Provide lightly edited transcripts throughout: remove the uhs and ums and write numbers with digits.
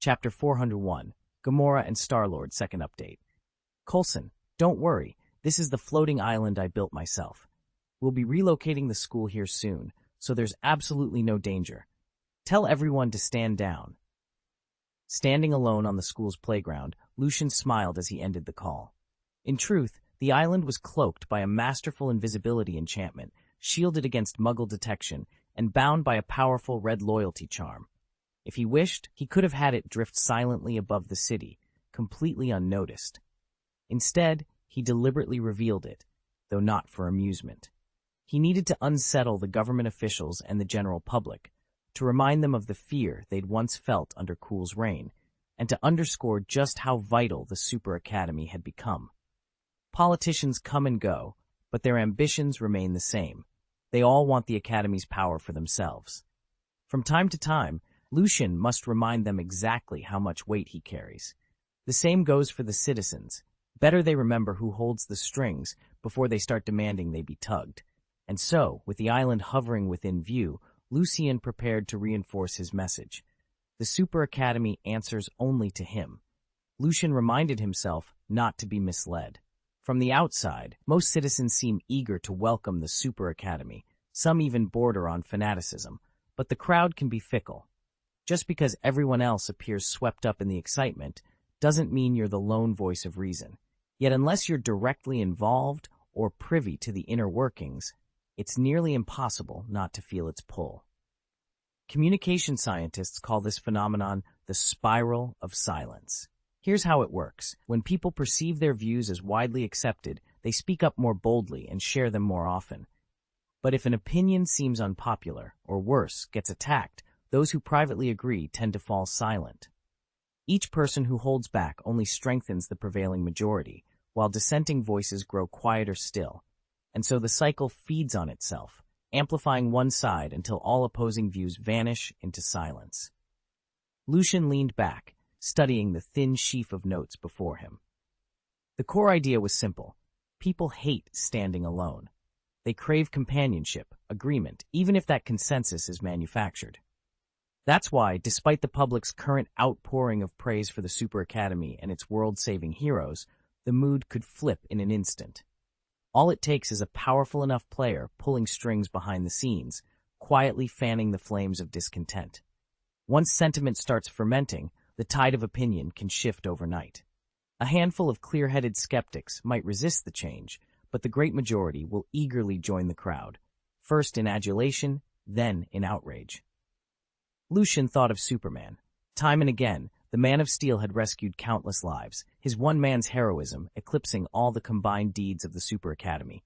Chapter 401, Gamora and Star-Lord Second Update. Coulson, don't worry, this is the floating island I built myself. We'll be relocating the school here soon, so there's absolutely no danger. Tell everyone to stand down. Standing alone on the school's playground, Lucian smiled as he ended the call. In truth, the island was cloaked by a masterful invisibility enchantment, shielded against Muggle detection, and bound by a powerful red loyalty charm. If he wished, he could have had it drift silently above the city, completely unnoticed. Instead, he deliberately revealed it, though not for amusement. He needed to unsettle the government officials and the general public, to remind them of the fear they'd once felt under Cool's reign, and to underscore just how vital the Super Academy had become. Politicians come and go, but their ambitions remain the same. They all want the Academy's power for themselves. From time to time, Lucian must remind them exactly how much weight he carries. The same goes for the citizens. Better they remember who holds the strings before they start demanding they be tugged. And so, with the island hovering within view, Lucian prepared to reinforce his message. The Super Academy answers only to him. Lucian reminded himself not to be misled. From the outside, most citizens seem eager to welcome the Super Academy, some even border on fanaticism, but the crowd can be fickle. Just because everyone else appears swept up in the excitement doesn't mean you're the lone voice of reason. Yet unless you're directly involved or privy to the inner workings, it's nearly impossible not to feel its pull. Communication scientists call this phenomenon the spiral of silence. Here's how it works. When people perceive their views as widely accepted, they speak up more boldly and share them more often. But if an opinion seems unpopular, or worse, gets attacked, those who privately agree tend to fall silent. Each person who holds back only strengthens the prevailing majority, while dissenting voices grow quieter still. And so the cycle feeds on itself, amplifying one side until all opposing views vanish into silence. Lucian leaned back, studying the thin sheaf of notes before him. The core idea was simple. People hate standing alone. They crave companionship, agreement, even if that consensus is manufactured. That's why, despite the public's current outpouring of praise for the Super Academy and its world-saving heroes, the mood could flip in an instant. All it takes is a powerful enough player pulling strings behind the scenes, quietly fanning the flames of discontent. Once sentiment starts fermenting, the tide of opinion can shift overnight. A handful of clear-headed skeptics might resist the change, but the great majority will eagerly join the crowd, first in adulation, then in outrage. Lucian thought of Superman. Time and again, the Man of Steel had rescued countless lives, his one man's heroism eclipsing all the combined deeds of the Super Academy.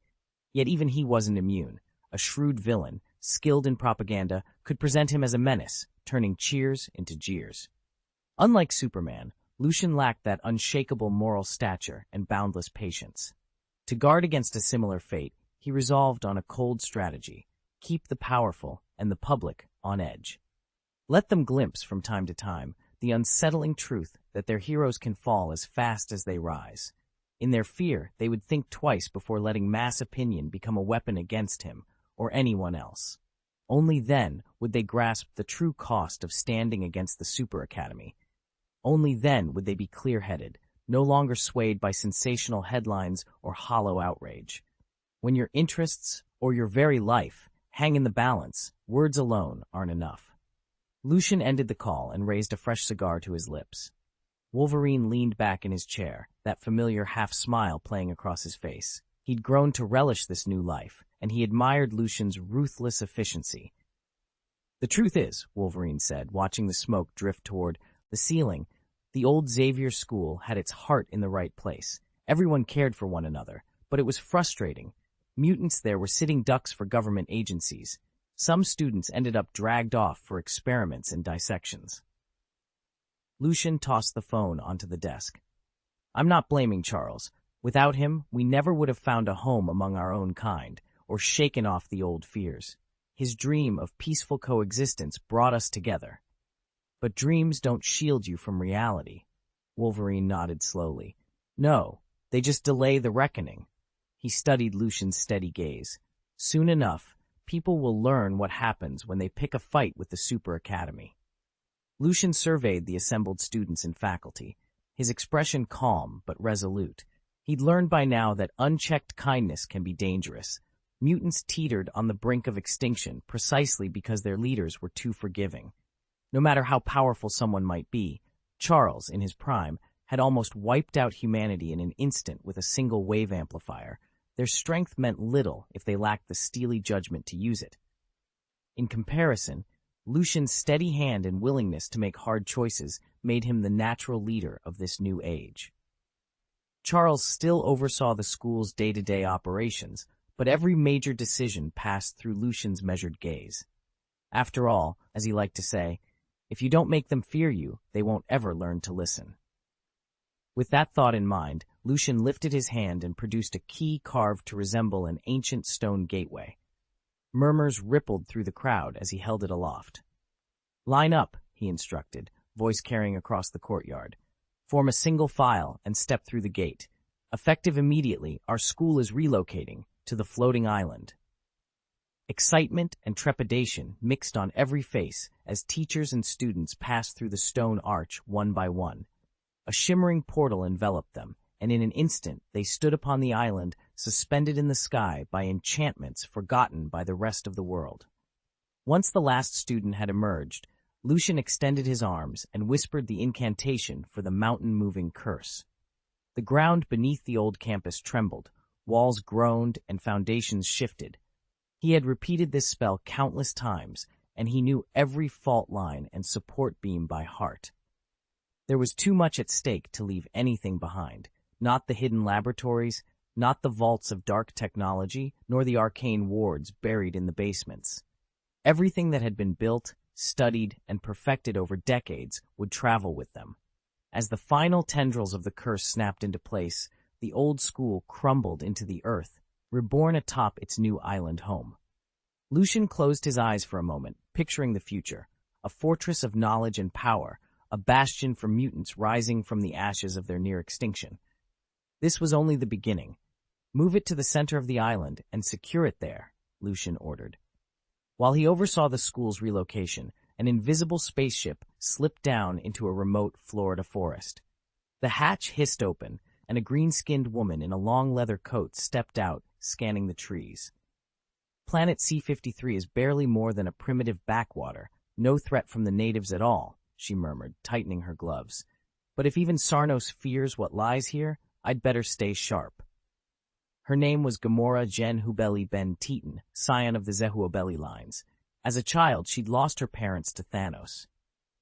Yet even he wasn't immune. A shrewd villain, skilled in propaganda, could present him as a menace, turning cheers into jeers. Unlike Superman, Lucian lacked that unshakable moral stature and boundless patience. To guard against a similar fate, he resolved on a cold strategy: keep the powerful and the public on edge. Let them glimpse from time to time the unsettling truth that their heroes can fall as fast as they rise. In their fear, they would think twice before letting mass opinion become a weapon against him or anyone else. Only then would they grasp the true cost of standing against the Super Academy. Only then would they be clear-headed, no longer swayed by sensational headlines or hollow outrage. When your interests, or your very life, hang in the balance, words alone aren't enough. Lucian ended the call and raised a fresh cigar to his lips. Wolverine leaned back in his chair, that familiar half-smile playing across his face. He'd grown to relish this new life, and he admired Lucian's ruthless efficiency. "The truth is," Wolverine said, watching the smoke drift toward the ceiling, the old Xavier school had its heart in the right place. Everyone cared for one another, but it was frustrating. Mutants there were sitting ducks for government agencies. Some students ended up dragged off for experiments and dissections. Lucian tossed the phone onto the desk. "I'm not blaming Charles. Without him, we never would have found a home among our own kind, or shaken off the old fears. His dream of peaceful coexistence brought us together. But dreams don't shield you from reality." Wolverine nodded slowly. "No, they just delay the reckoning." He studied Lucian's steady gaze. "Soon enough, people will learn what happens when they pick a fight with the Super Academy." Lucian surveyed the assembled students and faculty, his expression calm but resolute. He'd learned by now that unchecked kindness can be dangerous. Mutants teetered on the brink of extinction precisely because their leaders were too forgiving. No matter how powerful someone might be, Charles, in his prime, had almost wiped out humanity in an instant with a single wave amplifier. Their strength meant little if they lacked the steely judgment to use it. In comparison, Lucian's steady hand and willingness to make hard choices made him the natural leader of this new age. Charles still oversaw the school's day-to-day operations, but every major decision passed through Lucian's measured gaze. After all, as he liked to say, if you don't make them fear you, they won't ever learn to listen. With that thought in mind, Lucian lifted his hand and produced a key carved to resemble an ancient stone gateway. Murmurs rippled through the crowd as he held it aloft. "Line up," he instructed, voice carrying across the courtyard. "Form a single file and step through the gate. Effective immediately, our school is relocating to the floating island." Excitement and trepidation mixed on every face as teachers and students passed through the stone arch one by one. A shimmering portal enveloped them, and in an instant they stood upon the island, suspended in the sky by enchantments forgotten by the rest of the world. Once the last student had emerged, Lucian extended his arms and whispered the incantation for the mountain-moving curse. The ground beneath the old campus trembled, walls groaned, and foundations shifted. He had repeated this spell countless times, and he knew every fault line and support beam by heart. There was too much at stake to leave anything behind, not the hidden laboratories, not the vaults of dark technology, nor the arcane wards buried in the basements. Everything that had been built, studied, and perfected over decades would travel with them. As the final tendrils of the curse snapped into place, the old school crumbled into the earth, reborn atop its new island home. Lucian closed his eyes for a moment, picturing the future, a fortress of knowledge and power, a bastion for mutants rising from the ashes of their near extinction. This was only the beginning. "Move it to the center of the island and secure it there," Lucian ordered. While he oversaw the school's relocation, an invisible spaceship slipped down into a remote Florida forest. The hatch hissed open, and a green-skinned woman in a long leather coat stepped out, scanning the trees. "Planet C-53 is barely more than a primitive backwater, no threat from the natives at all," she murmured, tightening her gloves. "But if even Sarnos fears what lies here, I'd better stay sharp." Her name was Gamora Jen Hubeli Ben Teton, scion of the Zehuobeli lines. As a child, she'd lost her parents to Thanos.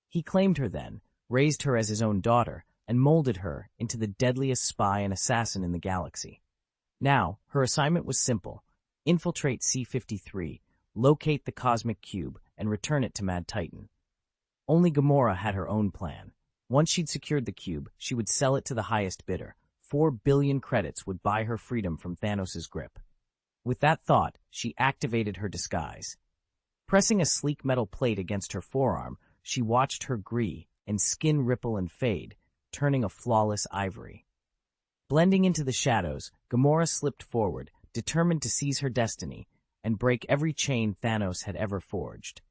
He claimed her then, raised her as his own daughter, and molded her into the deadliest spy and assassin in the galaxy. Now, her assignment was simple: infiltrate C-53, locate the cosmic cube, and return it to Mad Titan. Only Gamora had her own plan. Once she'd secured the cube, she would sell it to the highest bidder. 4 billion credits would buy her freedom from Thanos' grip. With that thought, she activated her disguise. Pressing a sleek metal plate against her forearm, she watched her gree and skin ripple and fade, turning a flawless ivory. Blending into the shadows, Gamora slipped forward, determined to seize her destiny and break every chain Thanos had ever forged.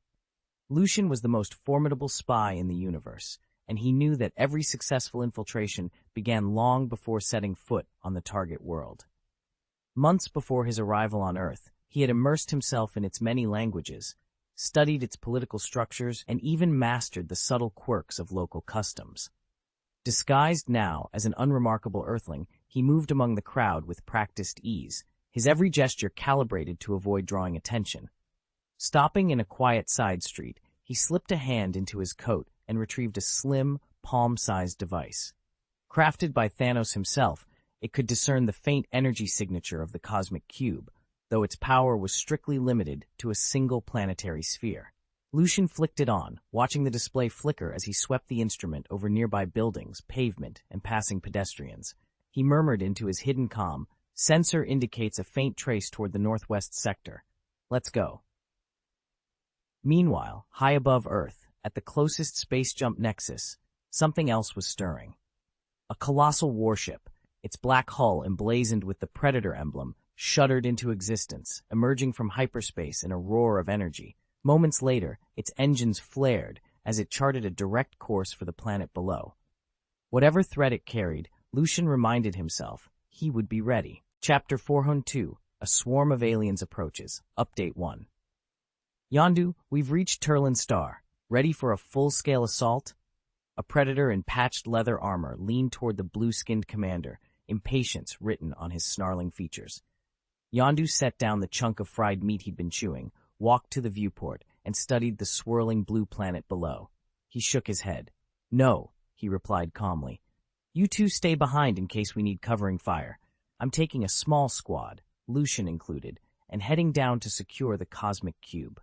Lucian was the most formidable spy in the universe, and he knew that every successful infiltration began long before setting foot on the target world. Months before his arrival on Earth, he had immersed himself in its many languages, studied its political structures, and even mastered the subtle quirks of local customs. Disguised now as an unremarkable Earthling, he moved among the crowd with practiced ease, his every gesture calibrated to avoid drawing attention. Stopping in a quiet side street, he slipped a hand into his coat and retrieved a slim, palm-sized device. Crafted by Thanos himself, it could discern the faint energy signature of the cosmic cube, though its power was strictly limited to a single planetary sphere. Lucian flicked it on, watching the display flicker as he swept the instrument over nearby buildings, pavement, and passing pedestrians. He murmured into his hidden comm, "Sensor indicates a faint trace toward the northwest sector. Let's go." Meanwhile, high above Earth, at the closest space jump nexus, something else was stirring. A colossal warship, its black hull emblazoned with the Predator emblem, shuddered into existence, emerging from hyperspace in a roar of energy. Moments later, its engines flared, as it charted a direct course for the planet below. Whatever threat it carried, Lucian reminded himself he would be ready. Chapter 402, A Swarm of Aliens Approaches, Update 1. Yondu, we've reached Turlan Star. Ready for a full-scale assault? A predator in patched leather armor leaned toward the blue-skinned commander, impatience written on his snarling features. Yondu set down the chunk of fried meat he'd been chewing, walked to the viewport, and studied the swirling blue planet below. He shook his head. No, he replied calmly. You two stay behind in case we need covering fire. I'm taking a small squad, Lucian included, and heading down to secure the cosmic cube.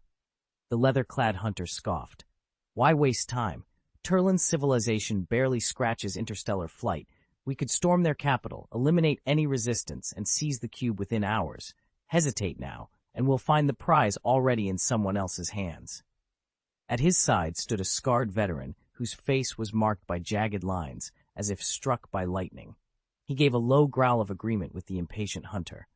The leather-clad hunter scoffed. Why waste time? Turlan's civilization barely scratches interstellar flight. We could storm their capital, eliminate any resistance, and seize the cube within hours. Hesitate now, and we'll find the prize already in someone else's hands. At his side stood a scarred veteran whose face was marked by jagged lines, as if struck by lightning. He gave a low growl of agreement with the impatient hunter.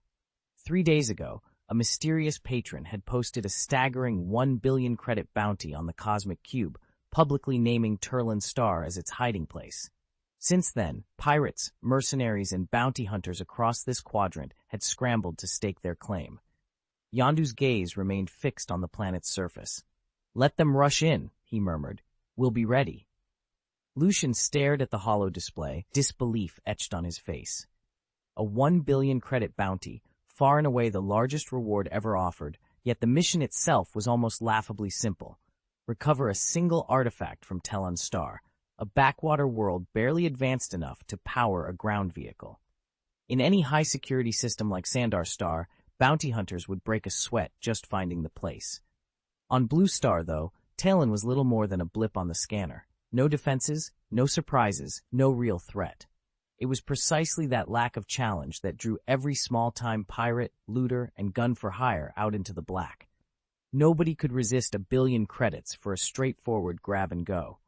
3 days ago, a mysterious patron had posted a staggering 1 billion credit bounty on the cosmic cube, publicly naming Turlan Star as its hiding place. Since then, pirates, mercenaries, and bounty hunters across this quadrant had scrambled to stake their claim. Yondu's gaze remained fixed on the planet's surface. Let them rush in, he murmured. We'll be ready. Lucian stared at the hollow display, disbelief etched on his face. A 1 billion credit bounty, far and away the largest reward ever offered, yet the mission itself was almost laughably simple. Recover a single artifact from Turlan Star, a backwater world barely advanced enough to power a ground vehicle. In any high-security system like Sandar Star, bounty hunters would break a sweat just finding the place. On Blue Star, though, Talon was little more than a blip on the scanner. No defenses, no surprises, no real threat. It was precisely that lack of challenge that drew every small-time pirate, looter, and gun-for-hire out into the black. Nobody could resist 1 billion credits for a straightforward grab-and-go.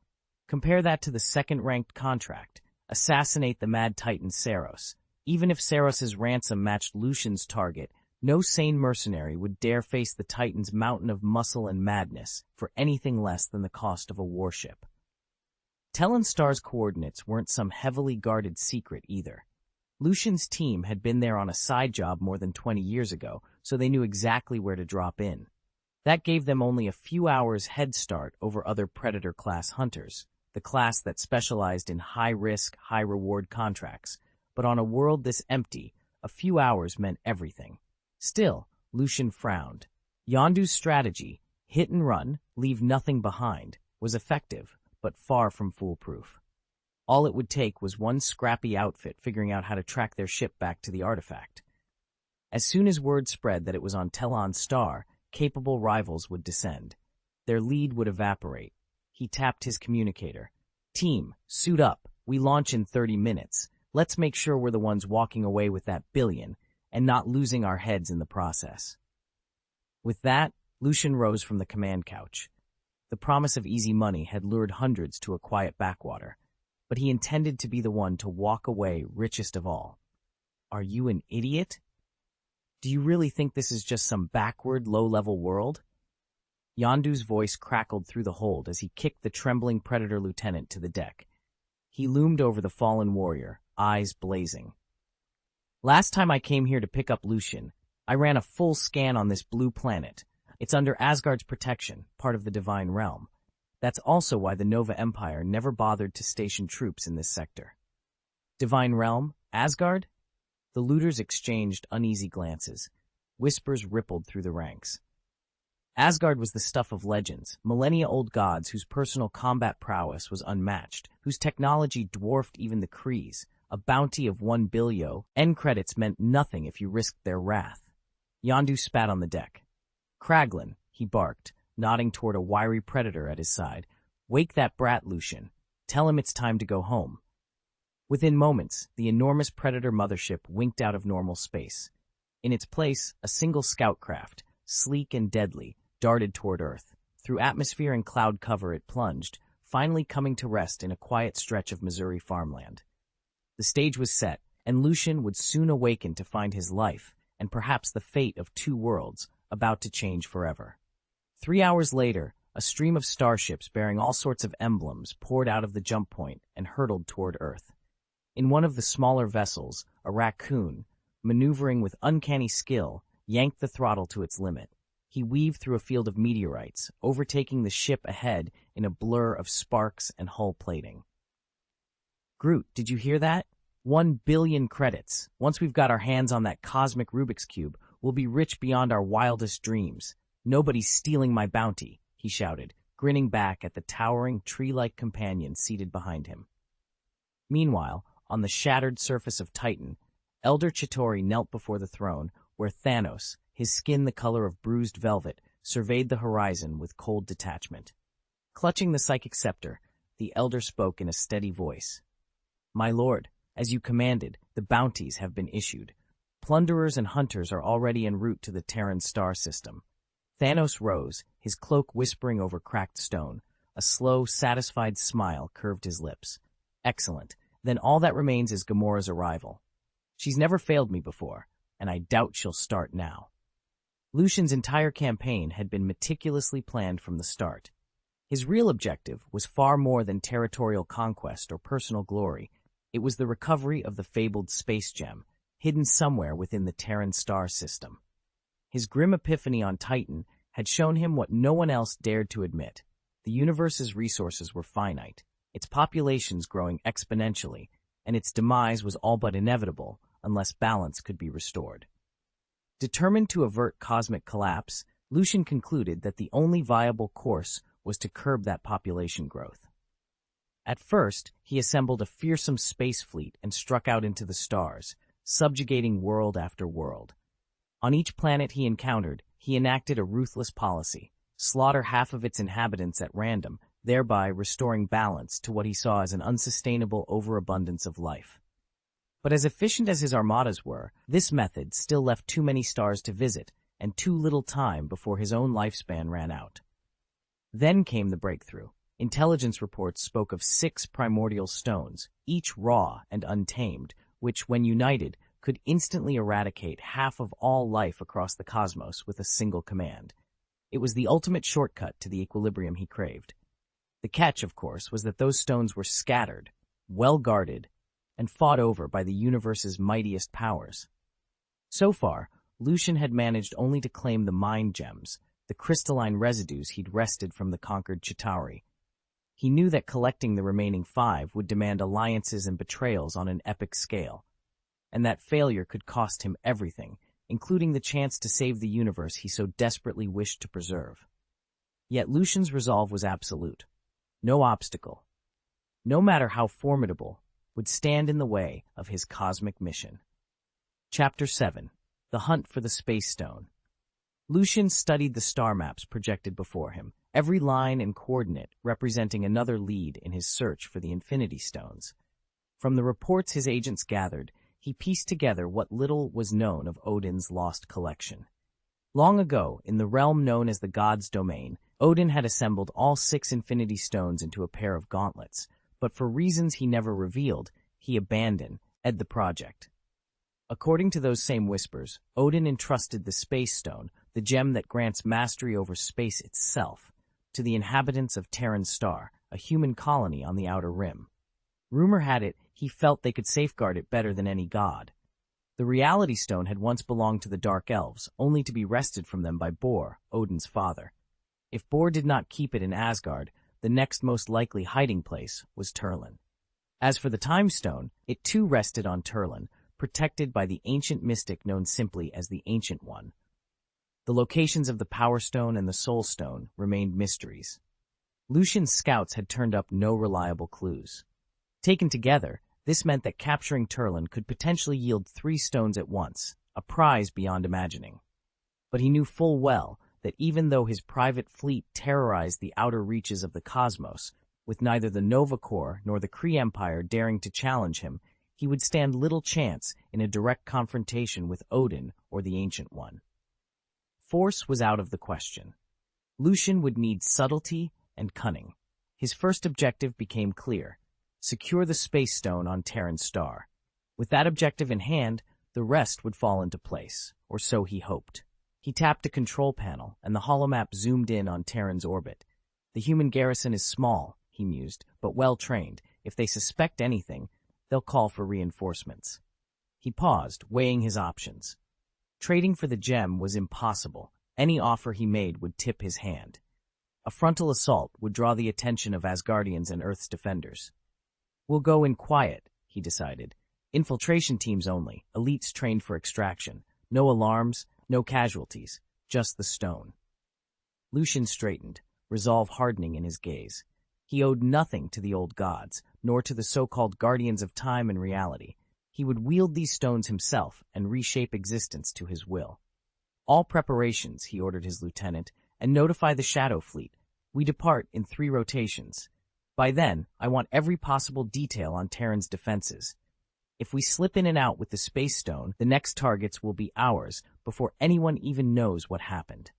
Compare that to the second-ranked contract, assassinate the Mad Titan Saros. Even if Saros's ransom matched Lucian's target, no sane mercenary would dare face the Titan's mountain of muscle and madness for anything less than the cost of a warship. Turlan Star's coordinates weren't some heavily guarded secret either. Lucian's team had been there on a side job more than 20 years ago, so they knew exactly where to drop in. That gave them only a few hours head start over other Predator-class hunters, the class that specialized in high-risk, high-reward contracts. But on a world this empty, a few hours meant everything. Still, Lucian frowned. Yondu's strategy, hit and run, leave nothing behind, was effective, but far from foolproof. All it would take was one scrappy outfit figuring out how to track their ship back to the artifact. As soon as word spread that it was on Turlan Star, capable rivals would descend. Their lead would evaporate. He tapped his communicator. Team, suit up. We launch in 30 minutes. Let's make sure we're the ones walking away with that billion, and not losing our heads in the process. With that, Lucian rose from the command couch. The promise of easy money had lured hundreds to a quiet backwater, but he intended to be the one to walk away richest of all. Are you an idiot? Do you really think this is just some backward, low-level world? Yondu's voice crackled through the hold as he kicked the trembling Predator lieutenant to the deck. He loomed over the fallen warrior, eyes blazing. Last time I came here to pick up Lucian, I ran a full scan on this blue planet. It's under Asgard's protection, part of the Divine Realm. That's also why the Nova Empire never bothered to station troops in this sector. Divine Realm? Asgard? The looters exchanged uneasy glances. Whispers rippled through the ranks. Asgard was the stuff of legends, millennia-old gods whose personal combat prowess was unmatched, whose technology dwarfed even the Krees. A bounty of 1 billion, end credits meant nothing if you risked their wrath. Yondu spat on the deck. Kraglin, he barked, nodding toward a wiry predator at his side. Wake that brat, Lucian. Tell him it's time to go home. Within moments, the enormous predator mothership winked out of normal space. In its place, a single scout craft, sleek and deadly, darted toward Earth. Through atmosphere and cloud cover it plunged, finally coming to rest in a quiet stretch of Missouri farmland. The stage was set, and Lucian would soon awaken to find his life, and perhaps the fate of 2 worlds, about to change forever. 3 hours later, a stream of starships bearing all sorts of emblems poured out of the jump point and hurtled toward Earth. In one of the smaller vessels, a raccoon, maneuvering with uncanny skill, yanked the throttle to its limit. He weaved through a field of meteorites, overtaking the ship ahead in a blur of sparks and hull plating. Groot, did you hear that? 1 billion credits. Once we've got our hands on that cosmic Rubik's Cube, we'll be rich beyond our wildest dreams. Nobody's stealing my bounty, he shouted, grinning back at the towering, tree-like companion seated behind him. Meanwhile, on the shattered surface of Titan, Elder Chitauri knelt before the throne, where Thanos, his skin the color of bruised velvet, surveyed the horizon with cold detachment. Clutching the psychic scepter, the elder spoke in a steady voice. "My lord, as you commanded, the bounties have been issued. Plunderers and hunters are already en route to the Terran star system." Thanos rose, his cloak whispering over cracked stone. A slow, satisfied smile curved his lips. "Excellent. Then all that remains is Gamora's arrival. She's never failed me before, and I doubt she'll start now." Lucian's entire campaign had been meticulously planned from the start. His real objective was far more than territorial conquest or personal glory. It was the recovery of the fabled space gem, hidden somewhere within the Terran star system. His grim epiphany on Titan had shown him what no one else dared to admit. The universe's resources were finite, its populations growing exponentially, and its demise was all but inevitable unless balance could be restored. Determined to avert cosmic collapse, Lucian concluded that the only viable course was to curb that population growth. At first, he assembled a fearsome space fleet and struck out into the stars, subjugating world after world. On each planet he encountered, he enacted a ruthless policy: slaughter half of its inhabitants at random, thereby restoring balance to what he saw as an unsustainable overabundance of life. But as efficient as his armadas were, this method still left too many stars to visit and too little time before his own lifespan ran out. Then came the breakthrough. Intelligence reports spoke of 6 primordial stones, each raw and untamed, which, when united, could instantly eradicate half of all life across the cosmos with a single command. It was the ultimate shortcut to the equilibrium he craved. The catch, of course, was that those stones were scattered, well-guarded, and fought over by the universe's mightiest powers. So far, Lucian had managed only to claim the mind gems, the crystalline residues he'd wrested from the conquered Chitauri. He knew that collecting the remaining 5 would demand alliances and betrayals on an epic scale, and that failure could cost him everything, including the chance to save the universe he so desperately wished to preserve. Yet Lucian's resolve was absolute. No obstacle, no matter how formidable, would stand in the way of his cosmic mission. Chapter 7. The Hunt for the Space Stone. Lucian studied the star maps projected before him, every line and coordinate representing another lead in his search for the Infinity Stones. From the reports his agents gathered, he pieced together what little was known of Odin's lost collection. Long ago, in the realm known as the God's Domain, Odin had assembled all 6 Infinity Stones into a pair of gauntlets, but for reasons he never revealed, he abandoned the project. According to those same whispers, Odin entrusted the Space Stone, the gem that grants mastery over space itself, to the inhabitants of Terran Star, a human colony on the Outer Rim. Rumor had it he felt they could safeguard it better than any god. The Reality Stone had once belonged to the Dark Elves, only to be wrested from them by Bor, Odin's father. If Bor did not keep it in Asgard, the next most likely hiding place was Turlin. As for the Time Stone, it too rested on Turlin, protected by the ancient mystic known simply as the Ancient One. The locations of the Power Stone and the Soul Stone remained mysteries. Lucian's scouts had turned up no reliable clues. Taken together, this meant that capturing Turlin could potentially yield 3 stones at once, a prize beyond imagining. But he knew full well that even though his private fleet terrorized the outer reaches of the cosmos, with neither the Nova Corps nor the Kree Empire daring to challenge him, he would stand little chance in a direct confrontation with Odin or the Ancient One. Force was out of the question. Lucian would need subtlety and cunning. His first objective became clear: secure the Space Stone on Terran Star. With that objective in hand, the rest would fall into place, or so he hoped. He tapped a control panel, and the holomap zoomed in on Terran's orbit. The human garrison is small, he mused, but well-trained. If they suspect anything, they'll call for reinforcements. He paused, weighing his options. Trading for the gem was impossible. Any offer he made would tip his hand. A frontal assault would draw the attention of Asgardians and Earth's defenders. We'll go in quiet, he decided. Infiltration teams only, elites trained for extraction. No alarms, no casualties, just the stone. Lucian straightened, resolve hardening in his gaze. He owed nothing to the old gods, nor to the so-called guardians of time and reality. He would wield these stones himself and reshape existence to his will. All preparations, he ordered his lieutenant, and notify the Shadow Fleet. We depart in 3 rotations. By then, I want every possible detail on Terran's defenses. If we slip in and out with the Space Stone, the next targets will be ours before anyone even knows what happened.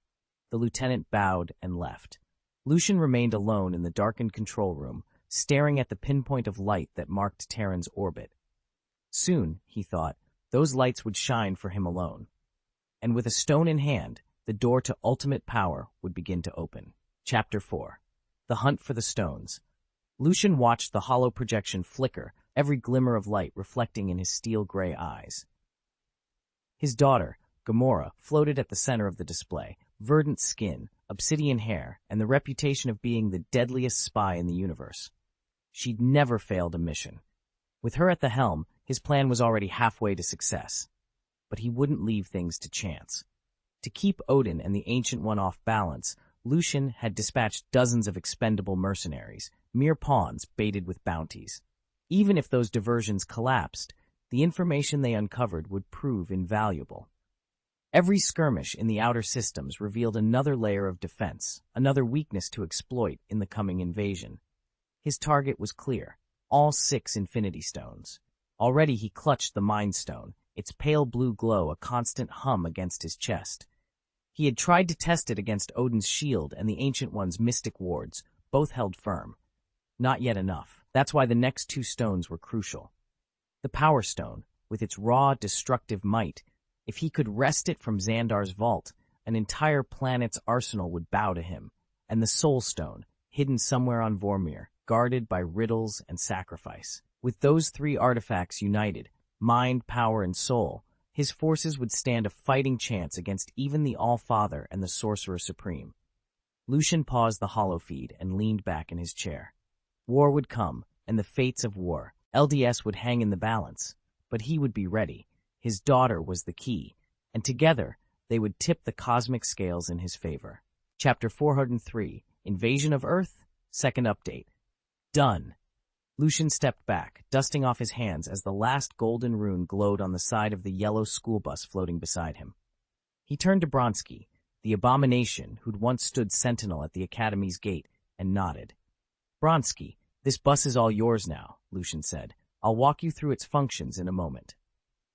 The lieutenant bowed and left. Lucian remained alone in the darkened control room, staring at the pinpoint of light that marked Terran's orbit. Soon, he thought, those lights would shine for him alone. And with a stone in hand, the door to ultimate power would begin to open. Chapter 4. The Hunt for the Stones. Lucian watched the hollow projection flicker, every glimmer of light reflecting in his steel-gray eyes. His daughter, Gamora, floated at the center of the display, verdant skin, obsidian hair, and the reputation of being the deadliest spy in the universe. She'd never failed a mission. With her at the helm, his plan was already halfway to success. But he wouldn't leave things to chance. To keep Odin and the Ancient One off balance, Lucian had dispatched dozens of expendable mercenaries, mere pawns baited with bounties. Even if those diversions collapsed, the information they uncovered would prove invaluable. Every skirmish in the outer systems revealed another layer of defense, another weakness to exploit in the coming invasion. His target was clear, all 6 Infinity Stones. Already he clutched the Mind Stone, its pale blue glow a constant hum against his chest. He had tried to test it against Odin's shield and the Ancient One's mystic wards, both held firm. Not yet enough. That's why the next 2 stones were crucial. The Power Stone, with its raw, destructive might, if he could wrest it from Xandar's vault, an entire planet's arsenal would bow to him. And the Soul Stone, hidden somewhere on Vormir, guarded by riddles and sacrifice. With those 3 artifacts united, mind, power, and soul, his forces would stand a fighting chance against even the All-Father and the Sorcerer Supreme. Lucian paused the holofeed and leaned back in his chair. War would come, and the fates of war. LDS would hang in the balance, but he would be ready. His daughter was the key, and together they would tip the cosmic scales in his favor. Chapter 403, Invasion of Earth, Second Update. Done. Lucian stepped back, dusting off his hands as the last golden rune glowed on the side of the yellow school bus floating beside him. He turned to Bronsky, the abomination who'd once stood sentinel at the Academy's gate, and nodded. Bronsky, this bus is all yours now, Lucian said. I'll walk you through its functions in a moment.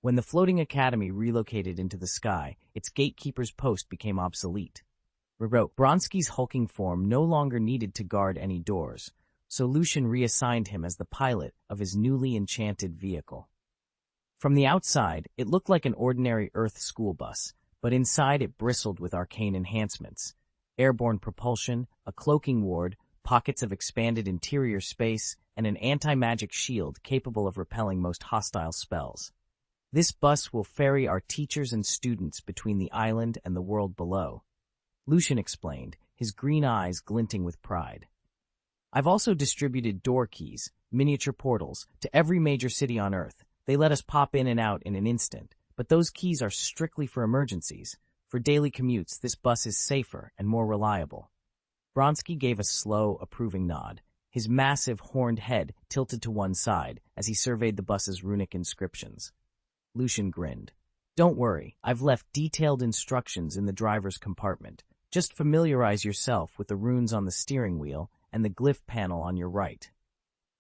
When the floating academy relocated into the sky, its gatekeeper's post became obsolete. Bronsky's hulking form no longer needed to guard any doors, so Lucian reassigned him as the pilot of his newly enchanted vehicle. From the outside, it looked like an ordinary Earth school bus, but inside it bristled with arcane enhancements. Airborne propulsion, a cloaking ward, pockets of expanded interior space, and an anti-magic shield capable of repelling most hostile spells. This bus will ferry our teachers and students between the island and the world below, Lucian explained, his green eyes glinting with pride. I've also distributed door keys, miniature portals, to every major city on Earth. They let us pop in and out in an instant, but those keys are strictly for emergencies. For daily commutes, this bus is safer and more reliable. Bronsky gave a slow, approving nod, his massive horned head tilted to one side as he surveyed the bus's runic inscriptions. Lucian grinned. Don't worry, I've left detailed instructions in the driver's compartment. Just familiarize yourself with the runes on the steering wheel and the glyph panel on your right.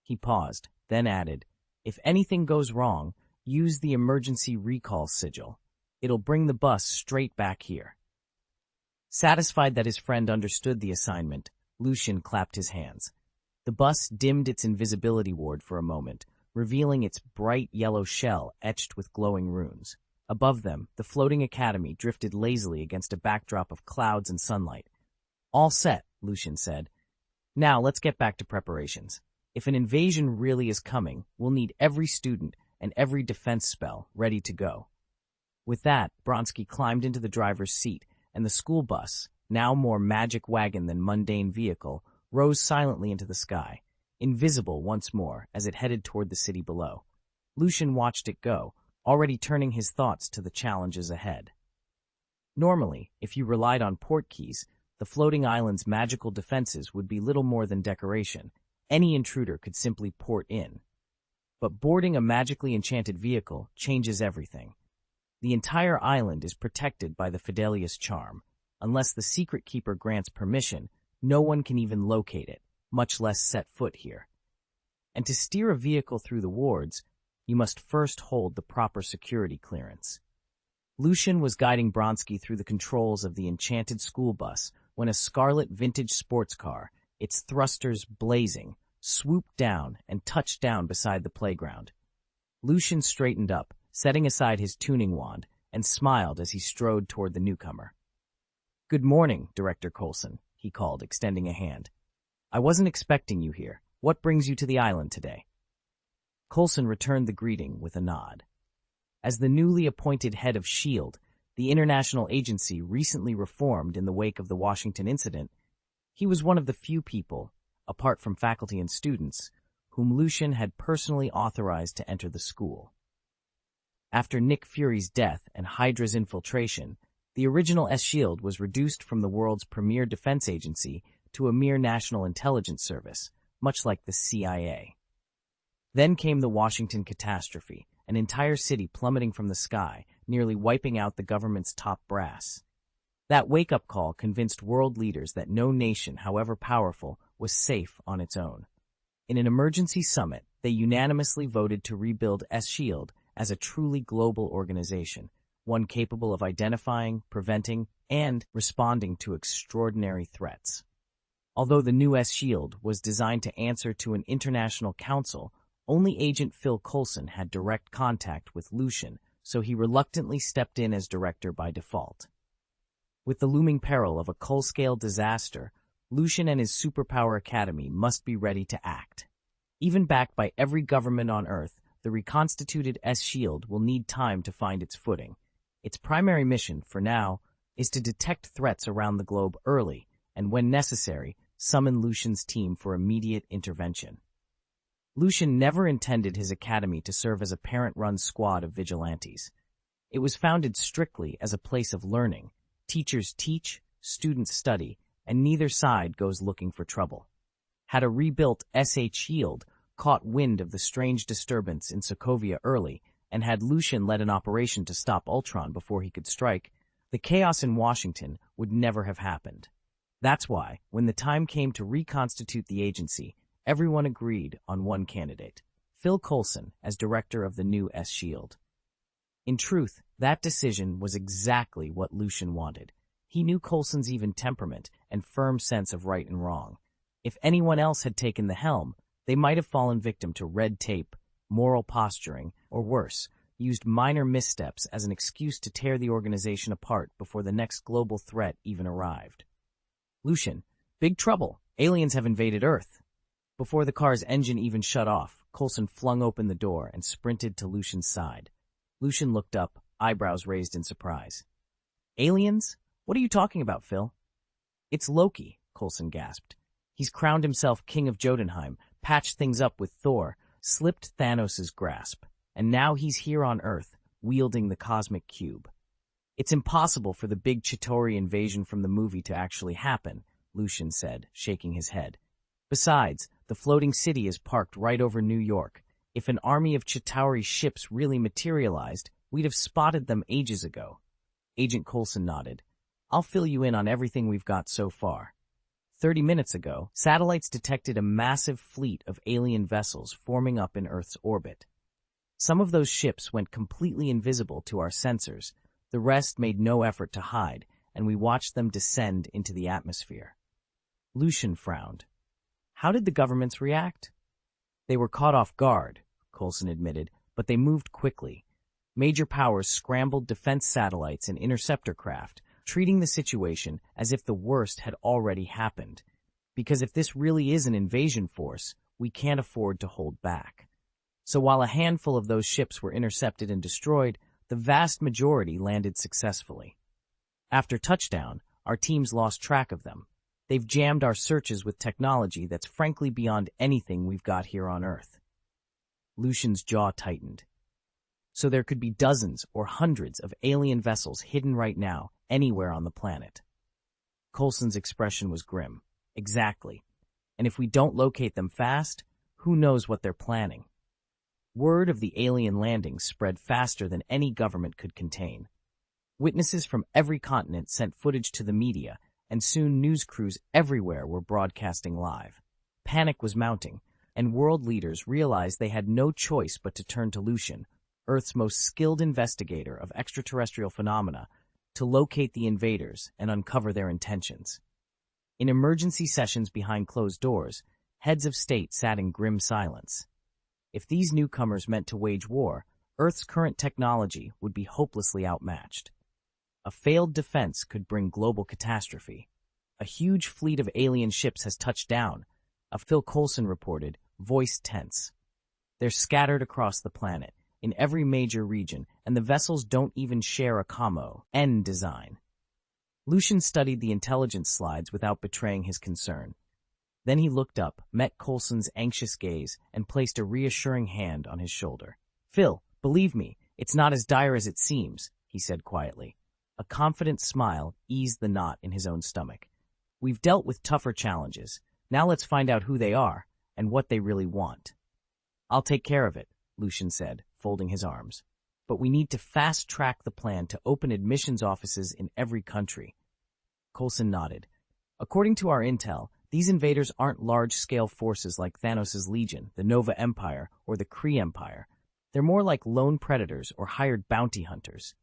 He paused, then added, if anything goes wrong, use the emergency recall sigil. It'll bring the bus straight back here. Satisfied that his friend understood the assignment, Lucian clapped his hands. The bus dimmed its invisibility ward for a moment, revealing its bright yellow shell etched with glowing runes. Above them, the floating academy drifted lazily against a backdrop of clouds and sunlight. All set, Lucian said. Now, let's get back to preparations. If an invasion really is coming, we'll need every student and every defense spell ready to go. With that, Bronsky climbed into the driver's seat, and the school bus, now more magic wagon than mundane vehicle, rose silently into the sky, invisible once more as it headed toward the city below. Lucian watched it go, already turning his thoughts to the challenges ahead. Normally, if you relied on port keys, the floating island's magical defenses would be little more than decoration. Any intruder could simply port in. But boarding a magically enchanted vehicle changes everything. The entire island is protected by the Fidelius charm. Unless the secret keeper grants permission, no one can even locate it, much less set foot here. And to steer a vehicle through the wards, you must first hold the proper security clearance. Lucian was guiding Bronsky through the controls of the enchanted school bus when a scarlet vintage sports car, its thrusters blazing, swooped down and touched down beside the playground. Lucian straightened up, setting aside his tuning wand, and smiled as he strode toward the newcomer. "Good morning, Director Coulson," he called, extending a hand. "I wasn't expecting you here. What brings you to the island today?" Coulson returned the greeting with a nod. As the newly appointed head of S.H.I.E.L.D., the international agency recently reformed in the wake of the Washington incident, he was one of the few people, apart from faculty and students, whom Lucian had personally authorized to enter the school. After Nick Fury's death and Hydra's infiltration, the original S.H.I.E.L.D. was reduced from the world's premier defense agency to a mere national intelligence service, much like the CIA. Then came the Washington catastrophe, an entire city plummeting from the sky, nearly wiping out the government's top brass. That wake-up call convinced world leaders that no nation, however powerful, was safe on its own. In an emergency summit, they unanimously voted to rebuild S.H.I.E.L.D. as a truly global organization, one capable of identifying, preventing, and responding to extraordinary threats. Although the new S.H.I.E.L.D. was designed to answer to an international council, only Agent Phil Coulson had direct contact with Lucian, so he reluctantly stepped in as director by default. With the looming peril of a Cull-scale disaster, Lucian and his superpower academy must be ready to act. Even backed by every government on Earth, the reconstituted S.H.I.E.L.D. will need time to find its footing. Its primary mission, for now, is to detect threats around the globe early and, when necessary, summon Lucian's team for immediate intervention. Lucian never intended his academy to serve as a parent-run squad of vigilantes. It was founded strictly as a place of learning. Teachers teach, students study, and neither side goes looking for trouble. Had a rebuilt S.H.I.E.L.D. caught wind of the strange disturbance in Sokovia early, and had Lucian led an operation to stop Ultron before he could strike, the chaos in Washington would never have happened. That's why, when the time came to reconstitute the agency, everyone agreed on one candidate, Phil Coulson, as director of the new S.H.I.E.L.D. In truth, that decision was exactly what Lucian wanted. He knew Coulson's even temperament and firm sense of right and wrong. If anyone else had taken the helm, they might have fallen victim to red tape, moral posturing, or worse, used minor missteps as an excuse to tear the organization apart before the next global threat even arrived. "Lucian, big trouble. Aliens have invaded Earth." Before the car's engine even shut off, Coulson flung open the door and sprinted to Lucian's side. Lucian looked up, eyebrows raised in surprise. "Aliens? What are you talking about, Phil?" "It's Loki," Coulson gasped. "He's crowned himself king of Jotunheim, patched things up with Thor, slipped Thanos' grasp, and now he's here on Earth, wielding the cosmic cube. It's impossible for the big Chitauri invasion from the movie to actually happen," Lucian said, shaking his head. "Besides, the floating city is parked right over New York. If an army of Chitauri ships really materialized, we'd have spotted them ages ago." Agent Coulson nodded. "I'll fill you in on everything we've got so far. 30 minutes ago, satellites detected a massive fleet of alien vessels forming up in Earth's orbit. Some of those ships went completely invisible to our sensors. The rest made no effort to hide, and we watched them descend into the atmosphere." Lucian frowned. "How did the governments react?" "They were caught off guard," Coulson admitted, "but they moved quickly. Major powers scrambled defense satellites and interceptor craft, treating the situation as if the worst had already happened. Because if this really is an invasion force, we can't afford to hold back. So while a handful of those ships were intercepted and destroyed, the vast majority landed successfully. After touchdown, our teams lost track of them. They've jammed our searches with technology that's frankly beyond anything we've got here on Earth. Lucian's jaw tightened. So there could be dozens or hundreds of alien vessels hidden right now, anywhere on the planet. Coulson's expression was grim. Exactly. And if we don't locate them fast, who knows what they're planning? Word of the alien landings spread faster than any government could contain. Witnesses from every continent sent footage to the media, and soon news crews everywhere were broadcasting live. Panic was mounting, and world leaders realized they had no choice but to turn to Lucian, Earth's most skilled investigator of extraterrestrial phenomena, to locate the invaders and uncover their intentions. In emergency sessions behind closed doors, heads of state sat in grim silence. If these newcomers meant to wage war, Earth's current technology would be hopelessly outmatched. A failed defense could bring global catastrophe. A huge fleet of alien ships has touched down, Phil Coulson reported, voice tense. They're scattered across the planet, in every major region, and the vessels don't even share a common design. Lucian studied the intelligence slides without betraying his concern. Then he looked up, met Coulson's anxious gaze, and placed a reassuring hand on his shoulder. "Phil, believe me, it's not as dire as it seems," he said quietly. A confident smile eased the knot in his own stomach. "We've dealt with tougher challenges. Now let's find out who they are and what they really want." "I'll take care of it," Lucian said, folding his arms. "But we need to fast-track the plan to open admissions offices in every country." Coulson nodded. "According to our intel, these invaders aren't large-scale forces like Thanos' Legion, the Nova Empire, or the Kree Empire. They're more like lone predators or hired bounty hunters."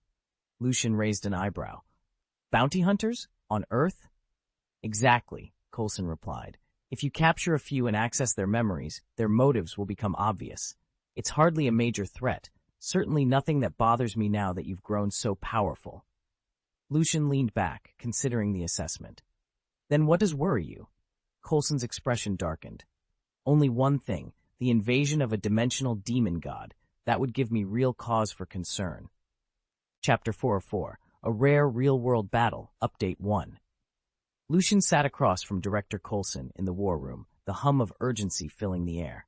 Lucian raised an eyebrow. "Bounty hunters? On Earth?" "Exactly," Coulson replied. "If you capture a few and access their memories, their motives will become obvious. It's hardly a major threat, certainly nothing that bothers me now that you've grown so powerful." Lucian leaned back, considering the assessment. "Then what does worry you?" Coulson's expression darkened. "Only one thing, the invasion of a dimensional demon god. That would give me real cause for concern." Chapter 404, A Rare Real-World Battle, Update 1. Lucian sat across from Director Coulson in the war room, the hum of urgency filling the air.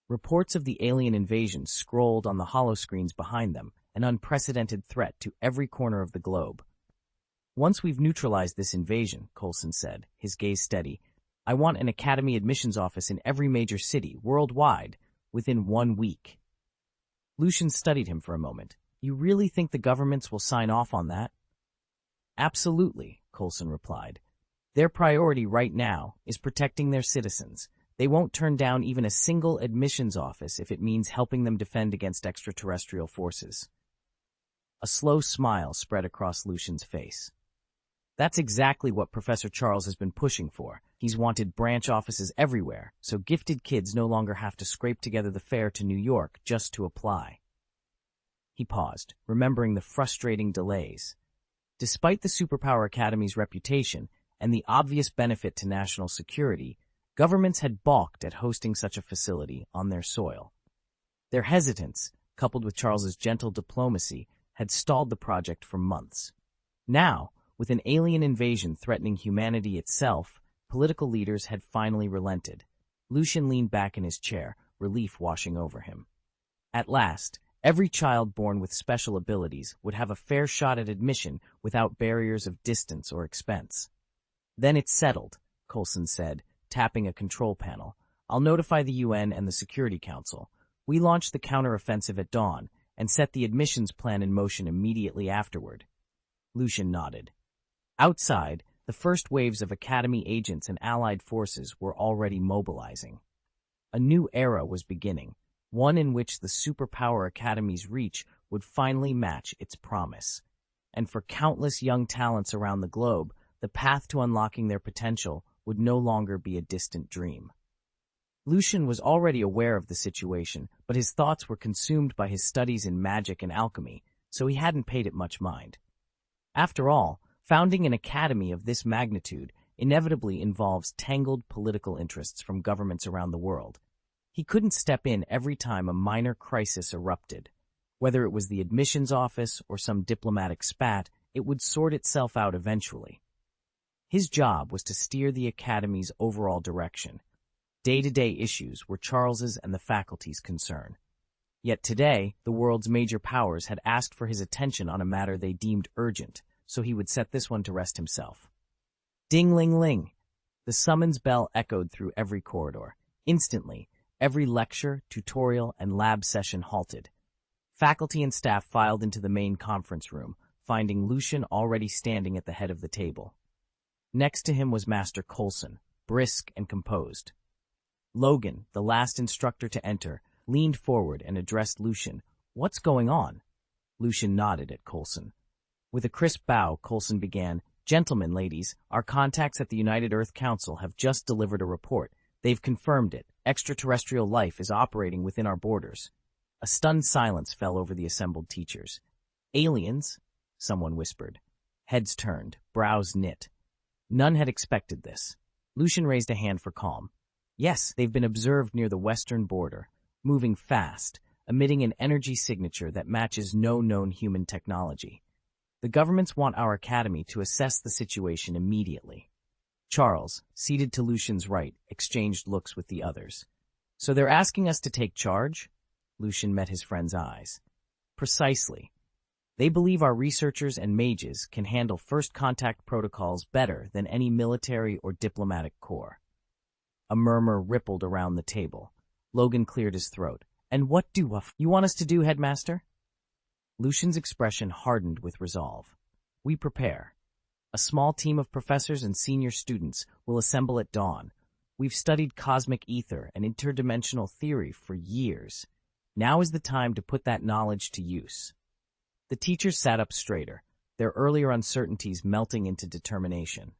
Reports of the alien invasion scrolled on the holoscreens behind them, an unprecedented threat to every corner of the globe. "Once we've neutralized this invasion," Coulson said, his gaze steady, "I want an academy admissions office in every major city, worldwide, within 1 week." Lucian studied him for a moment. "You really think the governments will sign off on that?" "Absolutely," Coulson replied. "Their priority right now is protecting their citizens. They won't turn down even a single admissions office if it means helping them defend against extraterrestrial forces." A slow smile spread across Lucian's face. "That's exactly what Professor Charles has been pushing for. He's wanted branch offices everywhere, so gifted kids no longer have to scrape together the fare to New York just to apply." He paused, remembering the frustrating delays. Despite the Superpower Academy's reputation and the obvious benefit to national security, governments had balked at hosting such a facility on their soil. Their hesitance, coupled with Charles's gentle diplomacy, had stalled the project for months. Now, with an alien invasion threatening humanity itself, political leaders had finally relented. Lucian leaned back in his chair, relief washing over him. At last, every child born with special abilities would have a fair shot at admission without barriers of distance or expense. "Then it's settled," Coulson said, tapping a control panel. "I'll notify the UN and the Security Council. We launch the counteroffensive at dawn and set the admissions plan in motion immediately afterward." Lucian nodded. Outside, the first waves of Academy agents and allied forces were already mobilizing. A new era was beginning, one in which the Superpower Academy's reach would finally match its promise. And for countless young talents around the globe, the path to unlocking their potential would no longer be a distant dream. Lucian was already aware of the situation, but his thoughts were consumed by his studies in magic and alchemy, so he hadn't paid it much mind. After all, founding an academy of this magnitude inevitably involves tangled political interests from governments around the world. He couldn't step in every time a minor crisis erupted. Whether it was the admissions office or some diplomatic spat, it would sort itself out eventually. His job was to steer the Academy's overall direction. Day-to-day issues were Charles's and the faculty's concern. Yet today, the world's major powers had asked for his attention on a matter they deemed urgent, so he would set this one to rest himself. Ding-ling-ling! The summons bell echoed through every corridor. Instantly, every lecture, tutorial, and lab session halted. Faculty and staff filed into the main conference room, finding Lucian already standing at the head of the table. Next to him was Master Coulson, brisk and composed. Logan, the last instructor to enter, leaned forward and addressed Lucian. "What's going on?" Lucian nodded at Coulson. With a crisp bow, Coulson began, "Gentlemen, ladies, our contacts at the United Earth Council have just delivered a report. They've confirmed it. Extraterrestrial life is operating within our borders." A stunned silence fell over the assembled teachers. "Aliens?" someone whispered. Heads turned, brows knit. None had expected this. Lucian raised a hand for calm. "Yes, they've been observed near the western border, moving fast, emitting an energy signature that matches no known human technology. The governments want our academy to assess the situation immediately." Charles, seated to Lucian's right, exchanged looks with the others. "So they're asking us to take charge?" Lucian met his friend's eyes. "Precisely. They believe our researchers and mages can handle first contact protocols better than any military or diplomatic corps." A murmur rippled around the table. Logan cleared his throat. "And what do you want us to do, Headmaster?" Lucian's expression hardened with resolve. "We prepare. A small team of professors and senior students will assemble at dawn. We've studied cosmic ether and interdimensional theory for years. Now is the time to put that knowledge to use." The teachers sat up straighter, their earlier uncertainties melting into determination.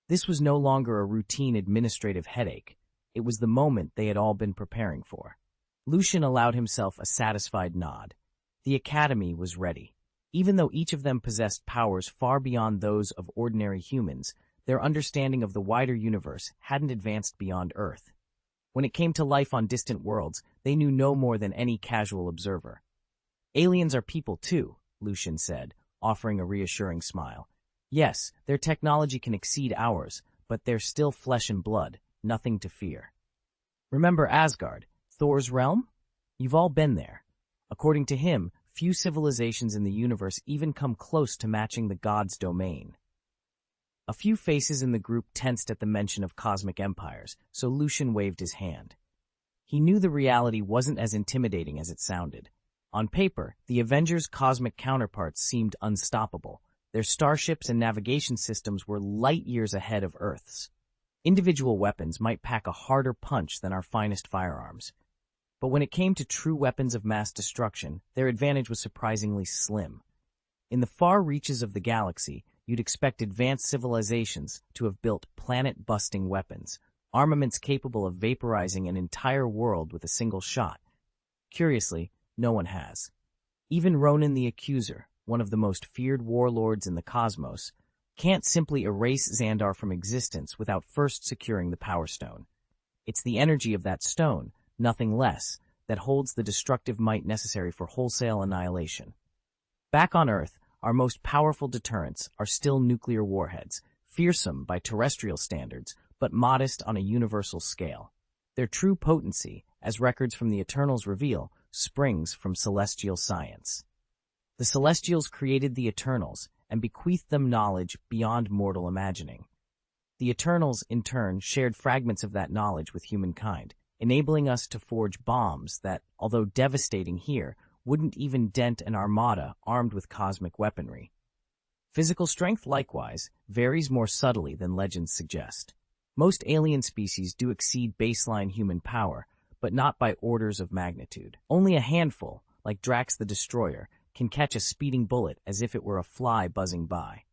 This was no longer a routine administrative headache. It was the moment they had all been preparing for. Lucian allowed himself a satisfied nod. The Academy was ready. Even though each of them possessed powers far beyond those of ordinary humans, their understanding of the wider universe hadn't advanced beyond Earth. When it came to life on distant worlds, they knew no more than any casual observer. "Aliens are people too," Lucian said, offering a reassuring smile. "Yes, their technology can exceed ours, but they're still flesh and blood, nothing to fear. Remember Asgard, Thor's realm? You've all been there. According to him, few civilizations in the universe even come close to matching the gods' domain." A few faces in the group tensed at the mention of cosmic empires, so Lucian waved his hand. He knew the reality wasn't as intimidating as it sounded. On paper, the Avengers' cosmic counterparts seemed unstoppable. Their starships and navigation systems were light years ahead of Earth's. Individual weapons might pack a harder punch than our finest firearms. But when it came to true weapons of mass destruction, their advantage was surprisingly slim. In the far reaches of the galaxy, you'd expect advanced civilizations to have built planet-busting weapons, armaments capable of vaporizing an entire world with a single shot. Curiously, no one has. Even Ronan the Accuser, one of the most feared warlords in the cosmos, can't simply erase Xandar from existence without first securing the Power Stone. It's the energy of that stone, nothing less, that holds the destructive might necessary for wholesale annihilation. Back on Earth, our most powerful deterrents are still nuclear warheads, fearsome by terrestrial standards, but modest on a universal scale. Their true potency, as records from the Eternals reveal, springs from celestial science. The Celestials created the Eternals and bequeathed them knowledge beyond mortal imagining. The Eternals, in turn, shared fragments of that knowledge with humankind, enabling us to forge bombs that, although devastating here, wouldn't even dent an armada armed with cosmic weaponry. Physical strength, likewise, varies more subtly than legends suggest. Most alien species do exceed baseline human power, but not by orders of magnitude. Only a handful, like Drax the Destroyer, can catch a speeding bullet as if it were a fly buzzing by.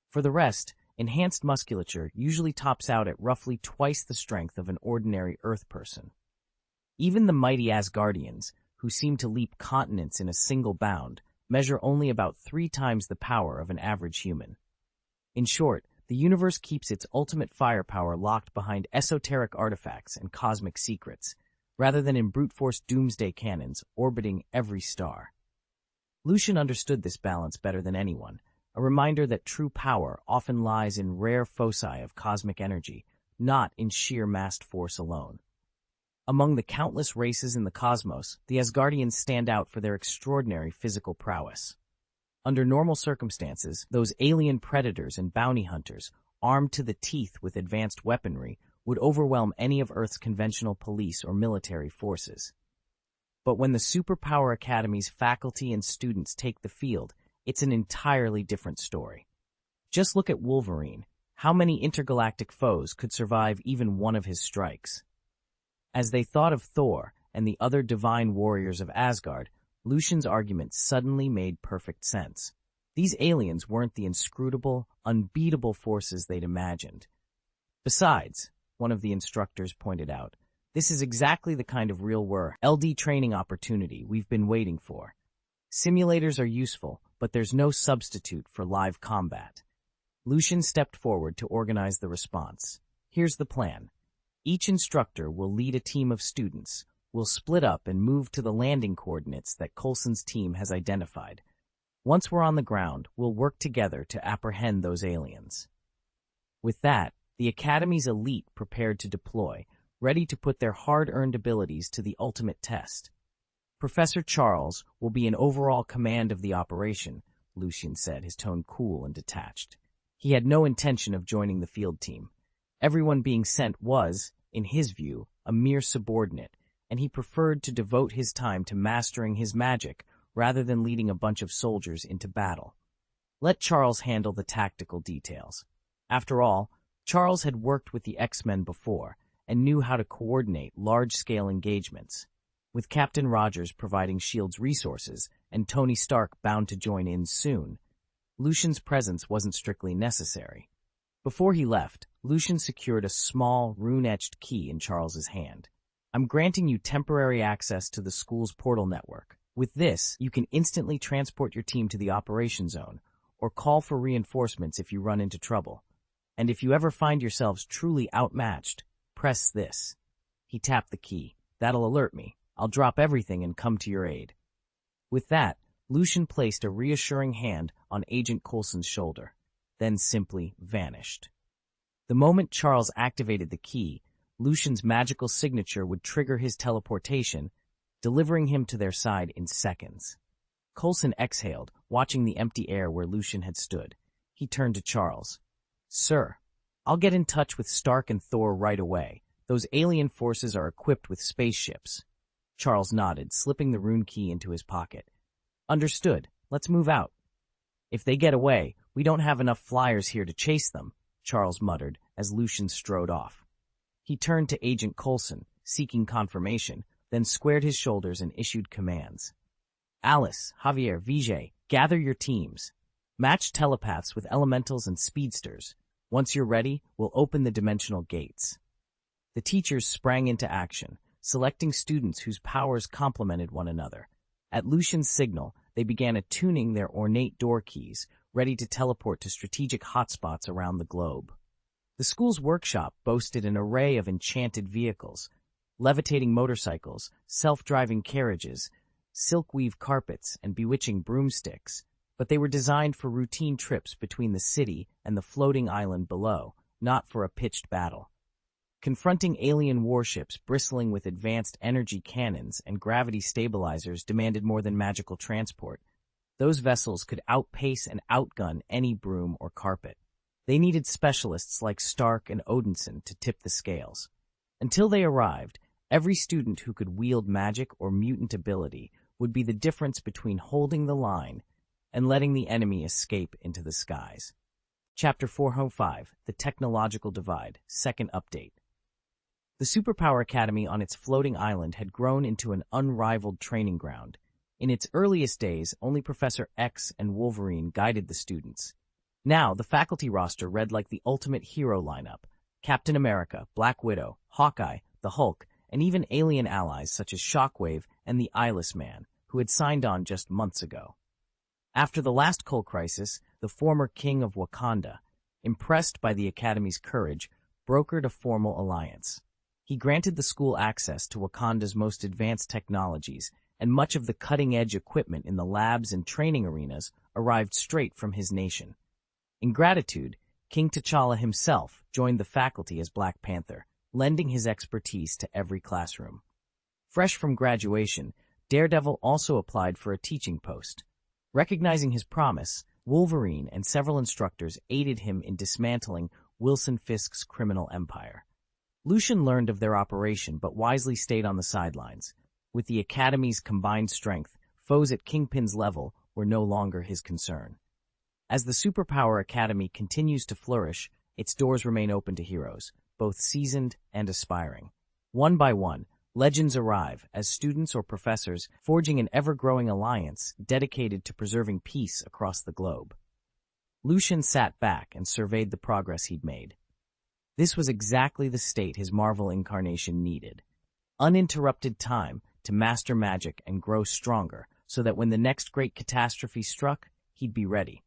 For the rest, enhanced musculature usually tops out at roughly twice the strength of an ordinary Earth person. Even the mighty Asgardians, who seem to leap continents in a single bound, measure only about 3 times the power of an average human. In short, the universe keeps its ultimate firepower locked behind esoteric artifacts and cosmic secrets, rather than in brute-force doomsday cannons orbiting every star. Lucian understood this balance better than anyone, a reminder that true power often lies in rare foci of cosmic energy, not in sheer massed force alone. Among the countless races in the cosmos, the Asgardians stand out for their extraordinary physical prowess. Under normal circumstances, those alien predators and bounty hunters, armed to the teeth with advanced weaponry, would overwhelm any of Earth's conventional police or military forces. But when the Superpower Academy's faculty and students take the field, it's an entirely different story. Just look at Wolverine. How many intergalactic foes could survive even one of his strikes? As they thought of Thor and the other divine warriors of Asgard, Lucian's argument suddenly made perfect sense. These aliens weren't the inscrutable, unbeatable forces they'd imagined. Besides, one of the instructors pointed out, this is exactly the kind of real-world LD training opportunity we've been waiting for. Simulators are useful, but there's no substitute for live combat. Lucian stepped forward to organize the response. Here's the plan. Each instructor will lead a team of students. We'll split up and move to the landing coordinates that Coulson's team has identified. Once we're on the ground, we'll work together to apprehend those aliens. With that, the Academy's elite prepared to deploy, ready to put their hard-earned abilities to the ultimate test. Professor Charles will be in overall command of the operation, Lucian said, his tone cool and detached. He had no intention of joining the field team. Everyone being sent was, in his view, a mere subordinate, and he preferred to devote his time to mastering his magic rather than leading a bunch of soldiers into battle. Let Charles handle the tactical details. After all, Charles had worked with the X-Men before and knew how to coordinate large-scale engagements. With Captain Rogers providing S.H.I.E.L.D.'s resources and Tony Stark bound to join in soon, Lucian's presence wasn't strictly necessary. Before he left, Lucian secured a small, rune-etched key in Charles's hand. I'm granting you temporary access to the school's portal network. With this, you can instantly transport your team to the operation zone, or call for reinforcements if you run into trouble. And if you ever find yourselves truly outmatched, press this. He tapped the key. That'll alert me. I'll drop everything and come to your aid. With that, Lucian placed a reassuring hand on Agent Coulson's shoulder, then simply vanished. The moment Charles activated the key, Lucian's magical signature would trigger his teleportation, delivering him to their side in seconds. Coulson exhaled, watching the empty air where Lucian had stood. He turned to Charles. Sir, I'll get in touch with Stark and Thor right away. Those alien forces are equipped with spaceships. Charles nodded, slipping the rune key into his pocket. Understood. Let's move out. If they get away, we don't have enough flyers here to chase them, Charles muttered as Lucian strode off. He turned to Agent Coulson, seeking confirmation, then squared his shoulders and issued commands. Alice, Javier, Vijay, gather your teams. Match telepaths with elementals and speedsters. Once you're ready, we'll open the dimensional gates. The teachers sprang into action, selecting students whose powers complemented one another. At Lucian's signal, they began attuning their ornate door keys, ready to teleport to strategic hotspots around the globe. The school's workshop boasted an array of enchanted vehicles, levitating motorcycles, self-driving carriages, silk-weave carpets, and bewitching broomsticks, but they were designed for routine trips between the city and the floating island below, not for a pitched battle. Confronting alien warships bristling with advanced energy cannons and gravity stabilizers demanded more than magical transport. Those vessels could outpace and outgun any broom or carpet. They needed specialists like Stark and Odinson to tip the scales. Until they arrived, every student who could wield magic or mutant ability would be the difference between holding the line and letting the enemy escape into the skies. Chapter 405, The Technological Divide, Second Update. The Superpower Academy on its floating island had grown into an unrivaled training ground. In its earliest days, only Professor X and Wolverine guided the students. Now, the faculty roster read like the ultimate hero lineup: Captain America, Black Widow, Hawkeye, the Hulk, and even alien allies such as Shockwave and the Eyeless Man, who had signed on just months ago. After the last Cull crisis, the former king of Wakanda, impressed by the Academy's courage, brokered a formal alliance. He granted the school access to Wakanda's most advanced technologies, and much of the cutting-edge equipment in the labs and training arenas arrived straight from his nation. In gratitude, King T'Challa himself joined the faculty as Black Panther, lending his expertise to every classroom. Fresh from graduation, Daredevil also applied for a teaching post. Recognizing his promise, Wolverine and several instructors aided him in dismantling Wilson Fisk's criminal empire. Lucian learned of their operation but wisely stayed on the sidelines. With the Academy's combined strength, foes at Kingpin's level were no longer his concern. As the Superpower Academy continues to flourish, its doors remain open to heroes, both seasoned and aspiring. One by one, legends arrive as students or professors forging an ever-growing alliance dedicated to preserving peace across the globe. Lucian sat back and surveyed the progress he'd made. This was exactly the state his Marvel incarnation needed. Uninterrupted time to master magic and grow stronger so that when the next great catastrophe struck, he'd be ready.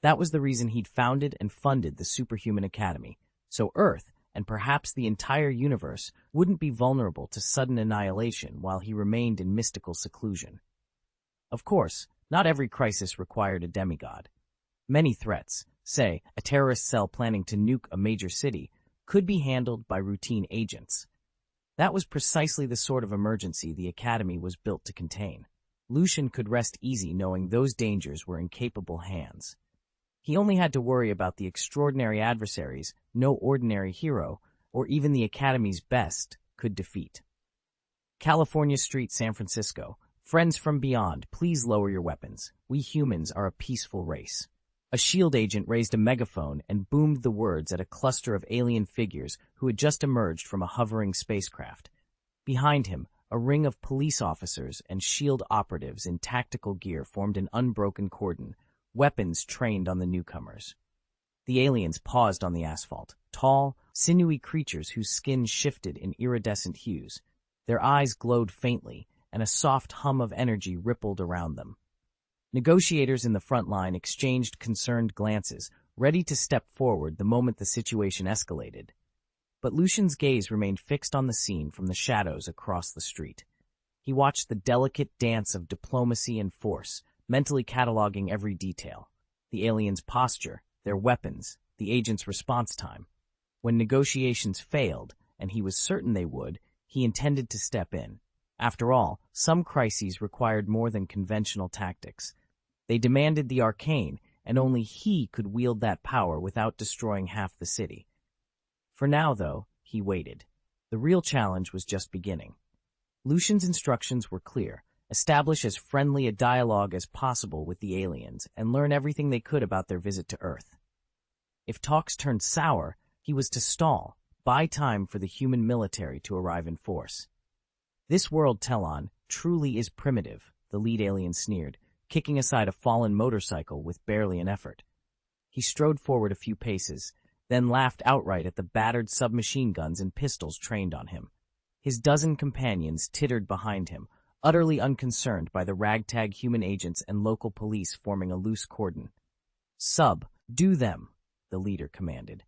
That was the reason he'd founded and funded the Superhuman Academy, so Earth, and perhaps the entire universe, wouldn't be vulnerable to sudden annihilation while he remained in mystical seclusion. Of course, not every crisis required a demigod. Many threats, say, a terrorist cell planning to nuke a major city, could be handled by routine agents. That was precisely the sort of emergency the Academy was built to contain. Lucian could rest easy knowing those dangers were in capable hands. He only had to worry about the extraordinary adversaries no ordinary hero, or even the Academy's best, could defeat. California Street, San Francisco. Friends from beyond, please lower your weapons. We humans are a peaceful race. A SHIELD agent raised a megaphone and boomed the words at a cluster of alien figures who had just emerged from a hovering spacecraft. Behind him, a ring of police officers and SHIELD operatives in tactical gear formed an unbroken cordon, weapons trained on the newcomers. The aliens paused on the asphalt, tall, sinewy creatures whose skin shifted in iridescent hues. Their eyes glowed faintly, and a soft hum of energy rippled around them. Negotiators in the front line exchanged concerned glances, ready to step forward the moment the situation escalated. But Lucian's gaze remained fixed on the scene from the shadows across the street. He watched the delicate dance of diplomacy and force, mentally cataloging every detail. The aliens' posture, their weapons, the agent's response time. When negotiations failed, and he was certain they would, he intended to step in. After all, some crises required more than conventional tactics. They demanded the arcane, and only he could wield that power without destroying half the city. For now, though, he waited. The real challenge was just beginning. Lucian's instructions were clear. Establish as friendly a dialogue as possible with the aliens, and learn everything they could about their visit to Earth. If talks turned sour, he was to stall, buy time for the human military to arrive in force. This world, Telon, truly is primitive, the lead alien sneered, kicking aside a fallen motorcycle with barely an effort. He strode forward a few paces, then laughed outright at the battered submachine guns and pistols trained on him. His dozen companions tittered behind him, utterly unconcerned by the ragtag human agents and local police forming a loose cordon. Do them, the leader commanded.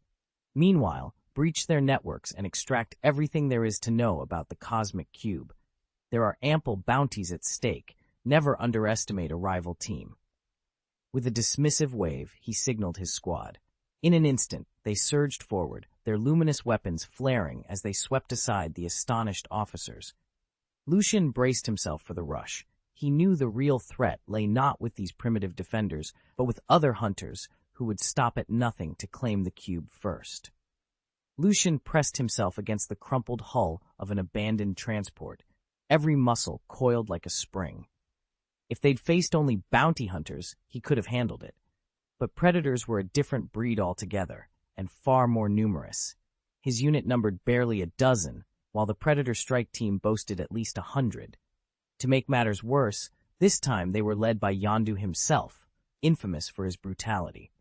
Meanwhile, breach their networks and extract everything there is to know about the cosmic cube. There are ample bounties at stake. Never underestimate a rival team. With a dismissive wave, he signaled his squad. In an instant, they surged forward, their luminous weapons flaring as they swept aside the astonished officers. Lucian braced himself for the rush. He knew the real threat lay not with these primitive defenders, but with other hunters who would stop at nothing to claim the cube first. Lucian pressed himself against the crumpled hull of an abandoned transport, every muscle coiled like a spring. If they'd faced only bounty hunters, he could have handled it. But predators were a different breed altogether, and far more numerous. His unit numbered barely a dozen, while the Predator strike team boasted at least 100. To make matters worse, this time they were led by Yondu himself, infamous for his brutality.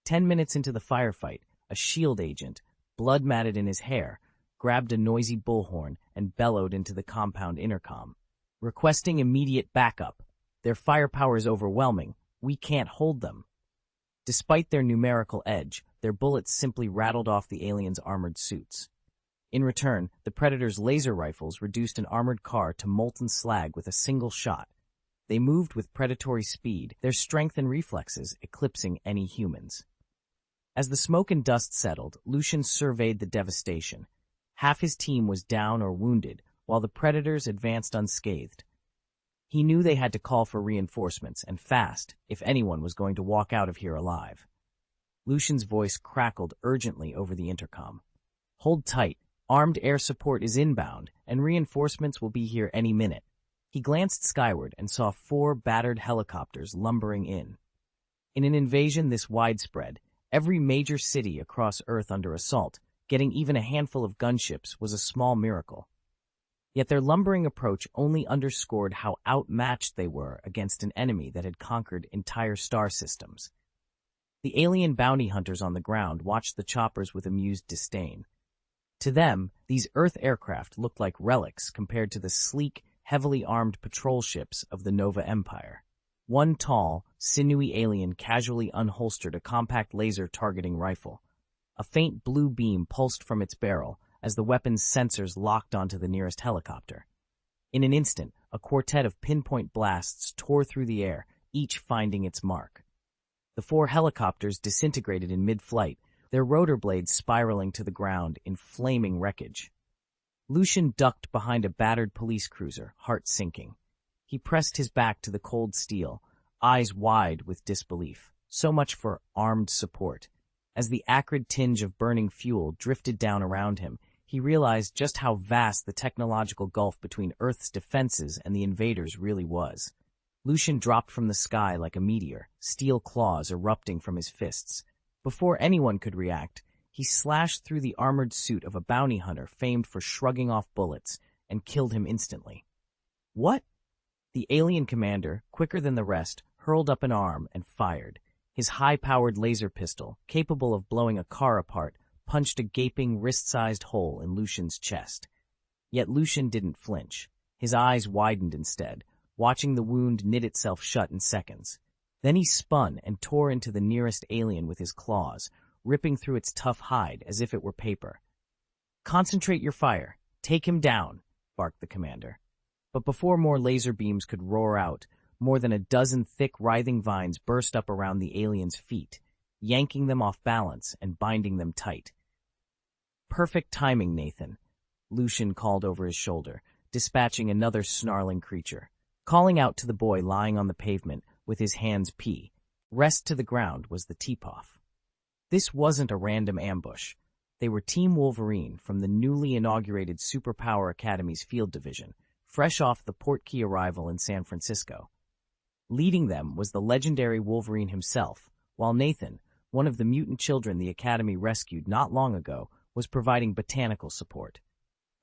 10 minutes into the firefight, a SHIELD agent, blood matted in his hair, grabbed a noisy bullhorn and bellowed into the compound intercom. Requesting immediate backup. Their firepower is overwhelming. We can't hold them. Despite their numerical edge, their bullets simply rattled off the aliens' armored suits. In return, the Predator's laser rifles reduced an armored car to molten slag with a single shot. They moved with predatory speed, their strength and reflexes eclipsing any humans. As the smoke and dust settled, Lucian surveyed the devastation. Half his team was down or wounded, while the Predators advanced unscathed. He knew they had to call for reinforcements, and fast, if anyone was going to walk out of here alive. Lucian's voice crackled urgently over the intercom. "Hold tight. Armed air support is inbound, and reinforcements will be here any minute." He glanced skyward and saw 4 battered helicopters lumbering in. In an invasion this widespread, every major city across Earth under assault, getting even a handful of gunships was a small miracle. Yet their lumbering approach only underscored how outmatched they were against an enemy that had conquered entire star systems. The alien bounty hunters on the ground watched the choppers with amused disdain. To them, these Earth aircraft looked like relics compared to the sleek, heavily armed patrol ships of the Nova Empire. One tall, sinewy alien casually unholstered a compact laser targeting rifle. A faint blue beam pulsed from its barrel as the weapon's sensors locked onto the nearest helicopter. In an instant, a quartet of pinpoint blasts tore through the air, each finding its mark. The 4 helicopters disintegrated in mid-flight, their rotor blades spiraling to the ground in flaming wreckage. Lucian ducked behind a battered police cruiser, heart sinking. He pressed his back to the cold steel, eyes wide with disbelief. So much for armed support. As the acrid tinge of burning fuel drifted down around him, he realized just how vast the technological gulf between Earth's defenses and the invaders really was. Lucian dropped from the sky like a meteor, steel claws erupting from his fists. Before anyone could react, he slashed through the armored suit of a bounty hunter famed for shrugging off bullets and killed him instantly. "What?" The alien commander, quicker than the rest, hurled up an arm and fired. His high-powered laser pistol, capable of blowing a car apart, punched a gaping, wrist-sized hole in Lucian's chest. Yet Lucian didn't flinch. His eyes widened instead, watching the wound knit itself shut in seconds. Then he spun and tore into the nearest alien with his claws, ripping through its tough hide as if it were paper. "Concentrate your fire. Take him down," barked the commander. But before more laser beams could roar out, more than a dozen thick, writhing vines burst up around the alien's feet, yanking them off balance and binding them tight. "Perfect timing, Nathan," Lucian called over his shoulder, dispatching another snarling creature. Calling out to the boy lying on the pavement with his hands rest to the ground was the tip-off. This wasn't a random ambush. They were Team Wolverine from the newly inaugurated Superpower Academy's Field Division, fresh off the portkey arrival in San Francisco. Leading them was the legendary Wolverine himself, while Nathan, one of the mutant children the Academy rescued not long ago, was providing botanical support.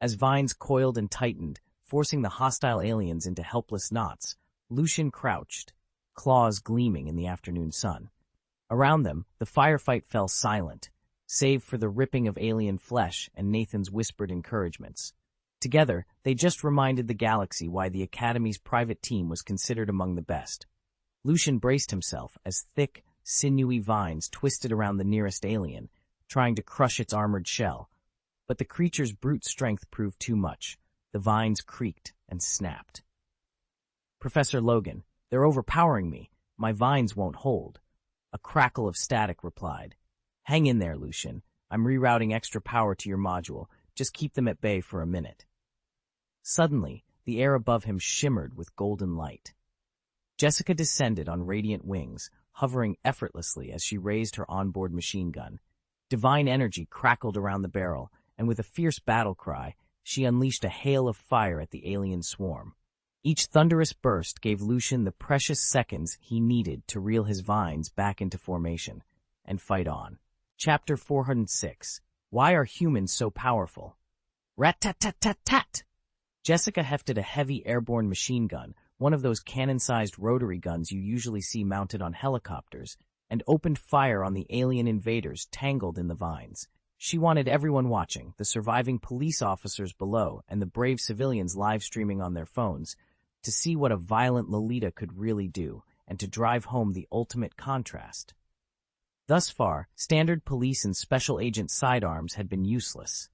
As vines coiled and tightened, forcing the hostile aliens into helpless knots, Lucian crouched, claws gleaming in the afternoon sun. Around them, the firefight fell silent, save for the ripping of alien flesh and Nathan's whispered encouragements. Together, they just reminded the galaxy why the Academy's private team was considered among the best. Lucian braced himself as thick, sinewy vines twisted around the nearest alien, trying to crush its armored shell. But the creature's brute strength proved too much. The vines creaked and snapped. "Professor Logan, they're overpowering me. My vines won't hold." A crackle of static replied. "Hang in there, Lucian. I'm rerouting extra power to your module. Just keep them at bay for a minute." Suddenly, the air above him shimmered with golden light. Jessica descended on radiant wings, hovering effortlessly as she raised her onboard machine gun. Divine energy crackled around the barrel, and with a fierce battle cry, she unleashed a hail of fire at the alien swarm. Each thunderous burst gave Lucian the precious seconds he needed to reel his vines back into formation and fight on. Chapter 406. Why are humans so powerful? Rat-tat-tat-tat-tat! Jessica hefted a heavy airborne machine gun, one of those cannon-sized rotary guns you usually see mounted on helicopters, and opened fire on the alien invaders tangled in the vines. She wanted everyone watching, the surviving police officers below and the brave civilians live streaming on their phones, to see what a violent Lolita could really do and to drive home the ultimate contrast. Thus far, standard police and special agent sidearms had been useless.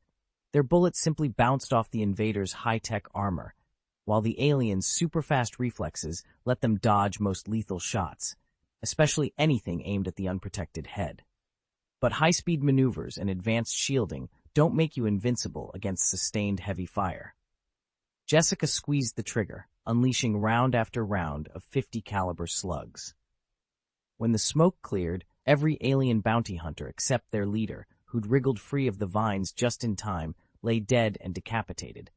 Their bullets simply bounced off the invaders' high-tech armor, while the aliens' super-fast reflexes let them dodge most lethal shots, especially anything aimed at the unprotected head. But high-speed maneuvers and advanced shielding don't make you invincible against sustained heavy fire. Jessica squeezed the trigger, unleashing round after round of 50-caliber slugs. When the smoke cleared, every alien bounty hunter except their leader, who'd wriggled free of the vines just in time, lay dead and decapitated.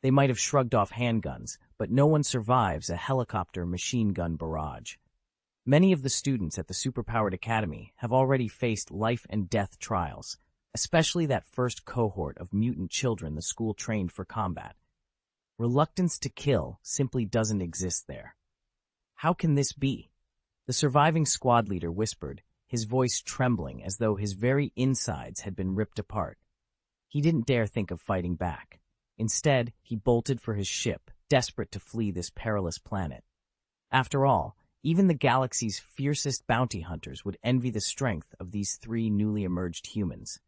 They might have shrugged off handguns, but no one survives a helicopter machine gun barrage. Many of the students at the superpowered academy have already faced life and death trials, especially that first cohort of mutant children the school trained for combat. Reluctance to kill simply doesn't exist there. How can this be? The surviving squad leader whispered, his voice trembling as though his very insides had been ripped apart. He didn't dare think of fighting back. Instead, he bolted for his ship, desperate to flee this perilous planet. After all, even the galaxy's fiercest bounty hunters would envy the strength of these three newly emerged humans.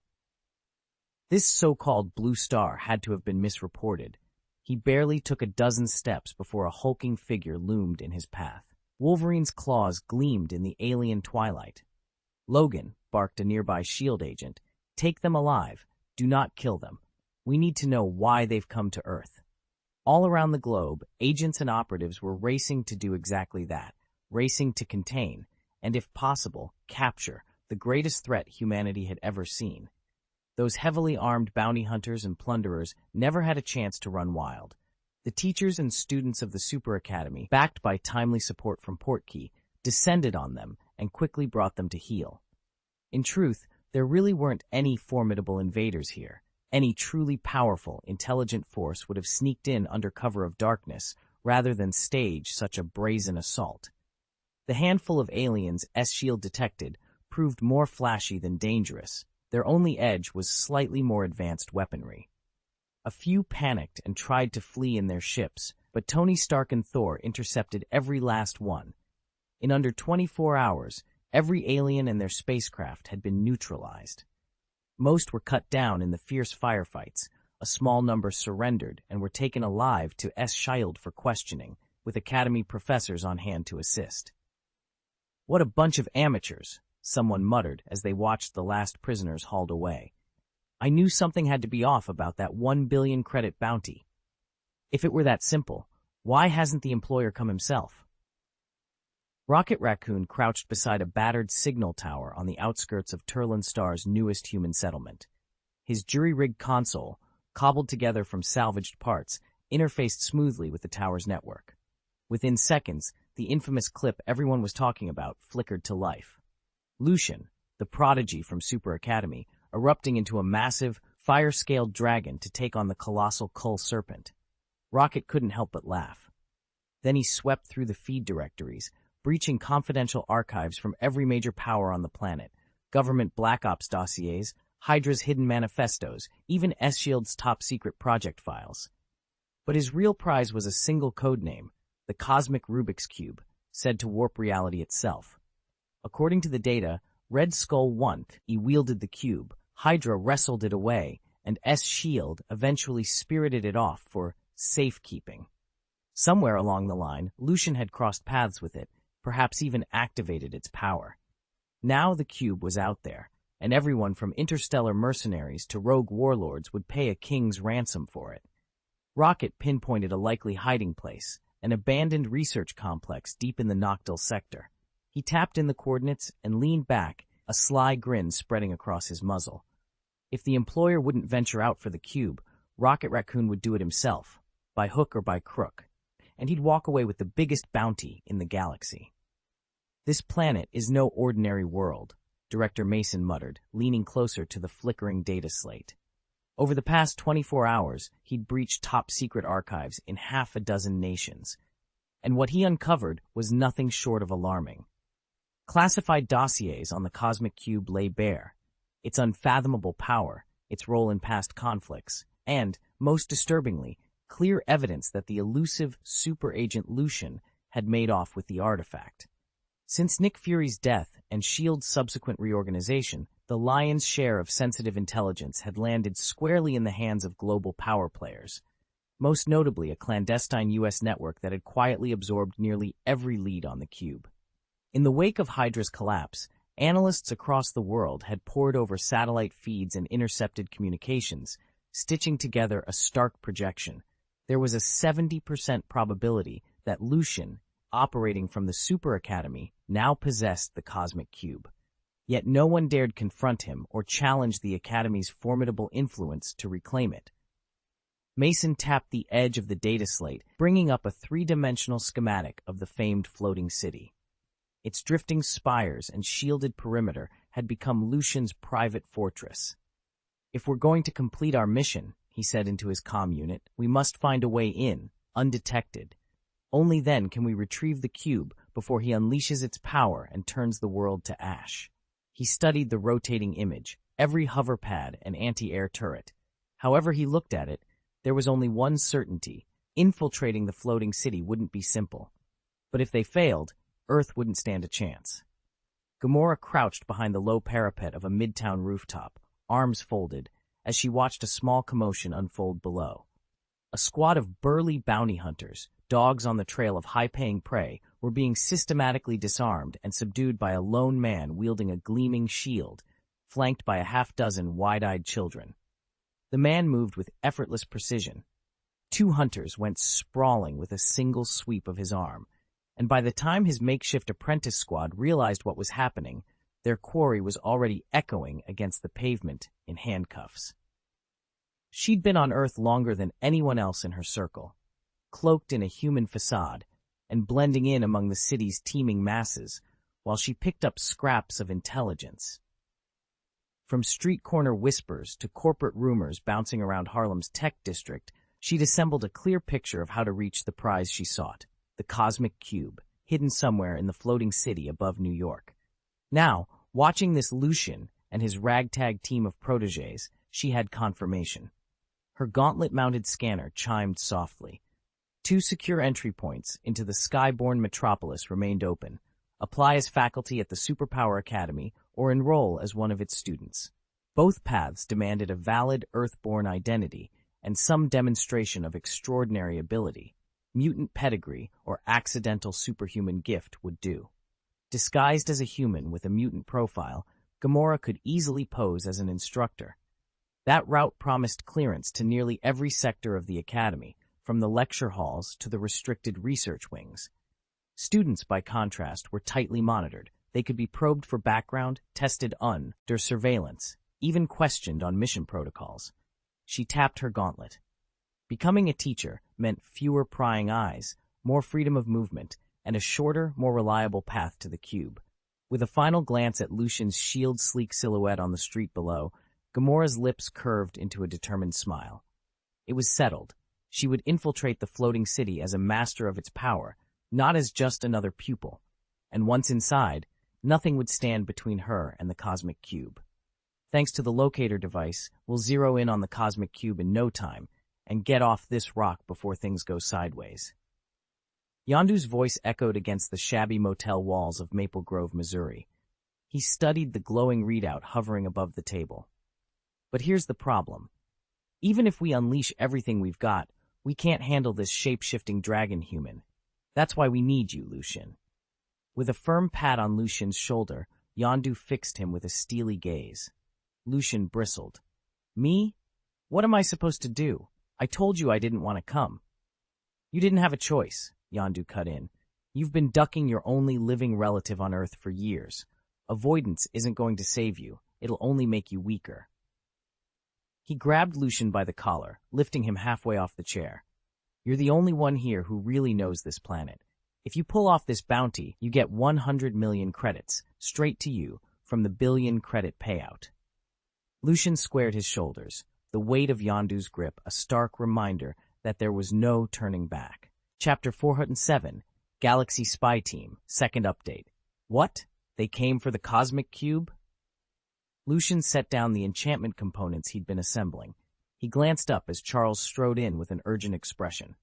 This so-called blue star had to have been misreported. He barely took a dozen steps before a hulking figure loomed in his path. Wolverine's claws gleamed in the alien twilight. "Logan," barked a nearby shield agent, "take them alive. Do not kill them. We need to know why they've come to Earth." All around the globe, agents and operatives were racing to do exactly that, racing to contain, and if possible, capture, the greatest threat humanity had ever seen. Those heavily armed bounty hunters and plunderers never had a chance to run wild. The teachers and students of the Super Academy, backed by timely support from Portkey, descended on them and quickly brought them to heel. In truth, there really weren't any formidable invaders here. Any truly powerful, intelligent force would have sneaked in under cover of darkness rather than stage such a brazen assault. The handful of aliens S-Shield detected proved more flashy than dangerous. Their only edge was slightly more advanced weaponry. A few panicked and tried to flee in their ships, but Tony Stark and Thor intercepted every last one. In under 24 hours, every alien and their spacecraft had been neutralized. Most were cut down in the fierce firefights. A small number surrendered and were taken alive to S-Shield for questioning, with Academy professors on hand to assist. "What a bunch of amateurs," someone muttered as they watched the last prisoners hauled away. "I knew something had to be off about that 1 billion credit bounty. If it were that simple, why hasn't the employer come himself?" Rocket Raccoon crouched beside a battered signal tower on the outskirts of Turlan Star's newest human settlement. His jury-rigged console, cobbled together from salvaged parts, interfaced smoothly with the tower's network. Within seconds, the infamous clip everyone was talking about flickered to life. Lucian, the prodigy from Super Academy, erupting into a massive, fire-scaled dragon to take on the colossal Cull Serpent. Rocket couldn't help but laugh. Then he swept through the feed directories, breaching confidential archives from every major power on the planet, government Black Ops dossiers, Hydra's hidden manifestos, even S-Shield's top-secret project files. But his real prize was a single codename, the Cosmic Rubik's Cube, said to warp reality itself. According to the data, Red Skull once wielded the cube, Hydra wrestled it away, and S-Shield eventually spirited it off for safekeeping. Somewhere along the line, Lucian had crossed paths with it, perhaps even activated its power. Now the cube was out there, and everyone from interstellar mercenaries to rogue warlords would pay a king's ransom for it. Rocket pinpointed a likely hiding place, an abandoned research complex deep in the Noctil sector. He tapped in the coordinates and leaned back, a sly grin spreading across his muzzle. If the employer wouldn't venture out for the cube, Rocket Raccoon would do it himself, by hook or by crook, and he'd walk away with the biggest bounty in the galaxy. "This planet is no ordinary world," Director Mason muttered, leaning closer to the flickering data slate. Over the past 24 hours, he'd breached top-secret archives in half a dozen nations, and what he uncovered was nothing short of alarming. Classified dossiers on the Cosmic Cube lay bare, its unfathomable power, its role in past conflicts, and, most disturbingly, clear evidence that the elusive super agent Lucian had made off with the artifact. Since Nick Fury's death and S.H.I.E.L.D's subsequent reorganization, the lion's share of sensitive intelligence had landed squarely in the hands of global power players, most notably a clandestine U.S. network that had quietly absorbed nearly every lead on the cube. In the wake of Hydra's collapse, analysts across the world had pored over satellite feeds and intercepted communications, stitching together a stark projection. There was a 70% probability that Lucian, operating from the Super Academy, now possessed the cosmic cube. Yet no one dared confront him or challenge the Academy's formidable influence to reclaim it. Mason tapped the edge of the data slate, bringing up a three-dimensional schematic of the famed floating city. Its drifting spires and shielded perimeter had become Lucian's private fortress. "If we're going to complete our mission," he said into his comm unit, "we must find a way in, undetected. Only then can we retrieve the cube before he unleashes its power and turns the world to ash." He studied the rotating image, every hover pad and anti-air turret. However he looked at it, there was only one certainty: infiltrating the floating city wouldn't be simple. But if they failed, Earth wouldn't stand a chance. Gamora crouched behind the low parapet of a midtown rooftop, arms folded, as she watched a small commotion unfold below. A squad of burly bounty hunters, dogs on the trail of high-paying prey, were being systematically disarmed and subdued by a lone man wielding a gleaming shield, flanked by a half-dozen wide-eyed children. The man moved with effortless precision. 2 hunters went sprawling with a single sweep of his arm, and by the time his makeshift apprentice squad realized what was happening, their quarry was already echoing against the pavement in handcuffs. She'd been on Earth longer than anyone else in her circle, cloaked in a human facade and blending in among the city's teeming masses, while she picked up scraps of intelligence. From street corner whispers to corporate rumors bouncing around Harlem's tech district, she'd assembled a clear picture of how to reach the prize she sought: the cosmic cube, hidden somewhere in the floating city above New York. Now, watching this Lucian and his ragtag team of protégés, she had confirmation. Her gauntlet-mounted scanner chimed softly. 2 secure entry points into the skyborn metropolis remained open. Apply as faculty at the Superpower Academy or enroll as one of its students. Both paths demanded a valid Earthborn identity and some demonstration of extraordinary ability. Mutant pedigree or accidental superhuman gift would do. Disguised as a human with a mutant profile, Gamora could easily pose as an instructor. That route promised clearance to nearly every sector of the Academy, from the lecture halls to the restricted research wings. Students, by contrast, were tightly monitored. They could be probed for background, tested under surveillance, even questioned on mission protocols. She tapped her gauntlet. Becoming a teacher meant fewer prying eyes, more freedom of movement, and a shorter, more reliable path to the cube. With a final glance at Lucian's shield-sleek silhouette on the street below, Gamora's lips curved into a determined smile. It was settled. She would infiltrate the floating city as a master of its power, not as just another pupil. And once inside, nothing would stand between her and the cosmic cube. Thanks to the locator device, we'll zero in on the cosmic cube in no time and get off this rock before things go sideways. Yondu's voice echoed against the shabby motel walls of Maple Grove, Missouri. He studied the glowing readout hovering above the table. But here's the problem. Even if we unleash everything we've got, we can't handle this shape-shifting dragon human. That's why we need you, Lucian. With a firm pat on Lucian's shoulder, Yondu fixed him with a steely gaze. Lucian bristled. Me? What am I supposed to do? I told you I didn't want to come. You didn't have a choice, Yondu cut in. You've been ducking your only living relative on Earth for years. Avoidance isn't going to save you. It'll only make you weaker. He grabbed Lucian by the collar, lifting him halfway off the chair. You're the only one here who really knows this planet. If you pull off this bounty, you get 100 million credits, straight to you, from the billion credit payout. Lucian squared his shoulders, the weight of Yondu's grip a stark reminder that there was no turning back. Chapter 407, Galaxy Spy Team, second update. What? They came for the cosmic cube? Lucian set down the enchantment components he'd been assembling. He glanced up as Charles strode in with an urgent expression.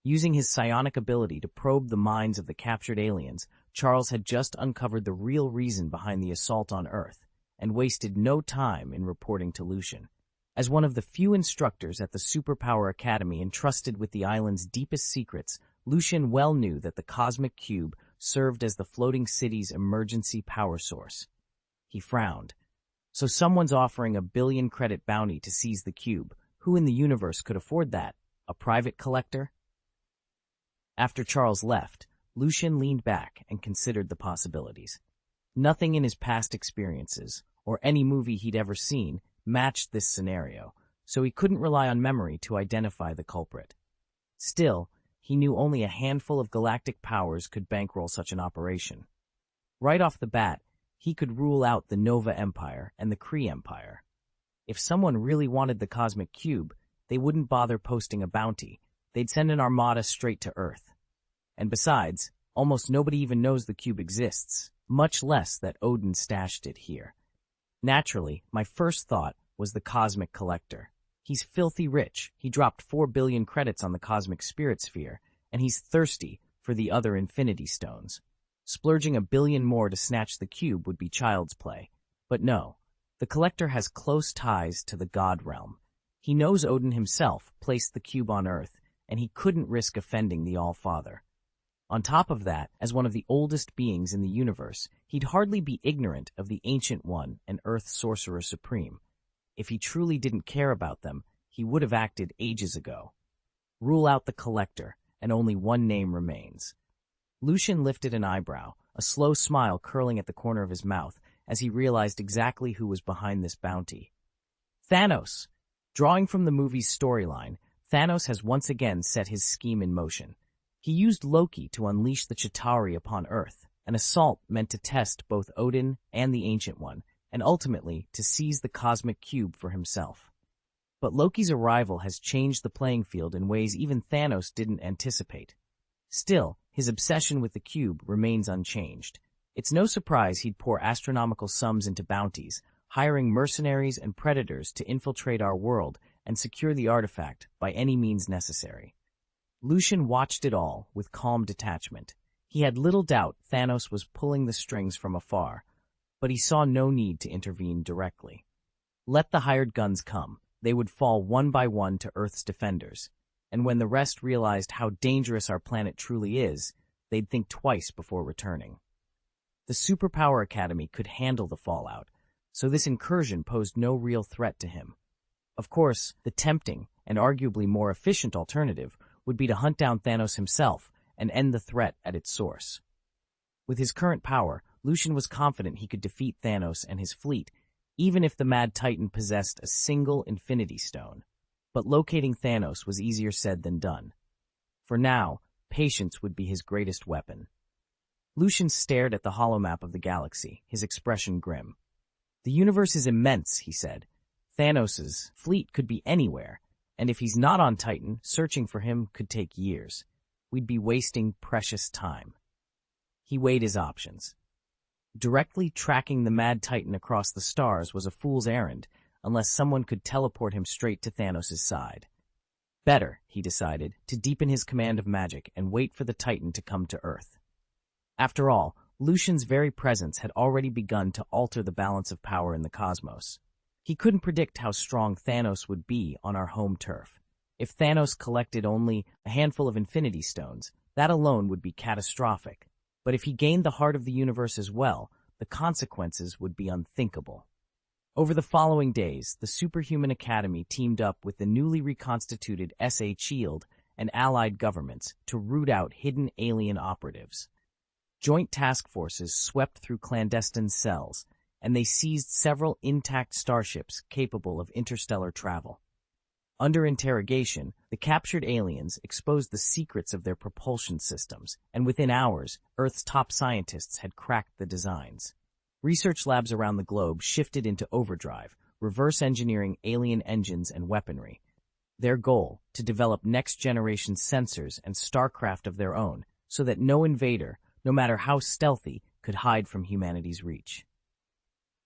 Using his psionic ability to probe the minds of the captured aliens, Charles had just uncovered the real reason behind the assault on Earth, and wasted no time in reporting to Lucian. As one of the few instructors at the Superpower Academy entrusted with the island's deepest secrets, Lucian well knew that the cosmic cube served as the floating city's emergency power source. He frowned. So someone's offering a 1 billion credit bounty to seize the cube. Who in the universe could afford that? A private collector? After Charles left, Lucian leaned back and considered the possibilities. Nothing in his past experiences, or any movie he'd ever seen, matched this scenario, so he couldn't rely on memory to identify the culprit. Still, he knew only a handful of galactic powers could bankroll such an operation. Right off the bat, he could rule out the Nova Empire and the Kree Empire. If someone really wanted the cosmic cube, they wouldn't bother posting a bounty. They'd send an armada straight to Earth. And besides, almost nobody even knows the cube exists, much less that Odin stashed it here. Naturally, my first thought was the cosmic collector. He's filthy rich. He dropped 4 billion credits on the cosmic spirit sphere, and he's thirsty for the other infinity stones. Splurging 1 billion more to snatch the cube would be child's play. But no, the collector has close ties to the god realm. He knows Odin himself placed the cube on Earth, and he couldn't risk offending the All-Father. On top of that, as one of the oldest beings in the universe, he'd hardly be ignorant of the Ancient One and Earth's Sorcerer Supreme. If he truly didn't care about them, he would have acted ages ago. Rule out the collector, and only one name remains. Lucian lifted an eyebrow, a slow smile curling at the corner of his mouth as he realized exactly who was behind this bounty. Thanos! Drawing from the movie's storyline, Thanos has once again set his scheme in motion. He used Loki to unleash the Chitauri upon Earth, an assault meant to test both Odin and the Ancient One, and ultimately to seize the cosmic cube for himself. But Loki's arrival has changed the playing field in ways even Thanos didn't anticipate. Still, his obsession with the cube remains unchanged. It's no surprise he'd pour astronomical sums into bounties, hiring mercenaries and predators to infiltrate our world and secure the artifact by any means necessary. Lucian watched it all with calm detachment. He had little doubt Thanos was pulling the strings from afar, but he saw no need to intervene directly. Let the hired guns come. They would fall one by one to Earth's defenders, and when the rest realized how dangerous our planet truly is, they'd think twice before returning. The Superpower Academy could handle the fallout, so this incursion posed no real threat to him. Of course, the tempting and arguably more efficient alternative would be to hunt down Thanos himself and end the threat at its source. With his current power, Lucian was confident he could defeat Thanos and his fleet, even if the Mad Titan possessed a single Infinity Stone. But locating Thanos was easier said than done. For now, patience would be his greatest weapon. Lucian stared at the holomap of the galaxy, his expression grim. The universe is immense, he said. Thanos's fleet could be anywhere, and if he's not on Titan, searching for him could take years. We'd be wasting precious time. He weighed his options. Directly tracking the Mad Titan across the stars was a fool's errand, unless someone could teleport him straight to Thanos' side. Better, he decided, to deepen his command of magic and wait for the Titan to come to Earth. After all, Lucian's very presence had already begun to alter the balance of power in the cosmos. He couldn't predict how strong Thanos would be on our home turf. If Thanos collected only a handful of Infinity Stones, that alone would be catastrophic. But if he gained the heart of the universe as well, the consequences would be unthinkable. Over the following days, the Superhuman Academy teamed up with the newly reconstituted SA Shield and allied governments to root out hidden alien operatives. Joint task forces swept through clandestine cells, and they seized several intact starships capable of interstellar travel. Under interrogation, the captured aliens exposed the secrets of their propulsion systems, and within hours, Earth's top scientists had cracked the designs. Research labs around the globe shifted into overdrive, reverse engineering alien engines and weaponry. Their goal, to develop next-generation sensors and starcraft of their own, so that no invader, no matter how stealthy, could hide from humanity's reach.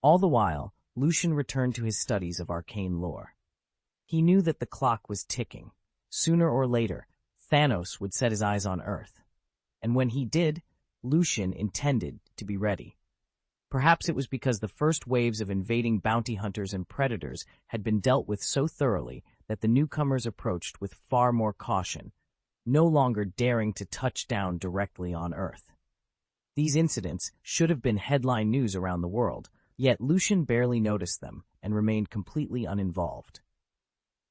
All the while, Lucian returned to his studies of arcane lore. He knew that the clock was ticking. Sooner or later, Thanos would set his eyes on Earth. And when he did, Lucian intended to be ready. Perhaps it was because the first waves of invading bounty hunters and predators had been dealt with so thoroughly that the newcomers approached with far more caution, no longer daring to touch down directly on Earth. These incidents should have been headline news around the world, yet Lucian barely noticed them and remained completely uninvolved.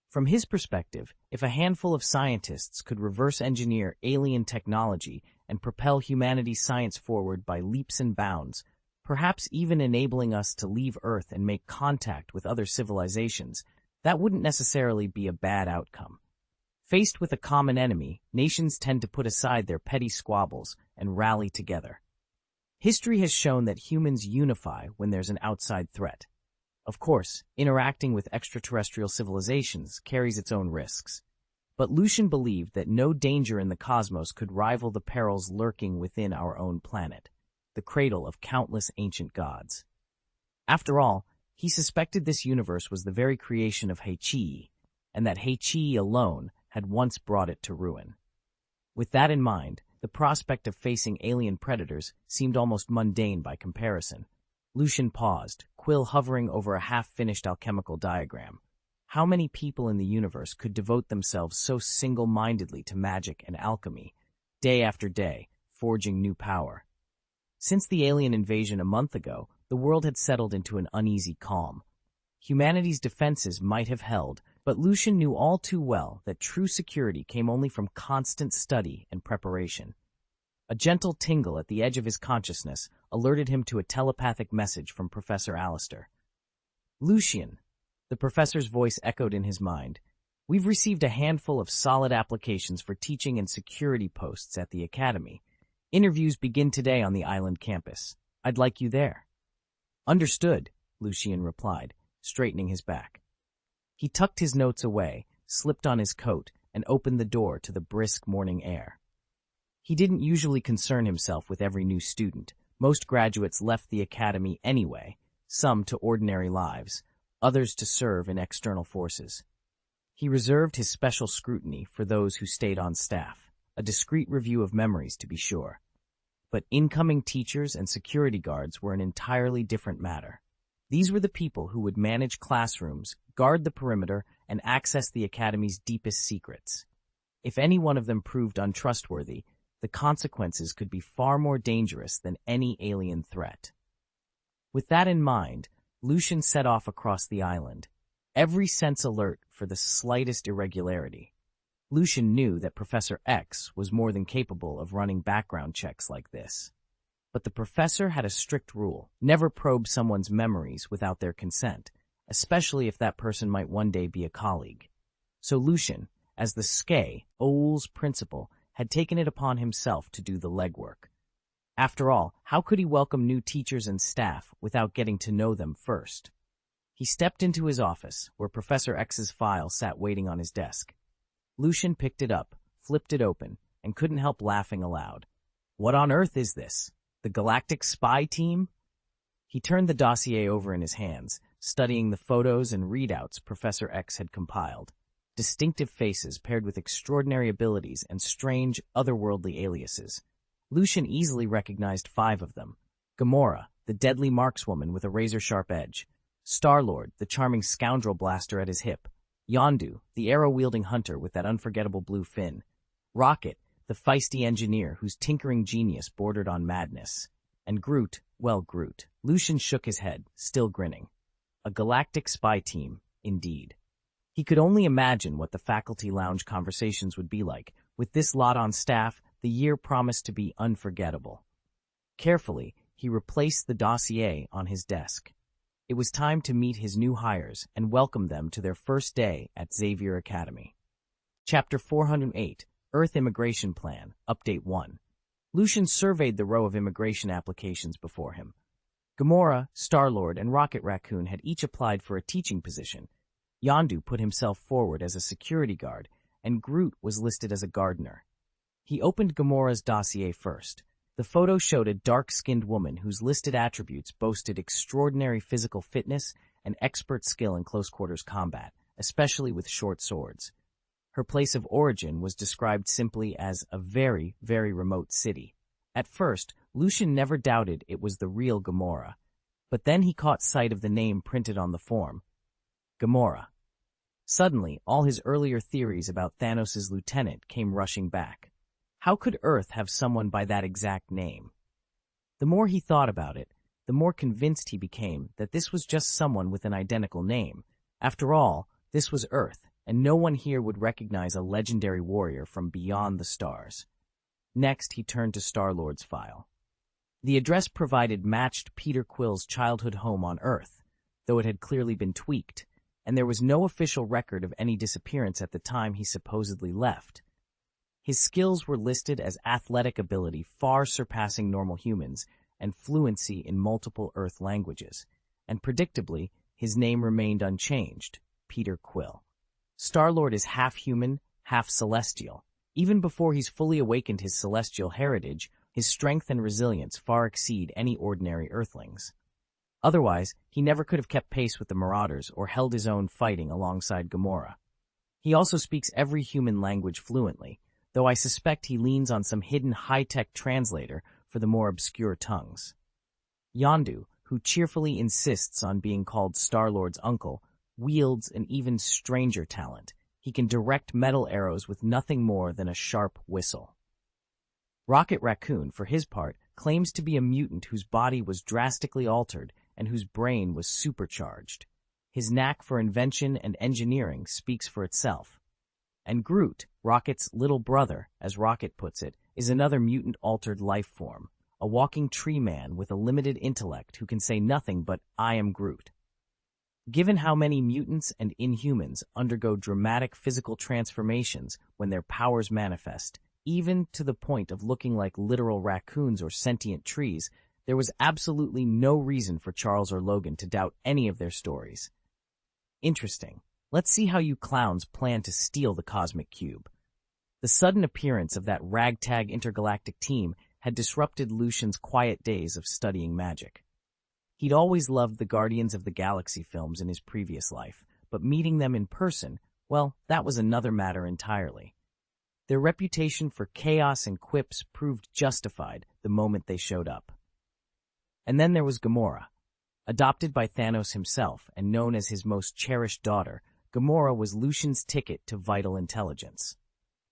From his perspective, if a handful of scientists could reverse engineer alien technology and propel humanity's science forward by leaps and bounds, perhaps even enabling us to leave Earth and make contact with other civilizations, that wouldn't necessarily be a bad outcome. Faced with a common enemy, nations tend to put aside their petty squabbles and rally together. History has shown that humans unify when there's an outside threat. Of course, interacting with extraterrestrial civilizations carries its own risks. But Lucian believed that no danger in the cosmos could rival the perils lurking within our own planet, the cradle of countless ancient gods. After all, he suspected this universe was the very creation of Heichi, and that Heichi alone had once brought it to ruin. With that in mind, the prospect of facing alien predators seemed almost mundane by comparison. Lucian paused, quill hovering over a half-finished alchemical diagram. How many people in the universe could devote themselves so single-mindedly to magic and alchemy, day after day, forging new power? Since the alien invasion a month ago, the world had settled into an uneasy calm. Humanity's defenses might have held, but Lucian knew all too well that true security came only from constant study and preparation. A gentle tingle at the edge of his consciousness alerted him to a telepathic message from Professor Alistair. "Lucian," the professor's voice echoed in his mind, "we've received a handful of solid applications for teaching and security posts at the Academy. Interviews begin today on the island campus. I'd like you there." "Understood," Lucian replied, straightening his back. He tucked his notes away, slipped on his coat, and opened the door to the brisk morning air. He didn't usually concern himself with every new student. Most graduates left the academy anyway, some to ordinary lives, others to serve in external forces. He reserved his special scrutiny for those who stayed on staff, a discreet review of memories to be sure. But incoming teachers and security guards were an entirely different matter. These were the people who would manage classrooms, guard the perimeter, and access the academy's deepest secrets. If any one of them proved untrustworthy, the consequences could be far more dangerous than any alien threat. With that in mind, Lucian set off across the island, every sense alert for the slightest irregularity. Lucian knew that Professor X was more than capable of running background checks like this. But the professor had a strict rule: never probe someone's memories without their consent, especially if that person might one day be a colleague. So Lucian, as the SKE, OUL's principal, had taken it upon himself to do the legwork. After all, how could he welcome new teachers and staff without getting to know them first? He stepped into his office, where Professor X's file sat waiting on his desk. Lucian picked it up, flipped it open, and couldn't help laughing aloud. What on earth is this? The Galactic Spy Team? He turned the dossier over in his hands, studying the photos and readouts Professor X had compiled. Distinctive faces paired with extraordinary abilities and strange, otherworldly aliases. Lucian easily recognized 5 of them. Gamora, the deadly markswoman with a razor-sharp edge. Star-Lord, the charming scoundrel blaster at his hip. Yondu, the arrow-wielding hunter with that unforgettable blue fin. Rocket, the feisty engineer whose tinkering genius bordered on madness. And Groot, well, Groot. Lucian shook his head, still grinning. A galactic spy team, indeed. He could only imagine what the faculty lounge conversations would be like. With this lot on staff, the year promised to be unforgettable. Carefully, he replaced the dossier on his desk. It was time to meet his new hires and welcome them to their first day at Xavier Academy. Chapter 408, Earth Immigration Plan, Update 1. Lucian surveyed the row of immigration applications before him. Gamora, Star-Lord, and Rocket Raccoon had each applied for a teaching position. Yondu put himself forward as a security guard, and Groot was listed as a gardener. He opened Gamora's dossier first. The photo showed a dark-skinned woman whose listed attributes boasted extraordinary physical fitness and expert skill in close-quarters combat, especially with short swords. Her place of origin was described simply as a very, very remote city. At first, Lucian never doubted it was the real Gamora, but then he caught sight of the name printed on the form, Gamora. Suddenly, all his earlier theories about Thanos' lieutenant came rushing back. How could Earth have someone by that exact name? The more he thought about it, the more convinced he became that this was just someone with an identical name. After all, this was Earth, and no one here would recognize a legendary warrior from beyond the stars. Next, he turned to Star-Lord's file. The address provided matched Peter Quill's childhood home on Earth, though it had clearly been tweaked, and there was no official record of any disappearance at the time he supposedly left. His skills were listed as athletic ability far surpassing normal humans and fluency in multiple Earth languages, and predictably, his name remained unchanged, Peter Quill. Star-Lord is half human, half celestial. Even before he's fully awakened his celestial heritage, his strength and resilience far exceed any ordinary Earthlings. Otherwise, he never could have kept pace with the Marauders or held his own fighting alongside Gamora. He also speaks every human language fluently, though I suspect he leans on some hidden high-tech translator for the more obscure tongues. Yondu, who cheerfully insists on being called Star-Lord's uncle, wields an even stranger talent. He can direct metal arrows with nothing more than a sharp whistle. Rocket Raccoon, for his part, claims to be a mutant whose body was drastically altered and whose brain was supercharged. His knack for invention and engineering speaks for itself. And Groot, Rocket's little brother, as Rocket puts it, is another mutant-altered life form, a walking tree man with a limited intellect who can say nothing but, "I am Groot." Given how many mutants and inhumans undergo dramatic physical transformations when their powers manifest, even to the point of looking like literal raccoons or sentient trees, there was absolutely no reason for Charles or Logan to doubt any of their stories. Interesting. Let's see how you clowns plan to steal the Cosmic Cube. The sudden appearance of that ragtag intergalactic team had disrupted Lucian's quiet days of studying magic. He'd always loved the Guardians of the Galaxy films in his previous life, but meeting them in person, well, that was another matter entirely. Their reputation for chaos and quips proved justified the moment they showed up. And then there was Gamora. Adopted by Thanos himself and known as his most cherished daughter, Gamora was Lucian's ticket to vital intelligence.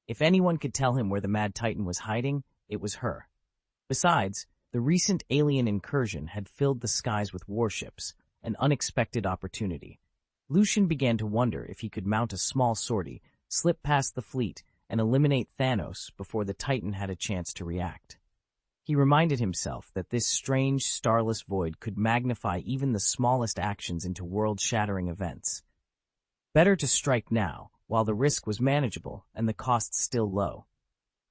If anyone could tell him where the Mad Titan was hiding, it was her. Besides, the recent alien incursion had filled the skies with warships, an unexpected opportunity. Lucian began to wonder if he could mount a small sortie, slip past the fleet, and eliminate Thanos before the Titan had a chance to react. He reminded himself that this strange, starless void could magnify even the smallest actions into world-shattering events. Better to strike now, while the risk was manageable and the cost still low.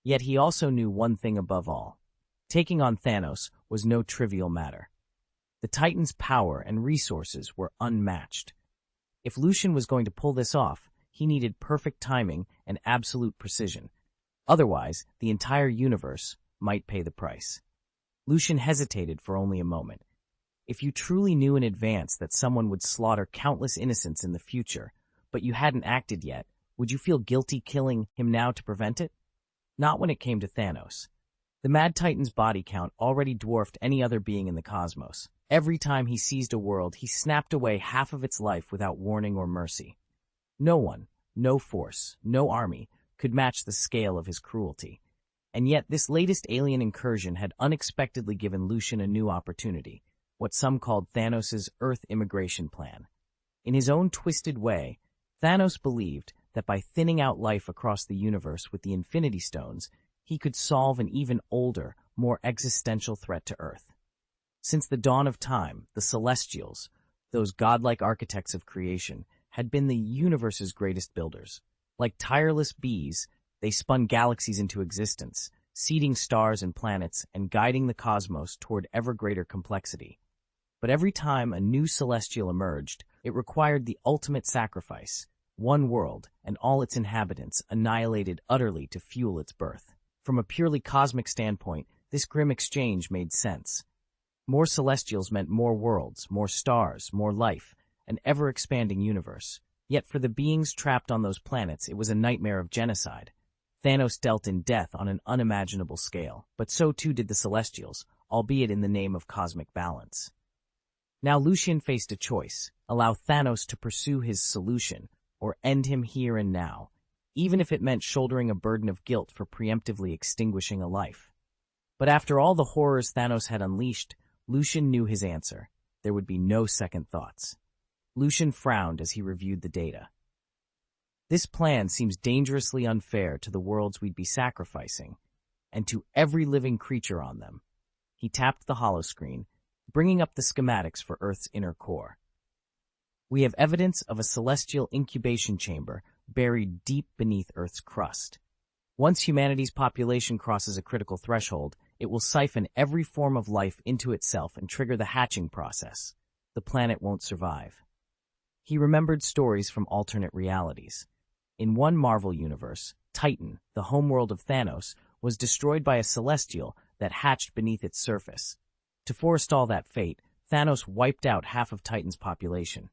Yet he also knew one thing above all. Taking on Thanos was no trivial matter. The Titan's power and resources were unmatched. If Lucian was going to pull this off, he needed perfect timing and absolute precision. Otherwise, the entire universe might pay the price. Lucian hesitated for only a moment. If you truly knew in advance that someone would slaughter countless innocents in the future, but you hadn't acted yet, would you feel guilty killing him now to prevent it? Not when it came to Thanos. The Mad Titan's body count already dwarfed any other being in the cosmos. Every time he seized a world, he snapped away half of its life without warning or mercy. No one, no force, no army could match the scale of his cruelty. And yet this latest alien incursion had unexpectedly given Lucian a new opportunity, what some called Thanos' Earth immigration plan. In his own twisted way, Thanos believed that by thinning out life across the universe with the Infinity Stones, he could solve an even older, more existential threat to Earth. Since the dawn of time, the Celestials, those godlike architects of creation, had been the universe's greatest builders. Like tireless bees, they spun galaxies into existence, seeding stars and planets and guiding the cosmos toward ever greater complexity. But every time a new celestial emerged, it required the ultimate sacrifice, one world and all its inhabitants annihilated utterly to fuel its birth. From a purely cosmic standpoint, this grim exchange made sense. More celestials meant more worlds, more stars, more life, an ever-expanding universe. Yet for the beings trapped on those planets, it was a nightmare of genocide. Thanos dealt in death on an unimaginable scale, but so too did the Celestials, albeit in the name of cosmic balance. Now Lucian faced a choice: allow Thanos to pursue his solution, or end him here and now, even if it meant shouldering a burden of guilt for preemptively extinguishing a life. But after all the horrors Thanos had unleashed, Lucian knew his answer. There would be no second thoughts. Lucian frowned as he reviewed the data. This plan seems dangerously unfair to the worlds we'd be sacrificing, and to every living creature on them. He tapped the holoscreen, bringing up the schematics for Earth's inner core. We have evidence of a celestial incubation chamber buried deep beneath Earth's crust. Once humanity's population crosses a critical threshold, it will siphon every form of life into itself and trigger the hatching process. The planet won't survive. He remembered stories from alternate realities. In one Marvel universe, Titan, the homeworld of Thanos, was destroyed by a celestial that hatched beneath its surface. To forestall that fate, Thanos wiped out half of Titan's population.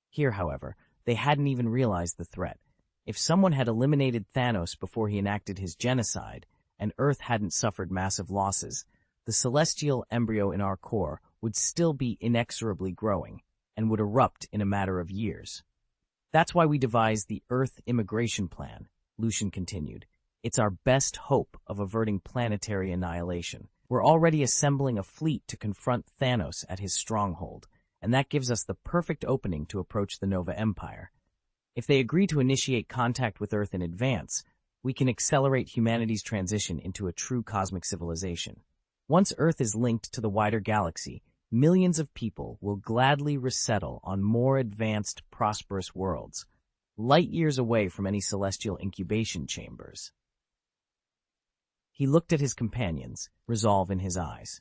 Here, however, they hadn't even realized the threat. If someone had eliminated Thanos before he enacted his genocide, and Earth hadn't suffered massive losses, the celestial embryo in our core would still be inexorably growing, and would erupt in a matter of years. That's why we devised the Earth Immigration Plan, Lucian continued. It's our best hope of averting planetary annihilation. We're already assembling a fleet to confront Thanos at his stronghold, and that gives us the perfect opening to approach the Nova Empire. If they agree to initiate contact with Earth in advance, we can accelerate humanity's transition into a true cosmic civilization. Once Earth is linked to the wider galaxy, millions of people will gladly resettle on more advanced, prosperous worlds, light years away from any celestial incubation chambers. He looked at his companions, resolve in his eyes.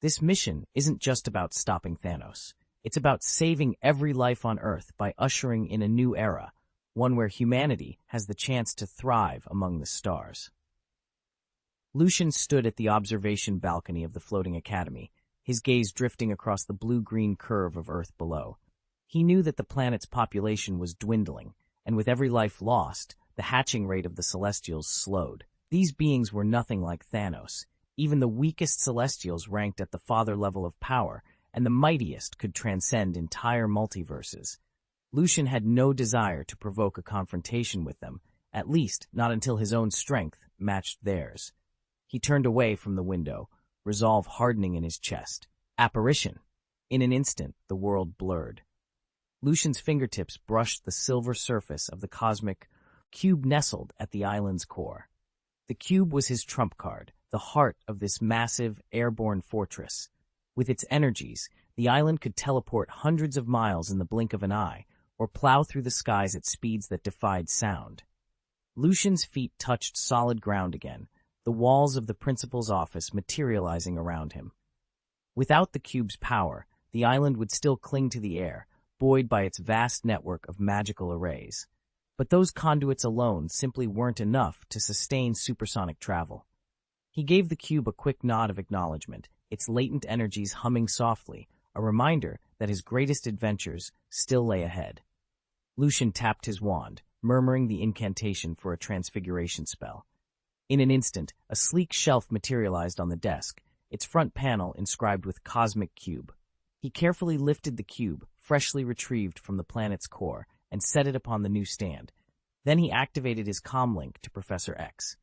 This mission isn't just about stopping Thanos. It's about saving every life on Earth by ushering in a new era, one where humanity has the chance to thrive among the stars. Lucian stood at the observation balcony of the floating academy, his gaze drifting across the blue-green curve of Earth below. He knew that the planet's population was dwindling, and with every life lost, the hatching rate of the Celestials slowed. These beings were nothing like Thanos. Even the weakest Celestials ranked at the father level of power, and the mightiest could transcend entire multiverses. Lucian had no desire to provoke a confrontation with them, at least not until his own strength matched theirs. He turned away from the window, resolve hardening in his chest. Apparition! In an instant, the world blurred. Lucian's fingertips brushed the silver surface of the cosmic cube nestled at the island's core. The cube was his trump card, the heart of this massive, airborne fortress. With its energies, the island could teleport hundreds of miles in the blink of an eye, or plow through the skies at speeds that defied sound. Lucian's feet touched solid ground again, the walls of the principal's office materializing around him. Without the cube's power, the island would still cling to the air, buoyed by its vast network of magical arrays. But those conduits alone simply weren't enough to sustain supersonic travel. He gave the cube a quick nod of acknowledgement, its latent energies humming softly, a reminder that his greatest adventures still lay ahead. Lucian tapped his wand, murmuring the incantation for a transfiguration spell. In an instant, a sleek shelf materialized on the desk, its front panel inscribed with Cosmic Cube. He carefully lifted the cube, freshly retrieved from the planet's core, and set it upon the new stand. Then he activated his comlink to Professor X.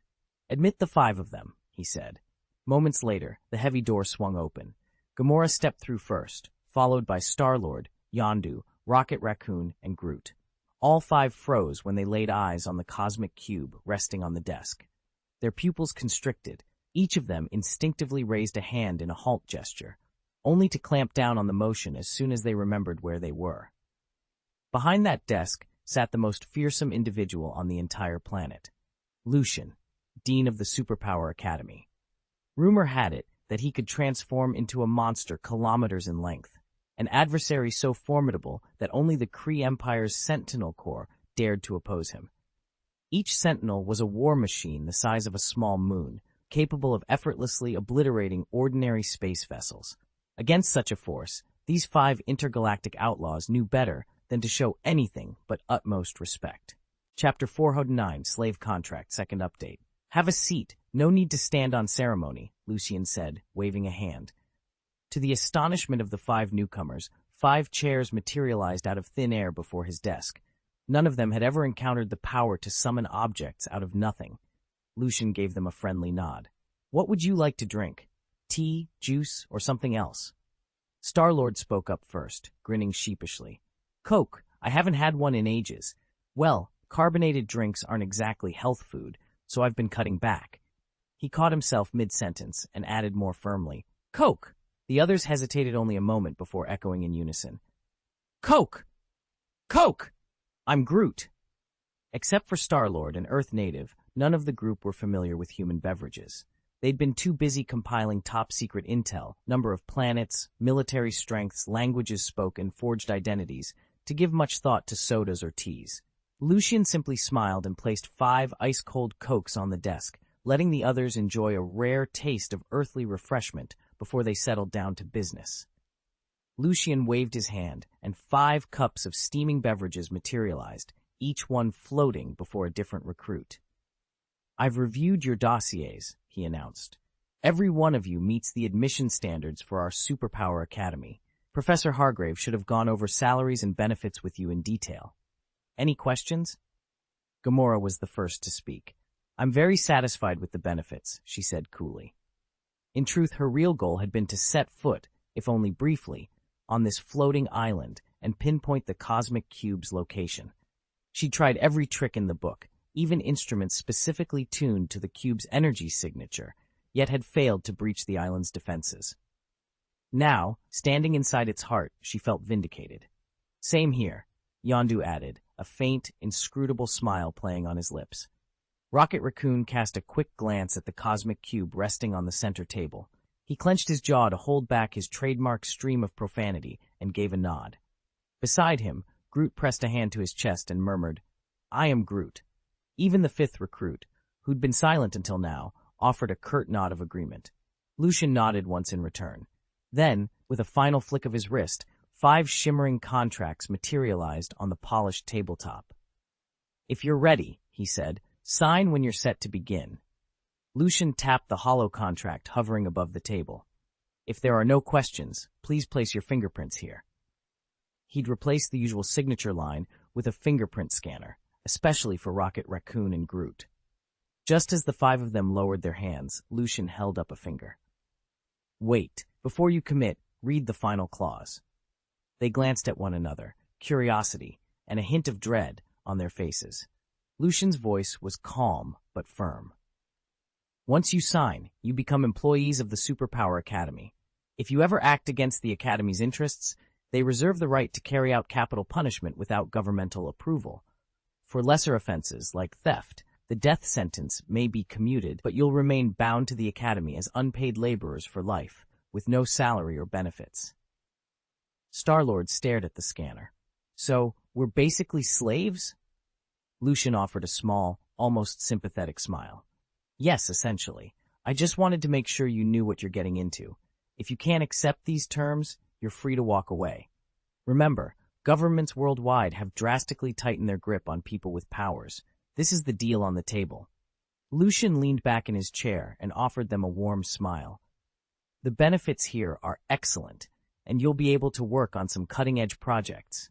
"Admit the 5 of them," he said. Moments later, the heavy door swung open. Gamora stepped through first, followed by Star-Lord, Yondu, Rocket Raccoon, and Groot. All 5 froze when they laid eyes on the cosmic cube resting on the desk. Their pupils constricted. Each of them instinctively raised a hand in a halt gesture, only to clamp down on the motion as soon as they remembered where they were. Behind that desk sat the most fearsome individual on the entire planet, Lucian, Dean of the Superpower Academy. Rumor had it that he could transform into a monster kilometers in length, an adversary so formidable that only the Kree Empire's Sentinel Corps dared to oppose him. Each Sentinel was a war machine the size of a small moon, capable of effortlessly obliterating ordinary space vessels. Against such a force, these 5 intergalactic outlaws knew better than to show anything but utmost respect. Chapter 409, Slave Contract, Second Update. Have a seat. No need to stand on ceremony, Lucian said, waving a hand. To the astonishment of the 5 newcomers, 5 chairs materialized out of thin air before his desk. None of them had ever encountered the power to summon objects out of nothing. Lucian gave them a friendly nod. What would you like to drink? Tea, juice, or something else? Star-Lord spoke up first, grinning sheepishly. Coke. I haven't had one in ages. Well, carbonated drinks aren't exactly health food, so I've been cutting back. He caught himself mid-sentence and added more firmly, Coke! The others hesitated only a moment before echoing in unison. Coke! Coke! I'm Groot. Except for Star-Lord, an Earth native, none of the group were familiar with human beverages. They'd been too busy compiling top-secret intel, number of planets, military strengths, languages spoken, forged identities, to give much thought to sodas or teas. Lucian simply smiled and placed 5 ice-cold Cokes on the desk, letting the others enjoy a rare taste of earthly refreshment before they settled down to business. Lucian waved his hand, and 5 cups of steaming beverages materialized, each one floating before a different recruit. I've reviewed your dossiers, he announced. Every one of you meets the admission standards for our Superpower Academy. Professor Hargrave should have gone over salaries and benefits with you in detail. Any questions? Gamora was the first to speak. I'm very satisfied with the benefits, she said coolly. In truth, her real goal had been to set foot, if only briefly, on this floating island and pinpoint the cosmic cube's location. She tried every trick in the book, even instruments specifically tuned to the cube's energy signature, yet had failed to breach the island's defenses. Now, standing inside its heart, she felt vindicated. Same here, Yondu added, a faint, inscrutable smile playing on his lips. Rocket Raccoon cast a quick glance at the cosmic cube resting on the center table. He clenched his jaw to hold back his trademark stream of profanity and gave a nod. Beside him, Groot pressed a hand to his chest and murmured, I am Groot. Even the 5th recruit, who'd been silent until now, offered a curt nod of agreement. Lucian nodded once in return. Then, with a final flick of his wrist, 5 shimmering contracts materialized on the polished tabletop. If you're ready, he said, sign when you're set to begin. Lucian tapped the hollow contract hovering above the table. If there are no questions, please place your fingerprints here. He'd replaced the usual signature line with a fingerprint scanner, especially for Rocket Raccoon and Groot. Just as the 5 of them lowered their hands, Lucian held up a finger. Wait, before you commit, read the final clause. They glanced at one another, curiosity and a hint of dread on their faces. Lucian's voice was calm but firm. Once you sign, you become employees of the Superpower Academy. If you ever act against the Academy's interests, they reserve the right to carry out capital punishment without governmental approval. For lesser offenses, like theft, the death sentence may be commuted, but you'll remain bound to the Academy as unpaid laborers for life, with no salary or benefits. Star-Lord stared at the scanner. So, we're basically slaves? Lucian offered a small, almost sympathetic smile. Yes, essentially. I just wanted to make sure you knew what you're getting into. If you can't accept these terms, you're free to walk away. Remember, governments worldwide have drastically tightened their grip on people with powers. This is the deal on the table. Lucian leaned back in his chair and offered them a warm smile. The benefits here are excellent, and you'll be able to work on some cutting-edge projects.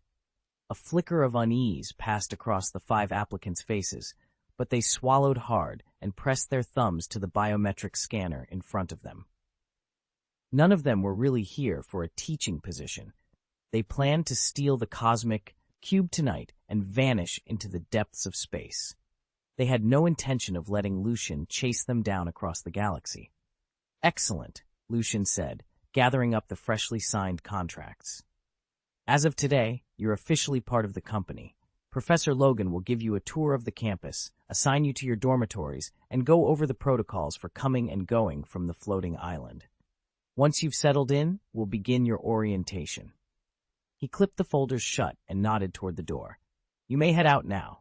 A flicker of unease passed across the 5 applicants' faces, but they swallowed hard and pressed their thumbs to the biometric scanner in front of them. None of them were really here for a teaching position. They planned to steal the cosmic cube tonight and vanish into the depths of space. They had no intention of letting Lucian chase them down across the galaxy. Excellent, Lucian said, gathering up the freshly signed contracts. As of today, you're officially part of the company. Professor Logan will give you a tour of the campus, assign you to your dormitories, and go over the protocols for coming and going from the floating island. Once you've settled in, we'll begin your orientation. He clipped the folders shut and nodded toward the door. You may head out now.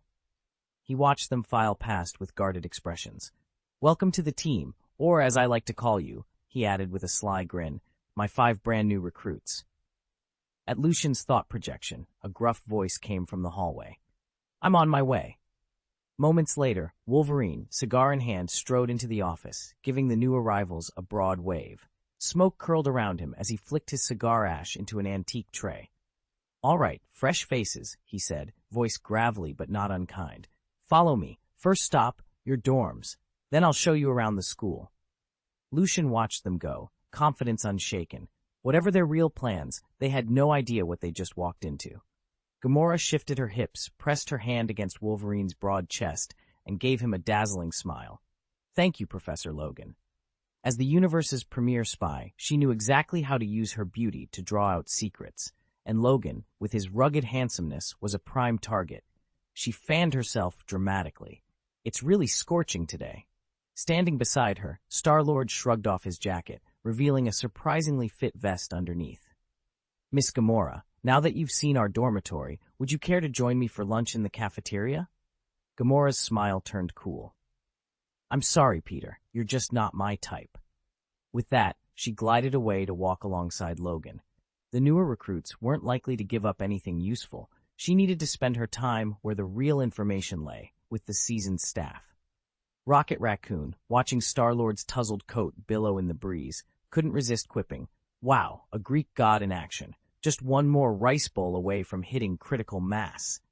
He watched them file past with guarded expressions. Welcome to the team, or as I like to call you, he added with a sly grin, my 5 brand new recruits. At Lucian's thought projection, a gruff voice came from the hallway. I'm on my way. Moments later, Wolverine, cigar in hand, strode into the office, giving the new arrivals a broad wave. Smoke curled around him as he flicked his cigar ash into an antique tray. All right, fresh faces, he said, voice gravelly but not unkind. Follow me. First stop, your dorms. Then I'll show you around the school. Lucian watched them go, confidence unshaken. Whatever their real plans, they had no idea what they just walked into. Gamora shifted her hips, pressed her hand against Wolverine's broad chest, and gave him a dazzling smile. Thank you, Professor Logan. As the universe's premier spy, she knew exactly how to use her beauty to draw out secrets, and Logan, with his rugged handsomeness, was a prime target. She fanned herself dramatically. It's really scorching today. Standing beside her, Star-Lord shrugged off his jacket, revealing a surprisingly fit vest underneath. Miss Gamora, now that you've seen our dormitory, would you care to join me for lunch in the cafeteria? Gamora's smile turned cool. I'm sorry, Peter, you're just not my type. With that, she glided away to walk alongside Logan. The newer recruits weren't likely to give up anything useful. She needed to spend her time where the real information lay, with the seasoned staff. Rocket Raccoon, watching Star-Lord's tousled coat billow in the breeze, couldn't resist quipping, "Wow, a Greek god in action. Just one more rice bowl away from hitting critical mass."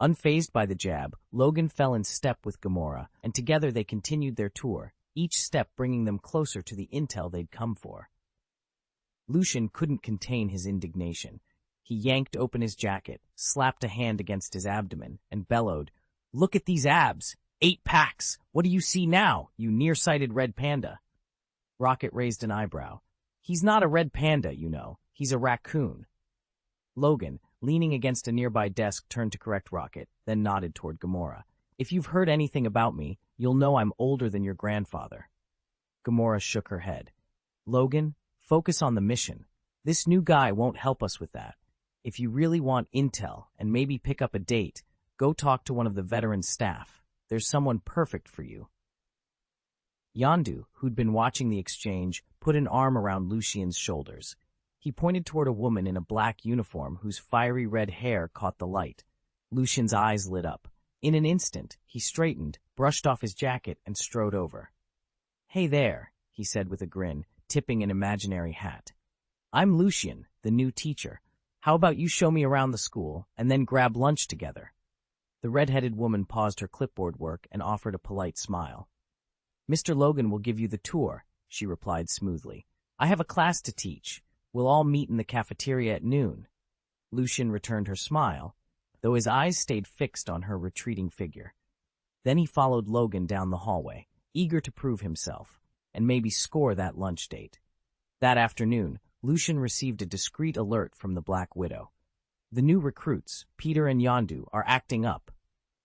Unfazed by the jab, Logan fell in step with Gamora, and together they continued their tour, each step bringing them closer to the intel they'd come for. Lucian couldn't contain his indignation. He yanked open his jacket, slapped a hand against his abdomen, and bellowed, "Look at these abs! 8 packs! What do you see now, you nearsighted red panda?" Rocket raised an eyebrow. "He's not a red panda, you know. He's a raccoon." Logan, leaning against a nearby desk, turned to correct Rocket, then nodded toward Gamora. "If you've heard anything about me, you'll know I'm older than your grandfather." Gamora shook her head. "Logan, focus on the mission. This new guy won't help us with that. If you really want intel and maybe pick up a date, go talk to one of the veteran staff. There's someone perfect for you." Yondu, who'd been watching the exchange, put an arm around Lucian's shoulders. He pointed toward a woman in a black uniform whose fiery red hair caught the light. Lucian's eyes lit up. In an instant, he straightened, brushed off his jacket, and strode over. "Hey there," he said with a grin, tipping an imaginary hat. "I'm Lucian, the new teacher. How about you show me around the school, and then grab lunch together?" The red-headed woman paused her clipboard work and offered a polite smile. "Mr. Logan will give you the tour," she replied smoothly. "I have a class to teach. We'll all meet in the cafeteria at noon." Lucian returned her smile, though his eyes stayed fixed on her retreating figure. Then he followed Logan down the hallway, eager to prove himself, and maybe score that lunch date. That afternoon, Lucian received a discreet alert from the Black Widow. The new recruits, Peter and Yondu, are acting up.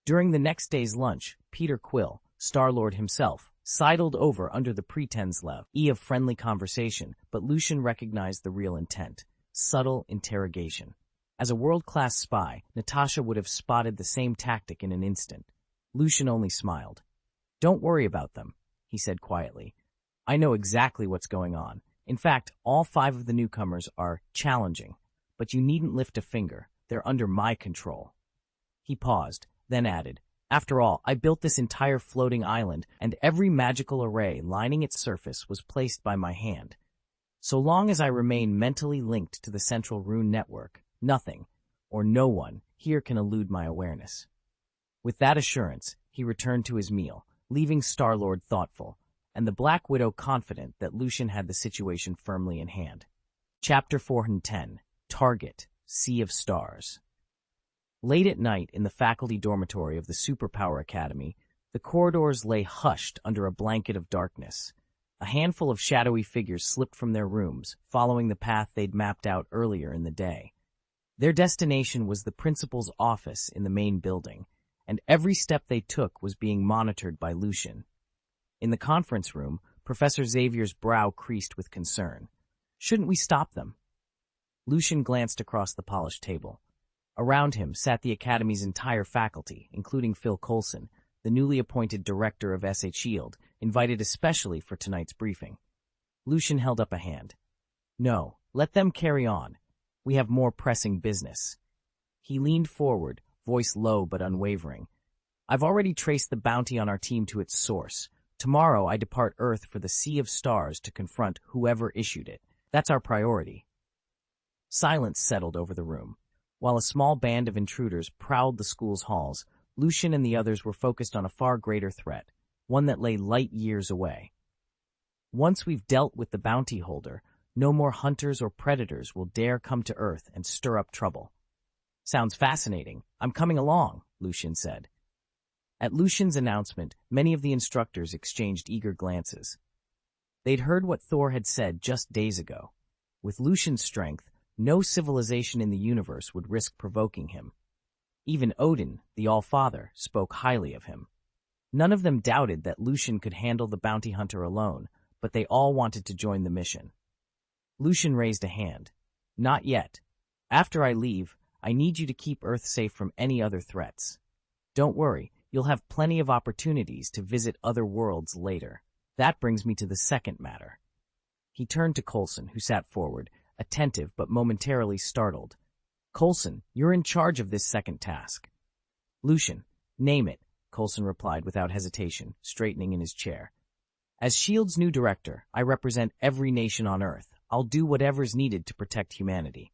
During the next day's lunch, Peter Quill, Star-Lord himself, sidled over under the pretense of friendly conversation, but Lucian recognized the real intent: subtle interrogation. As a world-class spy, Natasha would have spotted the same tactic in an instant. Lucian only smiled. "Don't worry about them," he said quietly. "I know exactly what's going on. In fact, all 5 of the newcomers are challenging, but you needn't lift a finger. They're under my control." He paused, then added, "After all, I built this entire floating island, and every magical array lining its surface was placed by my hand. So long as I remain mentally linked to the central rune network, nothing, or no one, here can elude my awareness." With that assurance, he returned to his meal, leaving Star-Lord thoughtful, and the Black Widow confident that Lucian had the situation firmly in hand. Chapter 410. Target, Sea of Stars. Late at night in the faculty dormitory of the Superpower Academy, the corridors lay hushed under a blanket of darkness. A handful of shadowy figures slipped from their rooms, following the path they'd mapped out earlier in the day. Their destination was the principal's office in the main building, and every step they took was being monitored by Lucian. In the conference room, Professor Xavier's brow creased with concern. "Shouldn't we stop them?" Lucian glanced across the polished table. Around him sat the Academy's entire faculty, including Phil Coulson, the newly appointed director of S.H. Shield, invited especially for tonight's briefing. Lucian held up a hand. "No, let them carry on. We have more pressing business. He leaned forward, voice low but unwavering. I've already traced the bounty on our team to its source. Tomorrow I depart Earth for the Sea of Stars to confront whoever issued it. That's our priority. Silence settled over the room. While a small band of intruders prowled the school's halls, Lucian and the others were focused on a far greater threat, one that lay light years away. Once we've dealt with the bounty holder, no more hunters or predators will dare come to Earth and stir up trouble. Sounds fascinating. I'm coming along, Lucian said. At Lucian's announcement, many of the instructors exchanged eager glances. They'd heard what Thor had said just days ago. With Lucian's strength, no civilization in the universe would risk provoking him. Even Odin, the All-Father, spoke highly of him. None of them doubted that Lucian could handle the bounty hunter alone, but they all wanted to join the mission. Lucian raised a hand. Not yet. After I leave, I need you to keep Earth safe from any other threats. Don't worry, you'll have plenty of opportunities to visit other worlds later. That brings me to the second matter. He turned to Coulson, who sat forward, attentive but momentarily startled. Coulson, you're in charge of this second task. Lucian, name it, Coulson replied without hesitation, straightening in his chair. As S.H.I.E.L.D.'s new director, I represent every nation on Earth. I'll do whatever's needed to protect humanity.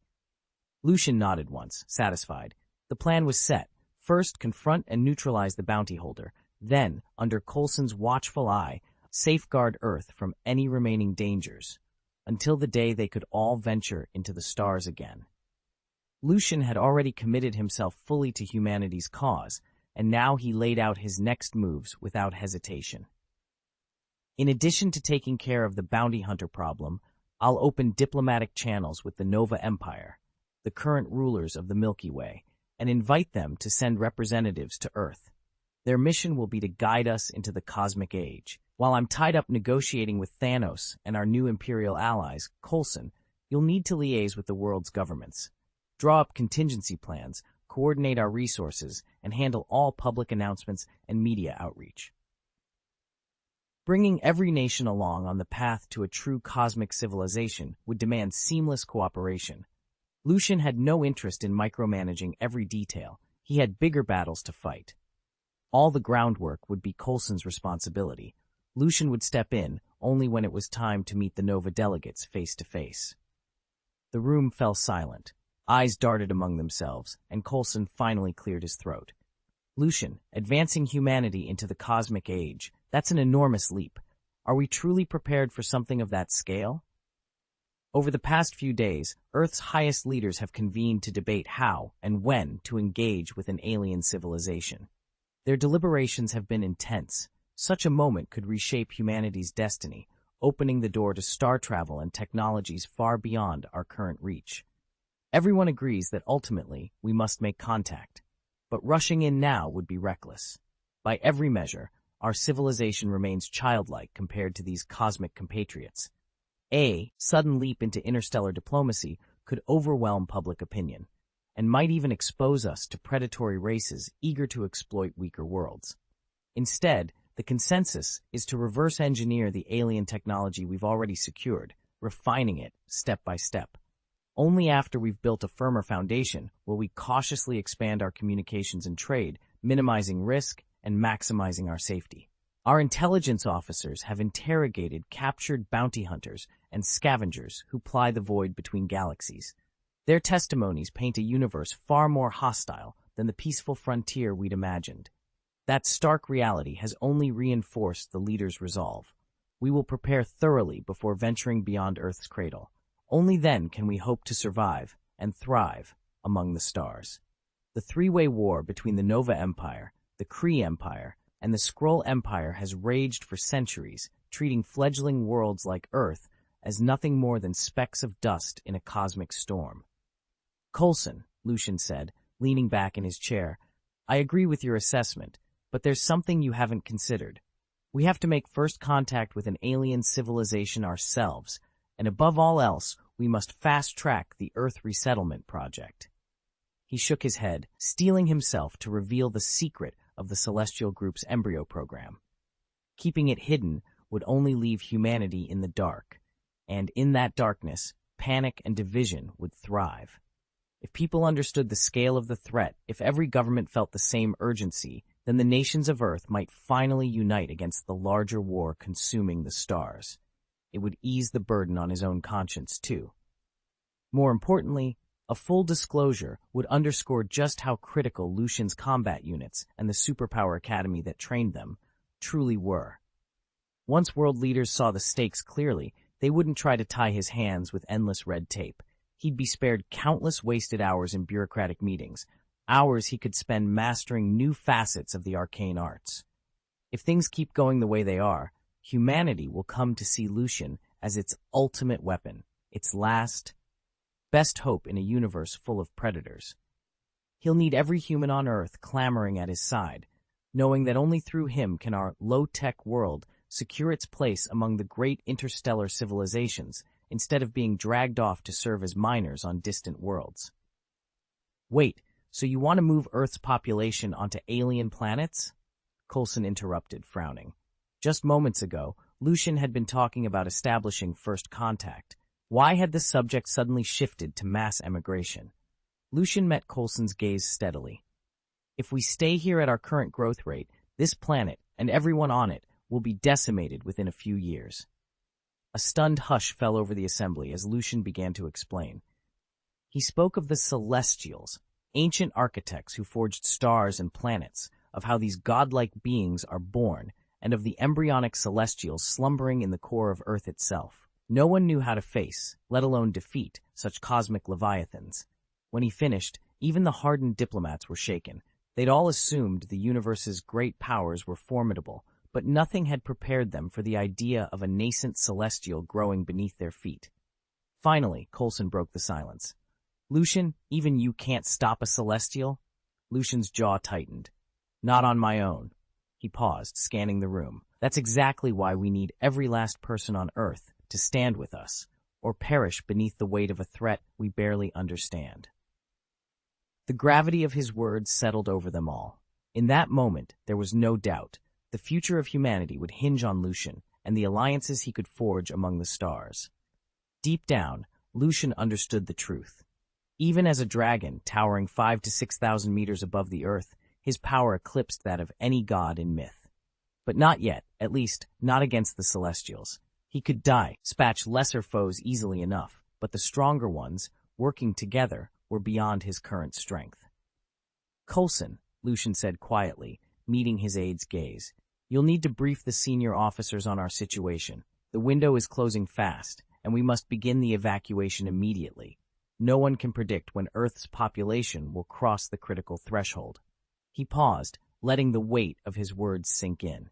Lucian nodded once, satisfied. The plan was set. First, confront and neutralize the bounty holder. Then, under Coulson's watchful eye, safeguard Earth from any remaining dangers, until the day they could all venture into the stars again. Lucian had already committed himself fully to humanity's cause, and now he laid out his next moves without hesitation. In addition to taking care of the bounty hunter problem, I'll open diplomatic channels with the Nova Empire, the current rulers of the Milky Way, and invite them to send representatives to Earth. Their mission will be to guide us into the cosmic age. While I'm tied up negotiating with Thanos and our new Imperial allies, Coulson, you'll need to liaise with the world's governments. Draw up contingency plans, coordinate our resources, and handle all public announcements and media outreach. Bringing every nation along on the path to a true cosmic civilization would demand seamless cooperation. Lucian had no interest in micromanaging every detail. He had bigger battles to fight. All the groundwork would be Coulson's responsibility. Lucian would step in only when it was time to meet the Nova delegates face to face. The room fell silent. Eyes darted among themselves, and Coulson finally cleared his throat. Lucian, advancing humanity into the cosmic age, that's an enormous leap. Are we truly prepared for something of that scale? Over the past few days, Earth's highest leaders have convened to debate how and when to engage with an alien civilization. Their deliberations have been intense. Such a moment could reshape humanity's destiny, opening the door to star travel and technologies far beyond our current reach. Everyone agrees that ultimately we must make contact, but rushing in now would be reckless. By every measure, our civilization remains childlike compared to these cosmic compatriots. A sudden leap into interstellar diplomacy could overwhelm public opinion, and might even expose us to predatory races eager to exploit weaker worlds. Instead, the consensus is to reverse engineer the alien technology we've already secured, refining it step by step. Only after we've built a firmer foundation will we cautiously expand our communications and trade, minimizing risk and maximizing our safety. Our intelligence officers have interrogated captured bounty hunters and scavengers who ply the void between galaxies. Their testimonies paint a universe far more hostile than the peaceful frontier we'd imagined. That stark reality has only reinforced the leaders' resolve. We will prepare thoroughly before venturing beyond Earth's cradle. Only then can we hope to survive and thrive among the stars. The three-way war between the Nova Empire, the Kree Empire, and the Skrull Empire has raged for centuries, treating fledgling worlds like Earth as nothing more than specks of dust in a cosmic storm. Coulson, Lucian said, leaning back in his chair, I agree with your assessment, but there's something you haven't considered. We have to make first contact with an alien civilization ourselves, and above all else, we must fast-track the Earth Resettlement Project. He shook his head, steeling himself to reveal the secret of the Celestial Group's embryo program. Keeping it hidden would only leave humanity in the dark, and in that darkness, panic and division would thrive. If people understood the scale of the threat, if every government felt the same urgency, then the nations of Earth might finally unite against the larger war consuming the stars. It would ease the burden on his own conscience, too. More importantly, a full disclosure would underscore just how critical Lucian's combat units and the superpower academy that trained them truly were. Once world leaders saw the stakes clearly, they wouldn't try to tie his hands with endless red tape. He'd be spared countless wasted hours in bureaucratic meetings, hours he could spend mastering new facets of the arcane arts. If things keep going the way they are, humanity will come to see Lucian as its ultimate weapon, its last, best hope in a universe full of predators. He'll need every human on Earth clamoring at his side, knowing that only through him can our low-tech world secure its place among the great interstellar civilizations, instead of being dragged off to serve as miners on distant worlds. Wait, so you want to move Earth's population onto alien planets? Coulson interrupted, frowning. Just moments ago, Lucian had been talking about establishing first contact. Why had the subject suddenly shifted to mass emigration? Lucian met Coulson's gaze steadily. If we stay here at our current growth rate, this planet, and everyone on it, will be decimated within a few years. A stunned hush fell over the assembly as Lucian began to explain. He spoke of the Celestials, ancient architects who forged stars and planets, of how these godlike beings are born, and of the embryonic Celestials slumbering in the core of Earth itself. No one knew how to face, let alone defeat, such cosmic leviathans. When he finished, even the hardened diplomats were shaken. They'd all assumed the universe's great powers were formidable, but nothing had prepared them for the idea of a nascent celestial growing beneath their feet. Finally, Coulson broke the silence. Lucian, even you can't stop a celestial? Lucian's jaw tightened. Not on my own. He paused, scanning the room. That's exactly why we need every last person on Earth to stand with us, or perish beneath the weight of a threat we barely understand. The gravity of his words settled over them all. In that moment, there was no doubt. The future of humanity would hinge on Lucian and the alliances he could forge among the stars. Deep down, Lucian understood the truth. Even as a dragon towering 5,000 to 6,000 meters above the Earth, his power eclipsed that of any god in myth. But not yet, at least not against the Celestials. He could dispatch lesser foes easily enough, but the stronger ones, working together, were beyond his current strength. Coulson, Lucian said quietly, meeting his aide's gaze. You'll need to brief the senior officers on our situation. The window is closing fast, and we must begin the evacuation immediately. No one can predict when Earth's population will cross the critical threshold. He paused, letting the weight of his words sink in.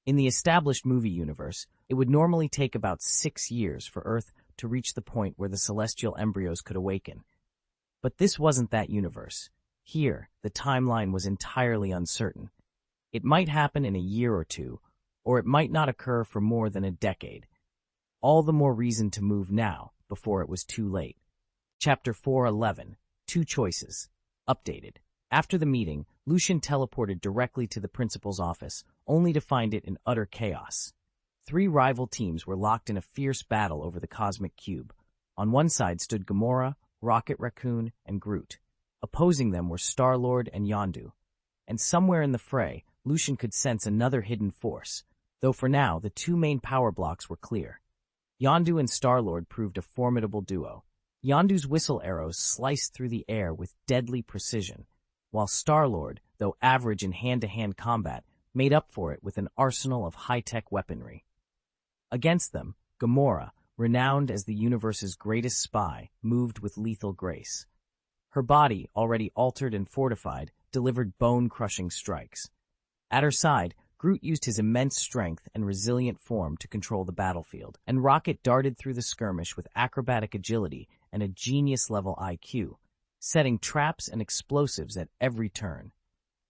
In the established movie universe, it would normally take about 6 years for Earth to reach the point where the celestial embryos could awaken. But this wasn't that universe. Here, the timeline was entirely uncertain. It might happen in a year or two, or it might not occur for more than a decade. All the more reason to move now, before it was too late. Chapter 4:11, Two Choices. Updated. After the meeting, Lucian teleported directly to the principal's office, only to find it in utter chaos. 3 rival teams were locked in a fierce battle over the cosmic cube. On one side stood Gamora, Rocket Raccoon, and Groot. Opposing them were Star-Lord and Yondu. And somewhere in the fray, Lucian could sense another hidden force, though for now the 2 main power blocks were clear. Yondu and Star-Lord proved a formidable duo. Yondu's whistle arrows sliced through the air with deadly precision, while Star-Lord, though average in hand-to-hand combat, made up for it with an arsenal of high-tech weaponry. Against them, Gamora, renowned as the universe's greatest spy, moved with lethal grace. Her body, already altered and fortified, delivered bone-crushing strikes. At her side, Groot used his immense strength and resilient form to control the battlefield, and Rocket darted through the skirmish with acrobatic agility and a genius-level IQ, setting traps and explosives at every turn.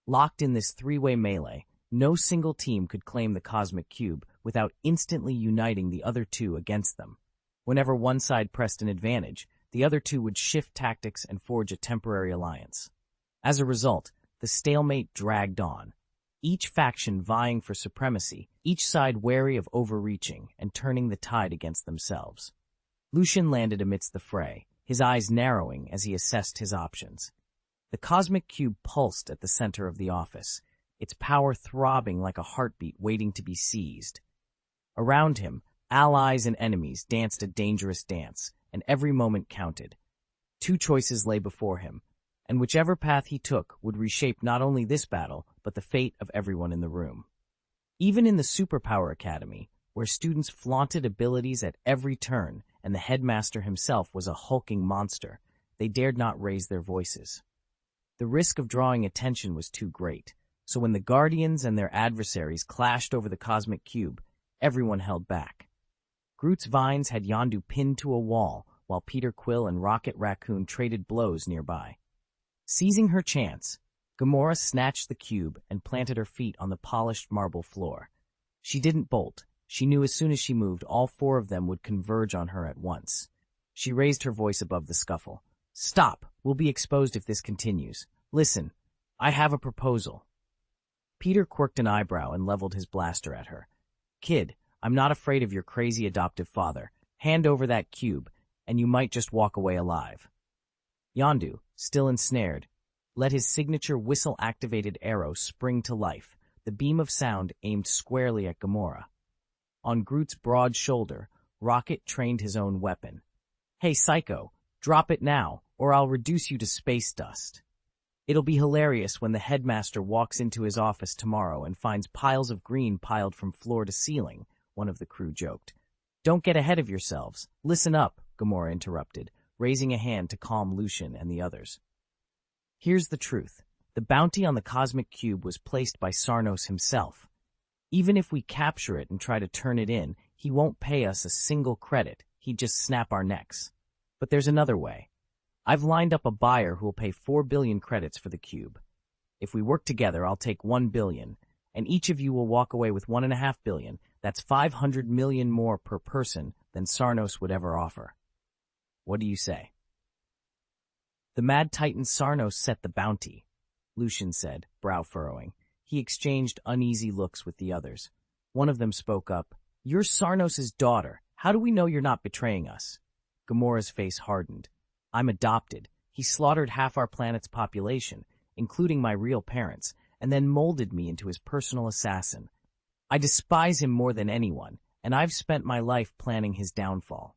Locked in this 3-way melee, no single team could claim the cosmic cube without instantly uniting the other 2 against them. Whenever one side pressed an advantage, the other 2 would shift tactics and forge a temporary alliance. As a result, the stalemate dragged on, each faction vying for supremacy, each side wary of overreaching and turning the tide against themselves. Lucian landed amidst the fray, his eyes narrowing as he assessed his options. The cosmic cube pulsed at the center of the office, its power throbbing like a heartbeat waiting to be seized. Around him, allies and enemies danced a dangerous dance, and every moment counted. 2 choices lay before him, and whichever path he took would reshape not only this battle, but the fate of everyone in the room. Even in the Superpower Academy, where students flaunted abilities at every turn, and the headmaster himself was a hulking monster, they dared not raise their voices. The risk of drawing attention was too great, so when the Guardians and their adversaries clashed over the cosmic cube, everyone held back. Groot's vines had Yondu pinned to a wall, while Peter Quill and Rocket Raccoon traded blows nearby. Seizing her chance, Gamora snatched the cube and planted her feet on the polished marble floor. She didn't bolt. She knew as soon as she moved, all 4 of them would converge on her at once. She raised her voice above the scuffle. "Stop! We'll be exposed if this continues. Listen, I have a proposal." Peter quirked an eyebrow and leveled his blaster at her. "Kid, I'm not afraid of your crazy adoptive father. Hand over that cube, and you might just walk away alive." Yondu, still ensnared, let his signature whistle-activated arrow spring to life, the beam of sound aimed squarely at Gamora. On Groot's broad shoulder, Rocket trained his own weapon. "Hey, Psycho, drop it now, or I'll reduce you to space dust." "It'll be hilarious when the headmaster walks into his office tomorrow and finds piles of green piled from floor to ceiling," one of the crew joked. "Don't get ahead of yourselves. Listen up," Gamora interrupted, raising a hand to calm Lucian and the others. "Here's the truth. The bounty on the cosmic cube was placed by Sarnos himself. Even if we capture it and try to turn it in, he won't pay us a single credit. He'd just snap our necks. But there's another way. I've lined up a buyer who will pay 4 billion credits for the cube. If we work together, I'll take 1 billion, and each of you will walk away with 1.5 billion. That's 500 million more per person than Sarnos would ever offer. What do you say?" "The Mad Titan Sarnos set the bounty," Lucian said, brow furrowing. He exchanged uneasy looks with the others. One of them spoke up. "You're Sarnos' daughter. How do we know you're not betraying us?" Gamora's face hardened. "I'm adopted. He slaughtered half our planet's population, including my real parents, and then molded me into his personal assassin. I despise him more than anyone, and I've spent my life planning his downfall.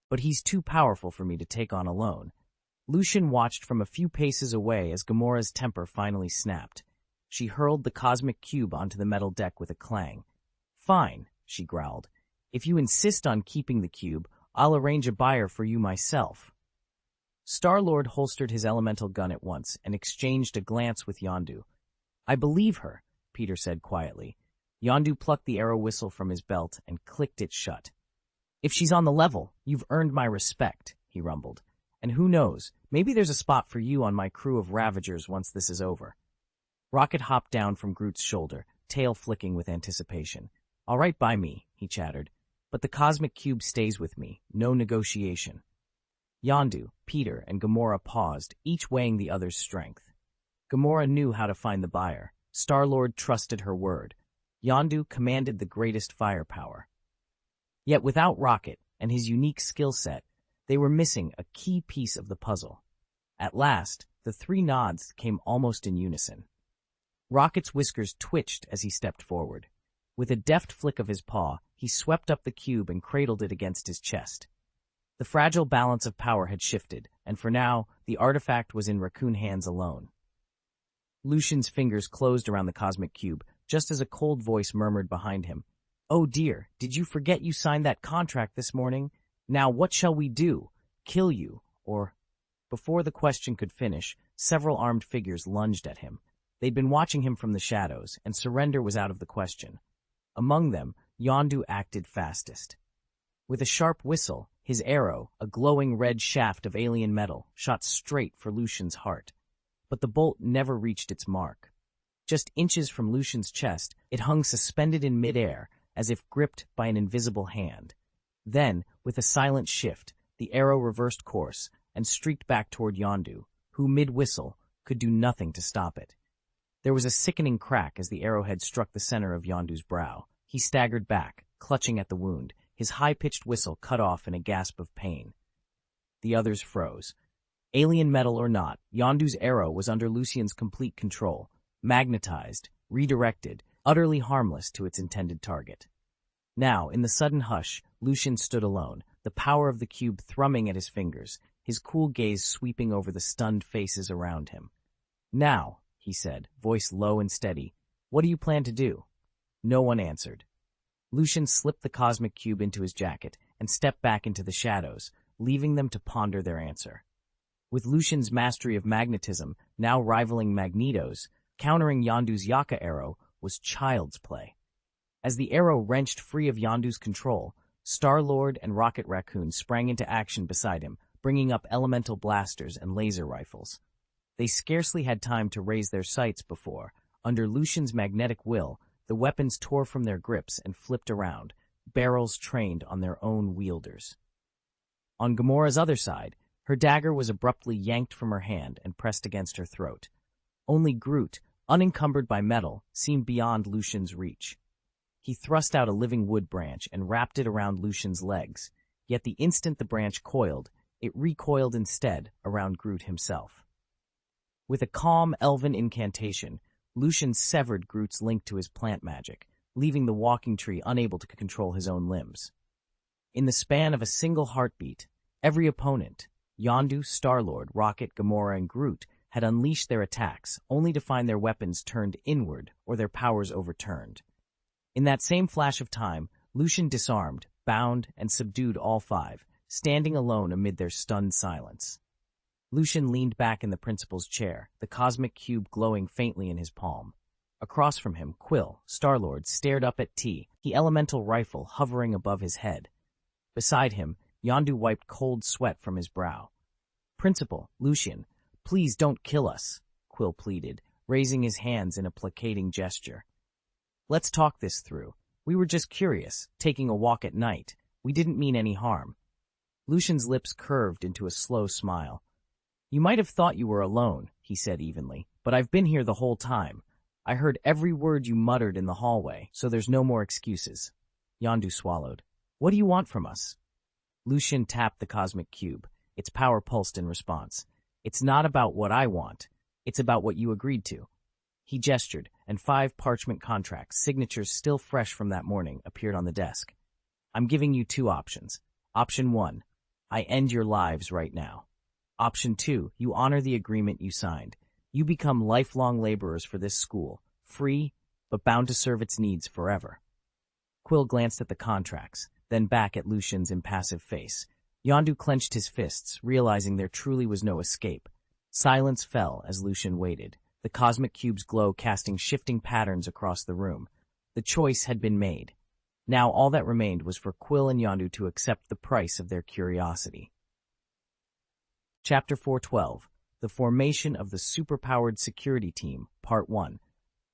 But he's too powerful for me to take on alone." Lucian watched from a few paces away as Gamora's temper finally snapped. She hurled the cosmic cube onto the metal deck with a clang. "Fine," she growled. "If you insist on keeping the cube, I'll arrange a buyer for you myself." Star-Lord holstered his elemental gun at once and exchanged a glance with Yondu. "I believe her," Peter said quietly. Yondu plucked the arrow whistle from his belt and clicked it shut. "If she's on the level, you've earned my respect," he rumbled. "And who knows, maybe there's a spot for you on my crew of Ravagers once this is over." Rocket hopped down from Groot's shoulder, tail flicking with anticipation. "All right by me," he chattered. "But the cosmic cube stays with me. No negotiation." Yondu, Peter, and Gamora paused, each weighing the other's strength. Gamora knew how to find the buyer. Star-Lord trusted her word. Yondu commanded the greatest firepower. Yet without Rocket and his unique skill set, they were missing a key piece of the puzzle. At last, the 3 nods came almost in unison. Rocket's whiskers twitched as he stepped forward. With a deft flick of his paw, he swept up the cube and cradled it against his chest. The fragile balance of power had shifted, and for now, the artifact was in Raccoon hands alone. Lucian's fingers closed around the cosmic cube, just as a cold voice murmured behind him. "Oh dear, did you forget you signed that contract this morning? Now what shall we do? Kill you, or—" Before the question could finish, several armed figures lunged at him. They'd been watching him from the shadows, and surrender was out of the question. Among them, Yondu acted fastest. With a sharp whistle, his arrow, a glowing red shaft of alien metal, shot straight for Lucian's heart. But the bolt never reached its mark. Just inches from Lucian's chest, it hung suspended in midair, as if gripped by an invisible hand. Then, with a silent shift, the arrow reversed course and streaked back toward Yondu, who, mid-whistle, could do nothing to stop it. There was a sickening crack as the arrowhead struck the center of Yondu's brow. He staggered back, clutching at the wound, his high-pitched whistle cut off in a gasp of pain. The others froze. Alien metal or not, Yondu's arrow was under Lucian's complete control, magnetized, redirected, utterly harmless to its intended target. Now, in the sudden hush, Lucian stood alone, the power of the cube thrumming at his fingers, his cool gaze sweeping over the stunned faces around him. "Now," he said, voice low and steady, "what do you plan to do?" No one answered. Lucian slipped the cosmic cube into his jacket and stepped back into the shadows, leaving them to ponder their answer. With Lucian's mastery of magnetism now rivaling Magneto's, countering Yondu's Yaka arrow was child's play. As the arrow wrenched free of Yondu's control, Star-Lord and Rocket Raccoon sprang into action beside him, bringing up elemental blasters and laser rifles. They scarcely had time to raise their sights before, under Lucian's magnetic will, the weapons tore from their grips and flipped around, barrels trained on their own wielders. On Gamora's other side, her dagger was abruptly yanked from her hand and pressed against her throat. Only Groot, unencumbered by metal, seemed beyond Lucian's reach. He thrust out a living wood branch and wrapped it around Lucian's legs, yet the instant the branch coiled, it recoiled instead around Groot himself. With a calm, elven incantation, Lucian severed Groot's link to his plant magic, leaving the walking tree unable to control his own limbs. In the span of a single heartbeat, every opponent, Yondu, Star-Lord, Rocket, Gamora, and Groot, had unleashed their attacks, only to find their weapons turned inward or their powers overturned. In that same flash of time, Lucian disarmed, bound, and subdued all five, standing alone amid their stunned silence. Lucian leaned back in the principal's chair, the cosmic cube glowing faintly in his palm. Across from him, Quill, Star-Lord, stared up at T, the elemental rifle hovering above his head. Beside him, Yondu wiped cold sweat from his brow. "Principal, Lucian, please don't kill us," Quill pleaded, raising his hands in a placating gesture. "Let's talk this through. We were just curious, taking a walk at night. We didn't mean any harm." Lucian's lips curved into a slow smile. "You might have thought you were alone," he said evenly, "but I've been here the whole time. I heard every word you muttered in the hallway, so there's no more excuses." Yondu swallowed. "What do you want from us?" Lucian tapped the cosmic cube. Its power pulsed in response. "It's not about what I want. It's about what you agreed to." He gestured, and 5 parchment contracts, signatures still fresh from that morning, appeared on the desk. "I'm giving you 2 options. Option 1, I end your lives right now. Option 2, you honor the agreement you signed. You become lifelong laborers for this school, free, but bound to serve its needs forever." Quill glanced at the contracts, then back at Lucian's impassive face. Yondu clenched his fists, realizing there truly was no escape. Silence fell as Lucian waited, the cosmic cube's glow casting shifting patterns across the room. The choice had been made. Now all that remained was for Quill and Yondu to accept the price of their curiosity. Chapter 412, The Formation of the Superpowered Security Team, Part 1.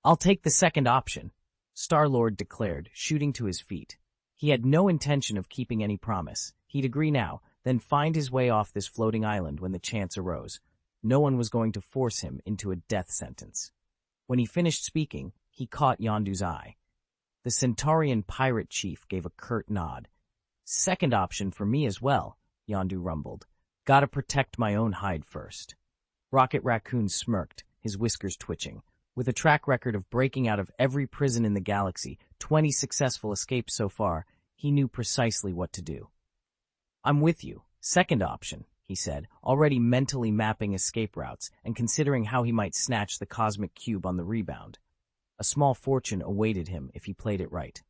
"I'll take the second option," Star-Lord declared, shooting to his feet. He had no intention of keeping any promise. He'd agree now, then find his way off this floating island when the chance arose. No one was going to force him into a death sentence. When he finished speaking, he caught Yondu's eye. The Centaurian pirate chief gave a curt nod. "Second option for me as well," Yondu rumbled. "Gotta protect my own hide first." Rocket Raccoon smirked, his whiskers twitching. With a track record of breaking out of every prison in the galaxy, 20 successful escapes so far, he knew precisely what to do. "I'm with you. Second option," he said, already mentally mapping escape routes and considering how he might snatch the cosmic cube on the rebound. A small fortune awaited him if he played it right.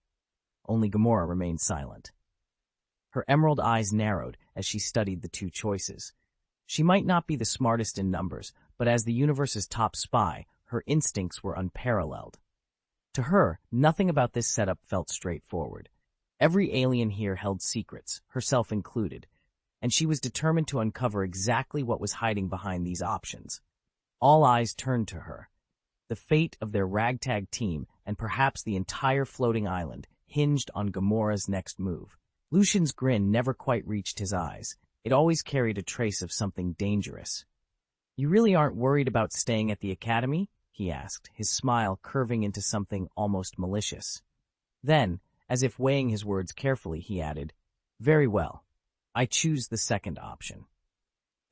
Only Gamora remained silent. Her emerald eyes narrowed as she studied the 2 choices. She might not be the smartest in numbers, but as the universe's top spy, her instincts were unparalleled. To her, nothing about this setup felt straightforward. Every alien here held secrets, herself included, and she was determined to uncover exactly what was hiding behind these options. All eyes turned to her. The fate of their ragtag team, and perhaps the entire floating island, hinged on Gamora's next move. Lucian's grin never quite reached his eyes. It always carried a trace of something dangerous. "You really aren't worried about staying at the academy?" he asked, his smile curving into something almost malicious. Then, As if weighing his words carefully, he added, "Very well. I choose the second option."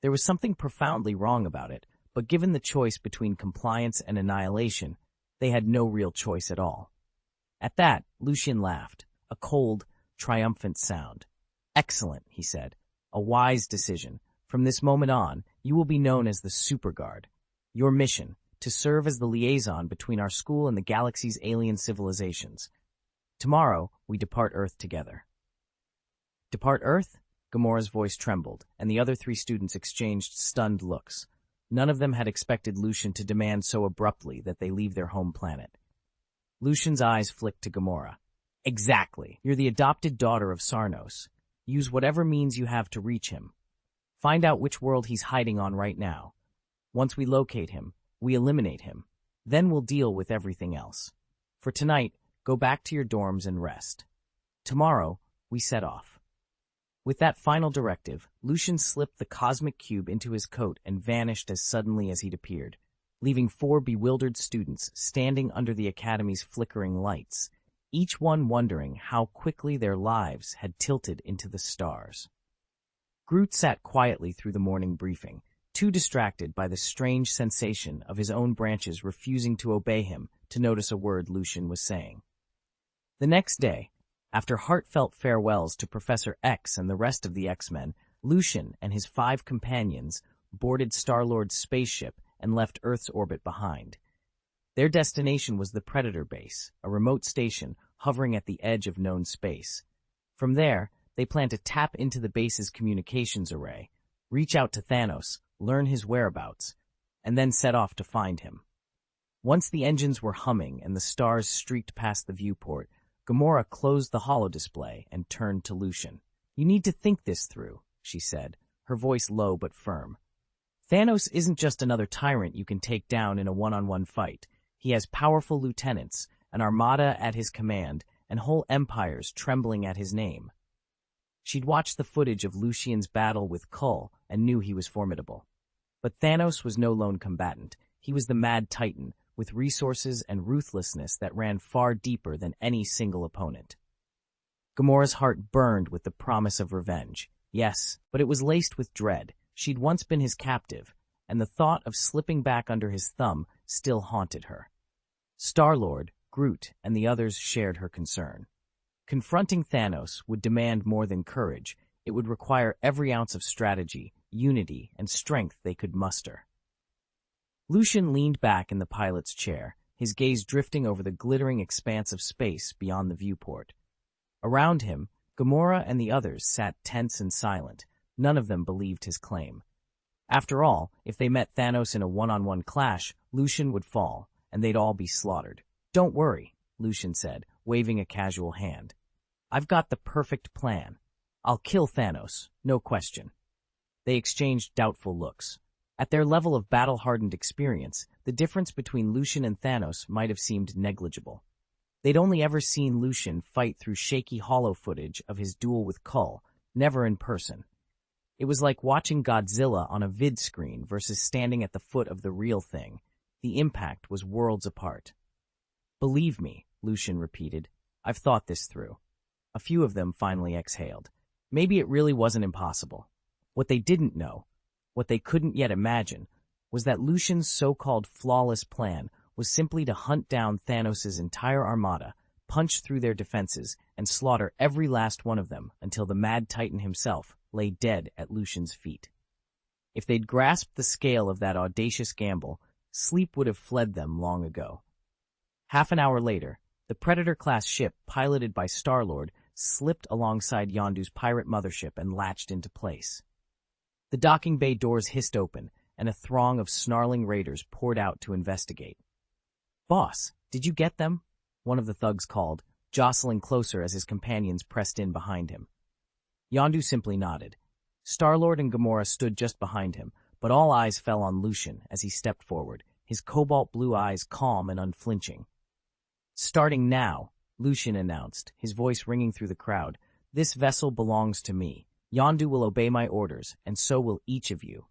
There was something profoundly wrong about it, but given the choice between compliance and annihilation, they had no real choice at all. At that, Lucian laughed, a cold, triumphant sound. "Excellent," he said. "A wise decision. From this moment on, you will be known as the Super Guard. Your mission, to serve as the liaison between our school and the galaxy's alien civilizations. Tomorrow, we depart Earth together." "Depart Earth?" Gamora's voice trembled, and the other three students exchanged stunned looks. None of them had expected Lucian to demand so abruptly that they leave their home planet. Lucian's eyes flicked to Gamora. "Exactly. You're the adopted daughter of Sarnos. Use whatever means you have to reach him. Find out which world he's hiding on right now. Once we locate him, we eliminate him. Then we'll deal with everything else. For tonight, go back to your dorms and rest. Tomorrow, we set off." With that final directive, Lucian slipped the cosmic cube into his coat and vanished as suddenly as he'd appeared, leaving 4 bewildered students standing under the academy's flickering lights, each one wondering how quickly their lives had tilted into the stars. Groot sat quietly through the morning briefing, too distracted by the strange sensation of his own branches refusing to obey him to notice a word Lucian was saying. The next day, after heartfelt farewells to Professor X and the rest of the X-Men, Lucian and his 5 companions boarded Star-Lord's spaceship and left Earth's orbit behind. Their destination was the Predator Base, a remote station hovering at the edge of known space. From there, they planned to tap into the base's communications array, reach out to Thanos, learn his whereabouts, and then set off to find him. Once the engines were humming and the stars streaked past the viewport, Gamora closed the holodisplay and turned to Lucian. "You need to think this through," she said, her voice low but firm. "Thanos isn't just another tyrant you can take down in a one-on-one fight. He has powerful lieutenants, an armada at his command, and whole empires trembling at his name." She'd watched the footage of Lucian's battle with Kull and knew he was formidable. But Thanos was no lone combatant. He was the Mad Titan, with resources and ruthlessness that ran far deeper than any single opponent. Gamora's heart burned with the promise of revenge. Yes, but it was laced with dread. She'd once been his captive, and the thought of slipping back under his thumb still haunted her. Star-Lord, Groot, and the others shared her concern. Confronting Thanos would demand more than courage. It would require every ounce of strategy, unity, and strength they could muster. Lucian leaned back in the pilot's chair, his gaze drifting over the glittering expanse of space beyond the viewport. Around him, Gamora and the others sat tense and silent. None of them believed his claim. After all, if they met Thanos in a one-on-one clash, Lucian would fall, and they'd all be slaughtered. "Don't worry," Lucian said, waving a casual hand. "I've got the perfect plan. I'll kill Thanos, no question." They exchanged doubtful looks. At their level of battle-hardened experience, the difference between Lucian and Thanos might have seemed negligible. They'd only ever seen Lucian fight through shaky holo footage of his duel with Kull, never in person. It was like watching Godzilla on a vid screen versus standing at the foot of the real thing. The impact was worlds apart. "Believe me," Lucian repeated, "I've thought this through." A few of them finally exhaled. Maybe it really wasn't impossible. What they didn't know, what they couldn't yet imagine, was that Lucian's so-called flawless plan was simply to hunt down Thanos' entire armada, punch through their defenses, and slaughter every last one of them until the Mad Titan himself lay dead at Lucian's feet. If they'd grasped the scale of that audacious gamble, sleep would have fled them long ago. Half an hour later, the Predator-class ship piloted by Star-Lord slipped alongside Yondu's pirate mothership and latched into place. The docking bay doors hissed open, and a throng of snarling raiders poured out to investigate. "Boss, did you get them?" one of the thugs called, jostling closer as his companions pressed in behind him. Yondu simply nodded. Star-Lord and Gamora stood just behind him, but all eyes fell on Lucian as he stepped forward, his cobalt-blue eyes calm and unflinching. "Starting now," Lucian announced, his voice ringing through the crowd, "this vessel belongs to me. Yondu will obey my orders, and so will each of you."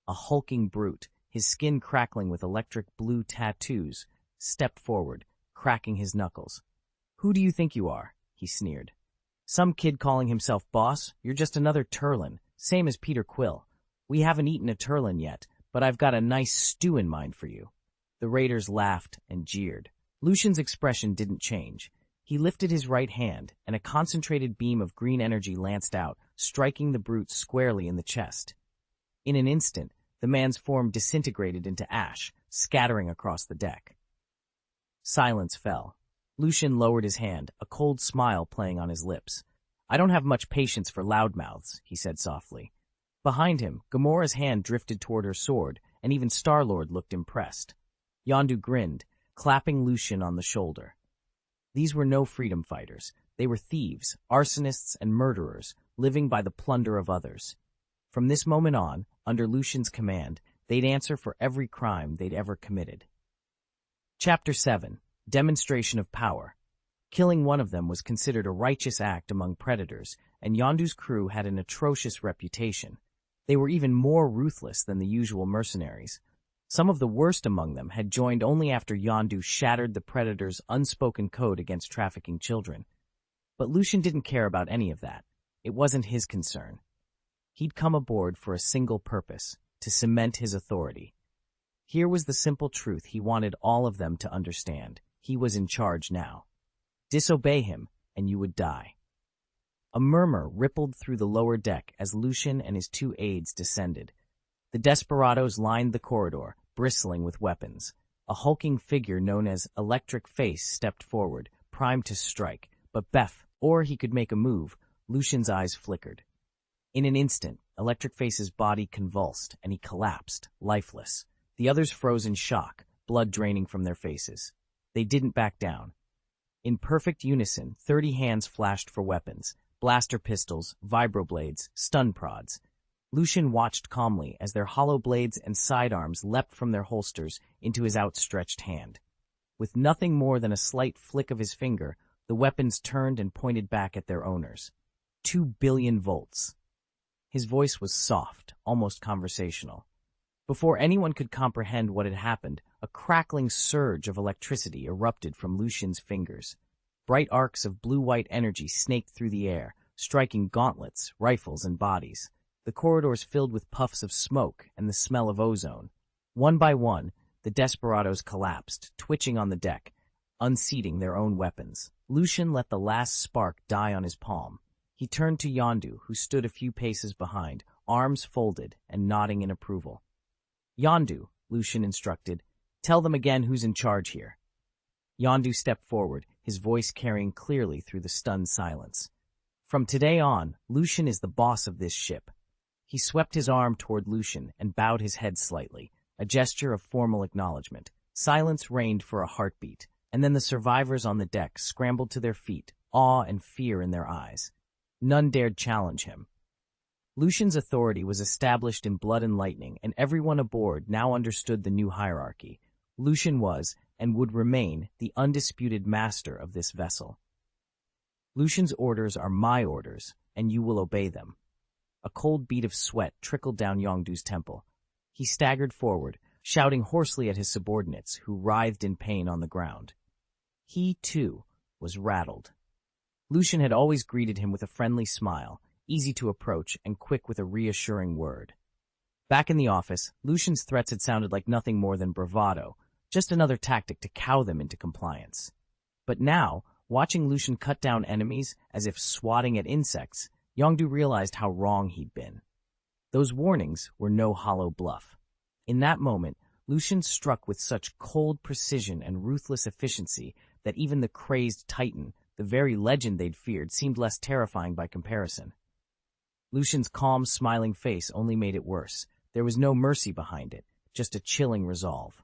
A hulking brute, his skin crackling with electric blue tattoos, stepped forward, cracking his knuckles. "Who do you think you are?" he he sneered. Some kid calling himself boss? You're just another Turlin, same as Peter Quill. We haven't eaten a Turlin yet, but I've got a nice stew in mind for you. The raiders laughed and jeered. Lucian's expression didn't change. He lifted his right hand, and a concentrated beam of green energy lanced out, striking the brute squarely in the chest. In an instant, the man's form disintegrated into ash, scattering across the deck. Silence fell. Lucian lowered his hand, a cold smile playing on his lips. I don't have much patience for loudmouths, he said softly. Behind him, Gamora's hand drifted toward her sword, and even Star-Lord looked impressed. Yondu grinned, clapping Lucian on the shoulder. These were no freedom fighters. They were thieves, arsonists, and murderers, living by the plunder of others. From this moment on, under Lucian's command, they'd answer for every crime they'd ever committed. Chapter 7. Demonstration of Power. Killing one of them was considered a righteous act among predators, and Yondu's crew had an atrocious reputation. They were even more ruthless than the usual mercenaries. Some of the worst among them had joined only after Yondu shattered the predators' unspoken code against trafficking children. But Lucian didn't care about any of that. It wasn't his concern. He'd come aboard for a single purpose, to cement his authority. Here was the simple truth he wanted all of them to understand. He was in charge now. Disobey him, and you would die. A murmur rippled through the lower deck as Lucian and his two aides descended. The desperados lined the corridor, bristling with weapons. A hulking figure known as Electric Face stepped forward, primed to strike, but or he could make a move. Lucian's eyes flickered. In an instant, Electric Face's body convulsed, and he collapsed, lifeless. The others froze in shock, blood draining from their faces. They didn't back down. In perfect unison, 30 hands flashed for weapons, blaster pistols, vibroblades, stun prods. Lucian watched calmly as their hollow blades and sidearms leapt from their holsters into his outstretched hand. With nothing more than a slight flick of his finger, the weapons turned and pointed back at their owners. 2 billion volts. His voice was soft, almost conversational. Before anyone could comprehend what had happened, a crackling surge of electricity erupted from Lucian's fingers. Bright arcs of blue-white energy snaked through the air, striking gauntlets, rifles, and bodies. The corridors filled with puffs of smoke and the smell of ozone. One by one, the desperados collapsed, twitching on the deck, unseating their own weapons. Lucian let the last spark die on his palm. He turned to Yondu, who stood a few paces behind, arms folded and nodding in approval. Yondu, Lucian instructed, tell them again who's in charge here. Yondu stepped forward, his voice carrying clearly through the stunned silence. From today on, Lucian is the boss of this ship. He swept his arm toward Lucian and bowed his head slightly, a gesture of formal acknowledgement. Silence reigned for a heartbeat, and then the survivors on the deck scrambled to their feet, awe and fear in their eyes. None dared challenge him. Lucian's authority was established in blood and lightning, and everyone aboard now understood the new hierarchy. Lucian was, and would remain, the undisputed master of this vessel. Lucian's orders are my orders, and you will obey them. A cold bead of sweat trickled down Yondu's temple. He staggered forward, shouting hoarsely at his subordinates, who writhed in pain on the ground. He, too, was rattled. Lucian had always greeted him with a friendly smile, easy to approach and quick with a reassuring word. Back in the office, Lucian's threats had sounded like nothing more than bravado, just another tactic to cow them into compliance. But now, watching Lucian cut down enemies as if swatting at insects, Yondu realized how wrong he'd been. Those warnings were no hollow bluff. In that moment, Lucian struck with such cold precision and ruthless efficiency that even the crazed Titan, the very legend they'd feared, seemed less terrifying by comparison. Lucian's calm, smiling face only made it worse. There was no mercy behind it, just a chilling resolve.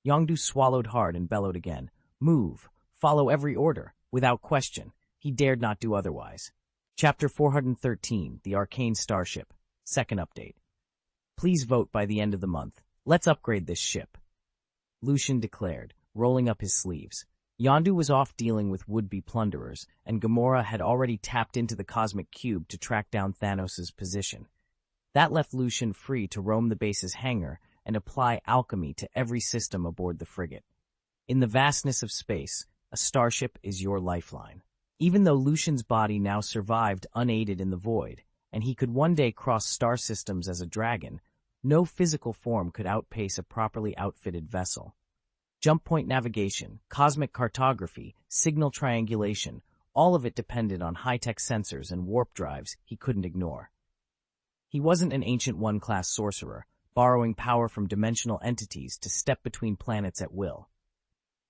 Yondu swallowed hard and bellowed again. Move. Follow every order, without question. He dared not do otherwise. Chapter 413, The Arcane Starship. Second update. Please vote by the end of the month. Let's upgrade this ship, Lucian declared, rolling up his sleeves. Yondu was off dealing with would-be plunderers, and Gamora had already tapped into the cosmic cube to track down Thanos' position. That left Lucian free to roam the base's hangar and apply alchemy to every system aboard the frigate. In the vastness of space, a starship is your lifeline. Even though Lucian's body now survived unaided in the void, and he could one day cross star systems as a dragon, no physical form could outpace a properly outfitted vessel. Jump point navigation, cosmic cartography, signal triangulation, all of it depended on high-tech sensors and warp drives he couldn't ignore. He wasn't an ancient one-class sorcerer, borrowing power from dimensional entities to step between planets at will.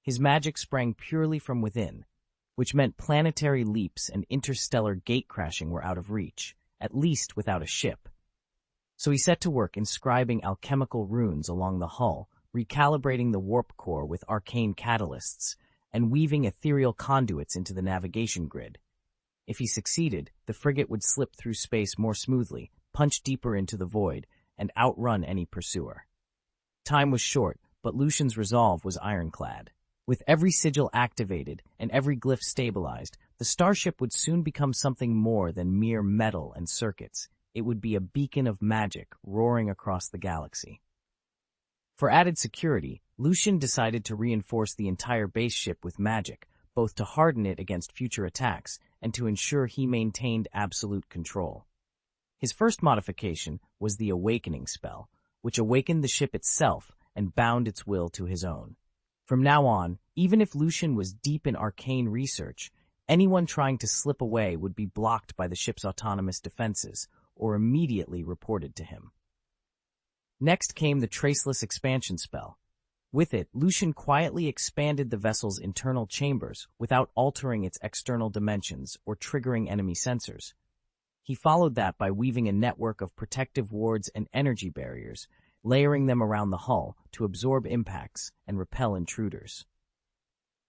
His magic sprang purely from within, which meant planetary leaps and interstellar gate-crashing were out of reach, at least without a ship. So he set to work inscribing alchemical runes along the hull, recalibrating the warp core with arcane catalysts, and weaving ethereal conduits into the navigation grid. If he succeeded, the frigate would slip through space more smoothly, punch deeper into the void, and outrun any pursuer. Time was short, but Lucian's resolve was ironclad. With every sigil activated and every glyph stabilized, the starship would soon become something more than mere metal and circuits. It would be a beacon of magic roaring across the galaxy. For added security, Lucian decided to reinforce the entire base ship with magic, both to harden it against future attacks and to ensure he maintained absolute control. His first modification was the awakening spell, which awakened the ship itself and bound its will to his own. From now on, even if Lucian was deep in arcane research, anyone trying to slip away would be blocked by the ship's autonomous defenses or immediately reported to him. Next came the traceless expansion spell. With it, Lucian quietly expanded the vessel's internal chambers without altering its external dimensions or triggering enemy sensors. He followed that by weaving a network of protective wards and energy barriers, layering them around the hull to absorb impacts and repel intruders.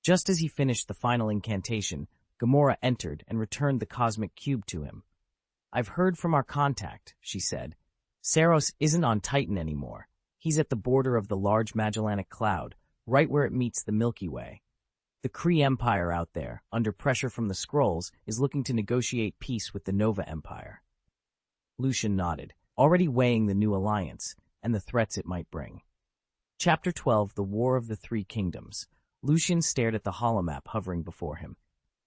Just as he finished the final incantation, Gamora entered and returned the cosmic cube to him. "I've heard from our contact," she said. "Saros isn't on Titan anymore. He's at the border of the large Magellanic Cloud, right where it meets the Milky Way. The Kree Empire out there, under pressure from the Skrulls, is looking to negotiate peace with the Nova Empire." Lucian nodded, already weighing the new alliance and the threats it might bring. Chapter 12, The War of the Three Kingdoms. Lucian stared at the holomap hovering before him.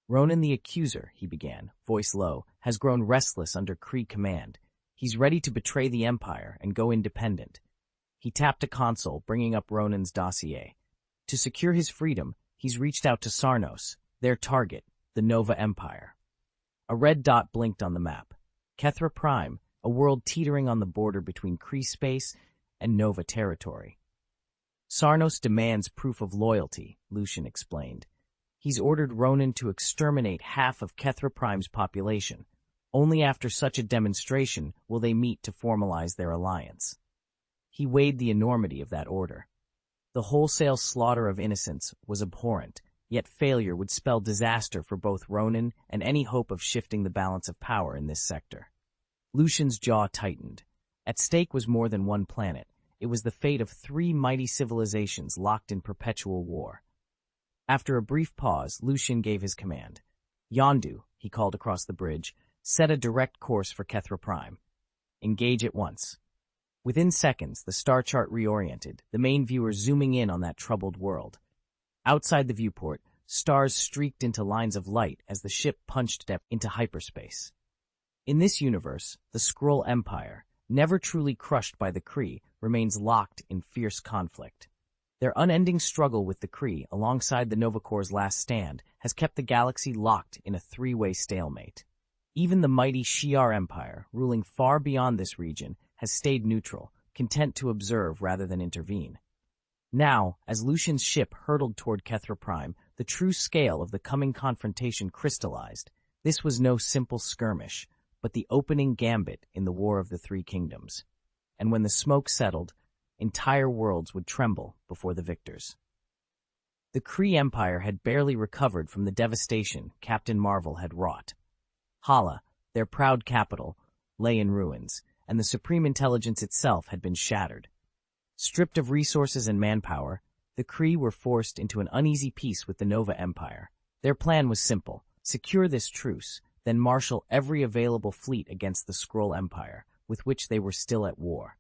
"Ronan the Accuser," he began, voice low, "has grown restless under Kree command. He's ready to betray the Empire and go independent." He tapped a console, bringing up Ronan's dossier. To secure his freedom, he's reached out to Sarnos, their target, the Nova Empire. A red dot blinked on the map. Kethra Prime, a world teetering on the border between Kree space and Nova territory. "Sarnos demands proof of loyalty," Lucian explained. "He's ordered Ronan to exterminate half of Kethra Prime's population. Only after such a demonstration will they meet to formalize their alliance." He weighed the enormity of that order. The wholesale slaughter of innocents was abhorrent, yet failure would spell disaster for both Ronan and any hope of shifting the balance of power in this sector. Lucian's jaw tightened. At stake was more than one planet. It was the fate of three mighty civilizations locked in perpetual war. After a brief pause, Lucian gave his command. "Yondu," he called across the bridge, "set a direct course for Kethra Prime. Engage at once." Within seconds, the star chart reoriented, the main viewer zooming in on that troubled world. Outside the viewport, stars streaked into lines of light as the ship punched into hyperspace. In this universe, the Skrull Empire, never truly crushed by the Kree, remains locked in fierce conflict. Their unending struggle with the Kree, alongside the Nova Corps' last stand, has kept the galaxy locked in a three-way stalemate. Even the mighty Shi'ar Empire, ruling far beyond this region, has stayed neutral, content to observe rather than intervene. Now, as Lucian's ship hurtled toward Kethra Prime, the true scale of the coming confrontation crystallized. This was no simple skirmish, but the opening gambit in the War of the Three Kingdoms. And when the smoke settled, entire worlds would tremble before the victors. The Kree Empire had barely recovered from the devastation Captain Marvel had wrought. Hala, their proud capital, lay in ruins, and the Supreme Intelligence itself had been shattered. Stripped of resources and manpower, the Kree were forced into an uneasy peace with the Nova Empire. Their plan was simple: secure this truce, then marshal every available fleet against the Skrull Empire, with which they were still at war.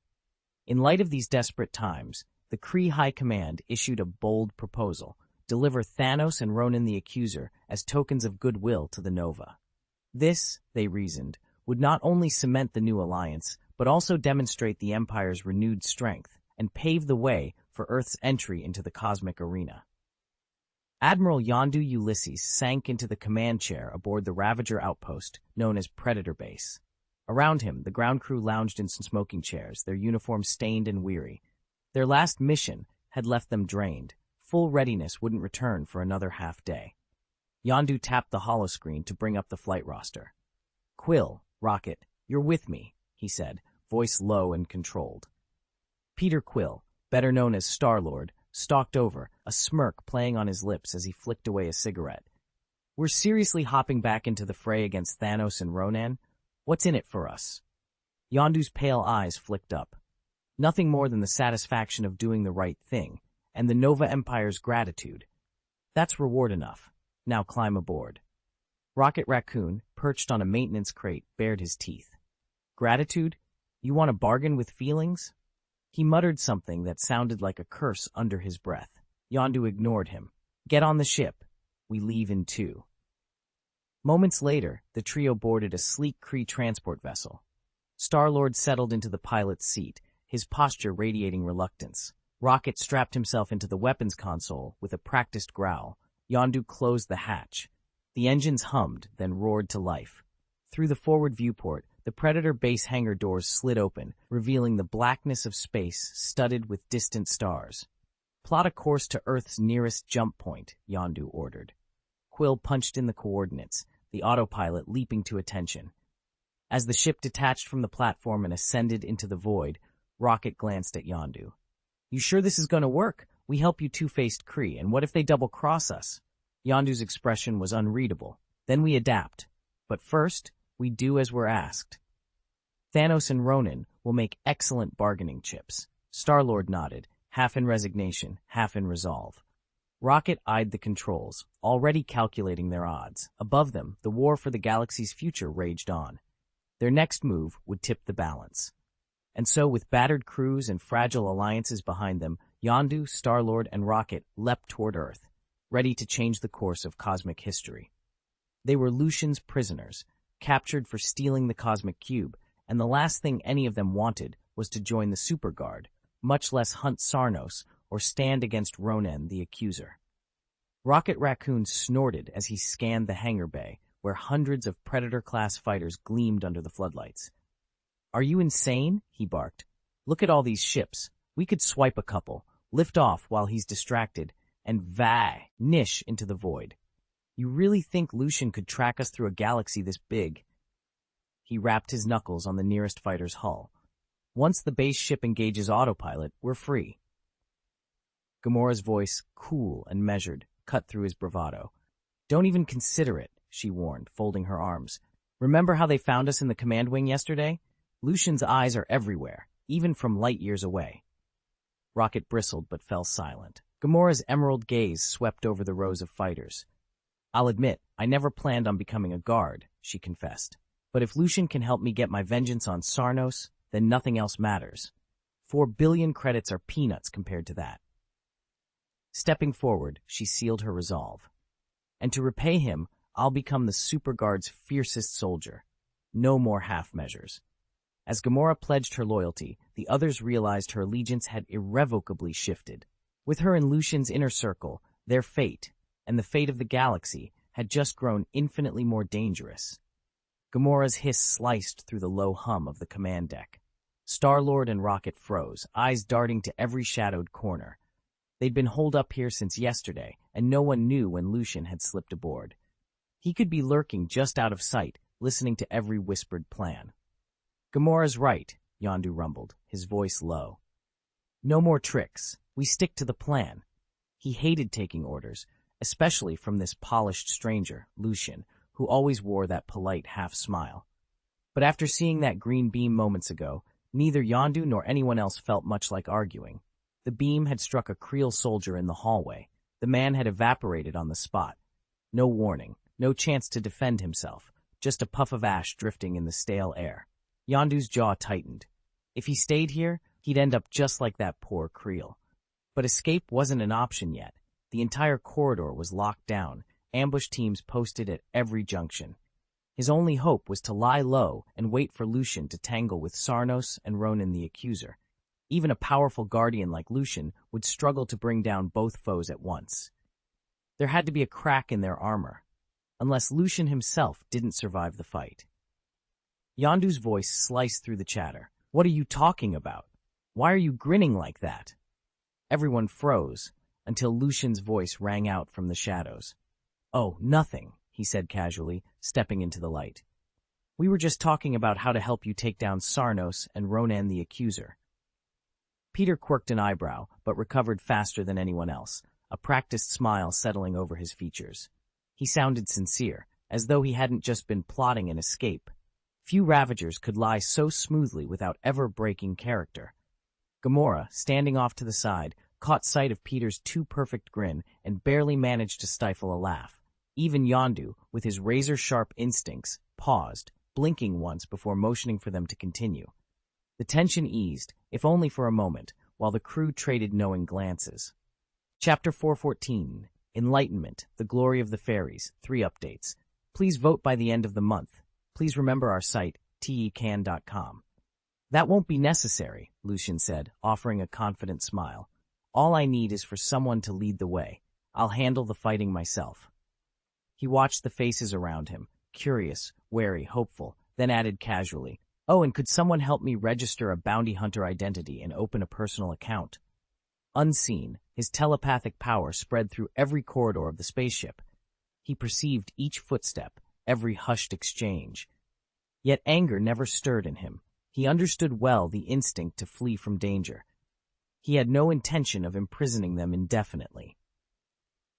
In light of these desperate times, the Kree High Command issued a bold proposal: deliver Thanos and Ronan the Accuser as tokens of goodwill to the Nova. This, they reasoned, would not only cement the new alliance, but also demonstrate the Empire's renewed strength and pave the way for Earth's entry into the cosmic arena. Admiral Yondu Ulysses sank into the command chair aboard the Ravager outpost known as Predator Base. Around him, the ground crew lounged in smoking chairs, their uniforms stained and weary. Their last mission had left them drained. Full readiness wouldn't return for another half day. Yondu tapped the holoscreen to bring up the flight roster. "Quill, Rocket, you're with me," he said, voice low and controlled. Peter Quill, better known as Star-Lord, stalked over, a smirk playing on his lips as he flicked away a cigarette. "We're seriously hopping back into the fray against Thanos and Ronan? What's in it for us?" Yondu's pale eyes flicked up. Nothing more than the satisfaction of doing the right thing, and the Nova Empire's gratitude. That's reward enough. Now climb aboard. Rocket Raccoon, perched on a maintenance crate, bared his teeth. "Gratitude? You want to bargain with feelings?" He muttered something that sounded like a curse under his breath. Yondu ignored him. "Get on the ship. We leave in 2." Moments later, the trio boarded a sleek Kree transport vessel. Star-Lord settled into the pilot's seat, his posture radiating reluctance. Rocket strapped himself into the weapons console with a practiced growl. Yondu closed the hatch. The engines hummed, then roared to life. Through the forward viewport, the Predator base hangar doors slid open, revealing the blackness of space studded with distant stars. "Plot a course to Earth's nearest jump point," Yondu ordered. Quill punched in the coordinates, the autopilot leaping to attention. As the ship detached from the platform and ascended into the void, Rocket glanced at Yondu. "You sure this is going to work? We help you two-faced Kree, and what if they double-cross us?" Yondu's expression was unreadable. "Then we adapt. But first, we do as we're asked." "Thanos and Ronan will make excellent bargaining chips." Star-Lord nodded, half in resignation, half in resolve. Rocket eyed the controls, already calculating their odds. Above them, the war for the galaxy's future raged on. Their next move would tip the balance. And so, with battered crews and fragile alliances behind them, Yondu, Star-Lord, and Rocket leapt toward Earth, ready to change the course of cosmic history. They were Lucian's prisoners, captured for stealing the cosmic cube, and the last thing any of them wanted was to join the Super Guard, much less hunt Sarnos or stand against Ronan the Accuser. Rocket Raccoon snorted as he scanned the hangar bay, where hundreds of Predator-class fighters gleamed under the floodlights. "Are you insane?" he barked. "Look at all these ships. We could swipe a couple, lift off while he's distracted, and niche into the void. You really think Lucian could track us through a galaxy this big?" He rapped his knuckles on the nearest fighter's hull. "Once the base ship engages autopilot, we're free." Gamora's voice, cool and measured, cut through his bravado. "Don't even consider it," she warned, folding her arms. "Remember how they found us in the command wing yesterday? Lucian's eyes are everywhere, even from light years away." Rocket bristled but fell silent. Gamora's emerald gaze swept over the rows of fighters. "I'll admit, I never planned on becoming a guard," she confessed. "But if Lucian can help me get my vengeance on Sarnos, then nothing else matters. 4 billion credits are peanuts compared to that." Stepping forward, she sealed her resolve. "And to repay him, I'll become the Super Guard's fiercest soldier. No more half measures." As Gamora pledged her loyalty, the others realized her allegiance had irrevocably shifted. With her in Lucian's inner circle, their fate, and the fate of the galaxy, had just grown infinitely more dangerous. Gamora's hiss sliced through the low hum of the command deck. Star-Lord and Rocket froze, eyes darting to every shadowed corner. They'd been holed up here since yesterday, and no one knew when Lucian had slipped aboard. He could be lurking just out of sight, listening to every whispered plan. "Gamora's right," Yondu rumbled, his voice low. "No more tricks. We stick to the plan." He hated taking orders, especially from this polished stranger, Lucian, who always wore that polite half-smile. But after seeing that green beam moments ago, neither Yondu nor anyone else felt much like arguing. The beam had struck a Creel soldier in the hallway. The man had evaporated on the spot. No warning, no chance to defend himself, just a puff of ash drifting in the stale air. Yondu's jaw tightened. If he stayed here, he'd end up just like that poor Creel. But escape wasn't an option yet. The entire corridor was locked down, ambush teams posted at every junction. His only hope was to lie low and wait for Lucian to tangle with Sarnos and Ronan the Accuser. Even a powerful guardian like Lucian would struggle to bring down both foes at once. There had to be a crack in their armor, unless Lucian himself didn't survive the fight. Yondu's voice sliced through the chatter. "What are you talking about? Why are you grinning like that?" Everyone froze, until Lucian's voice rang out from the shadows. "Oh, nothing," he said casually, stepping into the light. "We were just talking about how to help you take down Sarnos and Ronan the Accuser." Peter quirked an eyebrow, but recovered faster than anyone else, a practiced smile settling over his features. He sounded sincere, as though he hadn't just been plotting an escape. Few Ravagers could lie so smoothly without ever breaking character. Gamora, standing off to the side, caught sight of Peter's too-perfect grin and barely managed to stifle a laugh. Even Yondu, with his razor-sharp instincts, paused, blinking once before motioning for them to continue. The tension eased, if only for a moment, while the crew traded knowing glances. Chapter 414, Enlightenment, The Glory of the Fairies, 3 updates. Please vote by the end of the month. Please remember our site, tecan.com. "That won't be necessary," Lucian said, offering a confident smile. "All I need is for someone to lead the way. I'll handle the fighting myself." He watched the faces around him, curious, wary, hopeful, then added casually, "Oh, and could someone help me register a bounty hunter identity and open a personal account?" Unseen, his telepathic power spread through every corridor of the spaceship. He perceived each footstep, every hushed exchange. Yet anger never stirred in him. He understood well the instinct to flee from danger. He had no intention of imprisoning them indefinitely.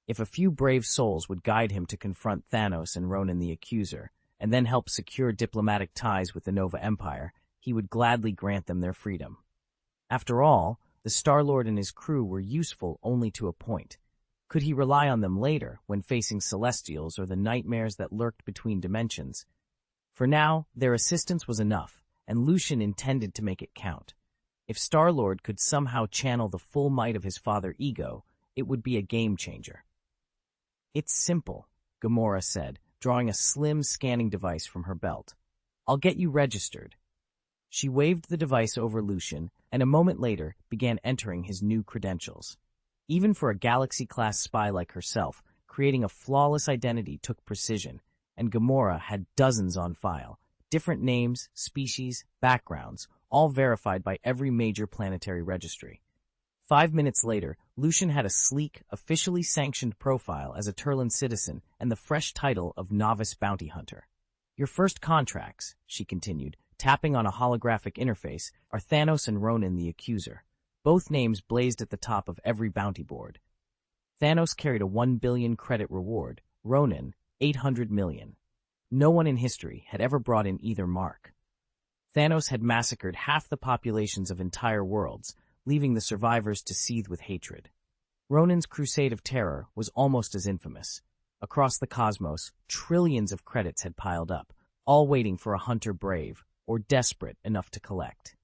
If a few brave souls would guide him to confront Thanos and Ronan the Accuser, and then help secure diplomatic ties with the Nova Empire, he would gladly grant them their freedom. After all, the Star-Lord and his crew were useful only to a point. Could he rely on them later, when facing Celestials or the nightmares that lurked between dimensions? For now, their assistance was enough, and Lucian intended to make it count. If Star-Lord could somehow channel the full might of his father Ego, it would be a game-changer. "It's simple," Gamora said, drawing a slim scanning device from her belt. "I'll get you registered." She waved the device over Lucian, and a moment later began entering his new credentials. Even for a Galaxy-class spy like herself, creating a flawless identity took precision, and Gamora had dozens on file, different names, species, backgrounds, all verified by every major planetary registry. 5 minutes later, Lucian had a sleek, officially sanctioned profile as a Turlan citizen and the fresh title of Novice Bounty Hunter. "Your first contracts," she continued, tapping on a holographic interface, "are Thanos and Ronan the Accuser." Both names blazed at the top of every bounty board. Thanos carried a 1 billion credit reward, Ronan, 800 million. No one in history had ever brought in either mark. Thanos had massacred half the populations of entire worlds, leaving the survivors to seethe with hatred. Ronan's crusade of terror was almost as infamous. Across the cosmos, trillions of credits had piled up, all waiting for a hunter brave or desperate enough to collect.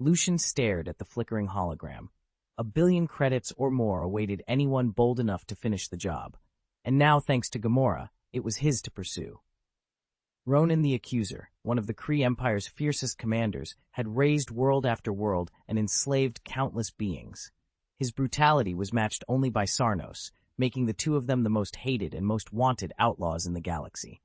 Lucian stared at the flickering hologram. 1 billion credits or more awaited anyone bold enough to finish the job, and now, thanks to Gamora, it was his to pursue. Ronan the Accuser, one of the Kree Empire's fiercest commanders, had razed world after world and enslaved countless beings. His brutality was matched only by Sarnos, making the two of them the most hated and most wanted outlaws in the galaxy.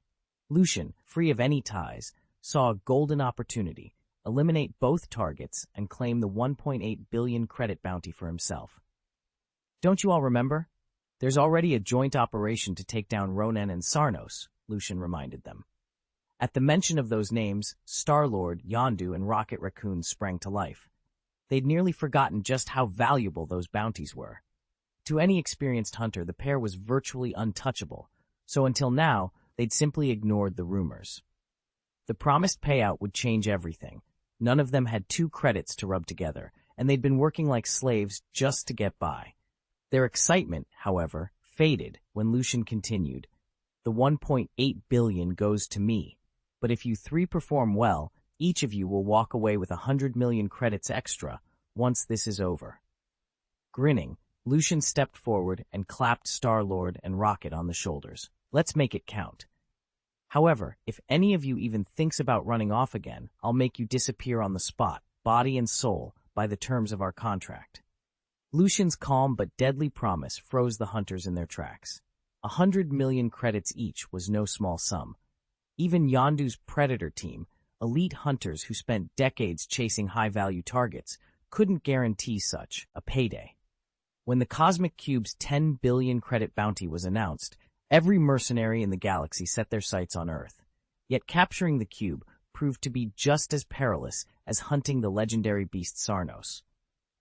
Lucian, free of any ties, saw a golden opportunity: eliminate both targets and claim the 1.8 billion credit bounty for himself. "Don't you all remember? There's already a joint operation to take down Ronan and Sarnos," Lucian reminded them. At the mention of those names, Star-Lord, Yondu, and Rocket Raccoon sprang to life. They'd nearly forgotten just how valuable those bounties were. To any experienced hunter, the pair was virtually untouchable, so until now, they'd simply ignored the rumors. The promised payout would change everything. None of them had 2 credits to rub together, and they'd been working like slaves just to get by. Their excitement, however, faded when Lucian continued. "The 1.8 billion goes to me. But if you 3 perform well, each of you will walk away with 100 million credits extra once this is over." Grinning, Lucian stepped forward and clapped Star-Lord and Rocket on the shoulders. Let's make it count. However, if any of you even thinks about running off again, I'll make you disappear on the spot, body and soul, by the terms of our contract. Lucian's calm but deadly promise froze the hunters in their tracks. 100 million credits each was no small sum. Even Yondu's Predator team, elite hunters who spent decades chasing high-value targets, couldn't guarantee such a payday. When the Cosmic Cube's 10 billion credit bounty was announced, every mercenary in the galaxy set their sights on Earth. Yet capturing the cube proved to be just as perilous as hunting the legendary beast Sarnos.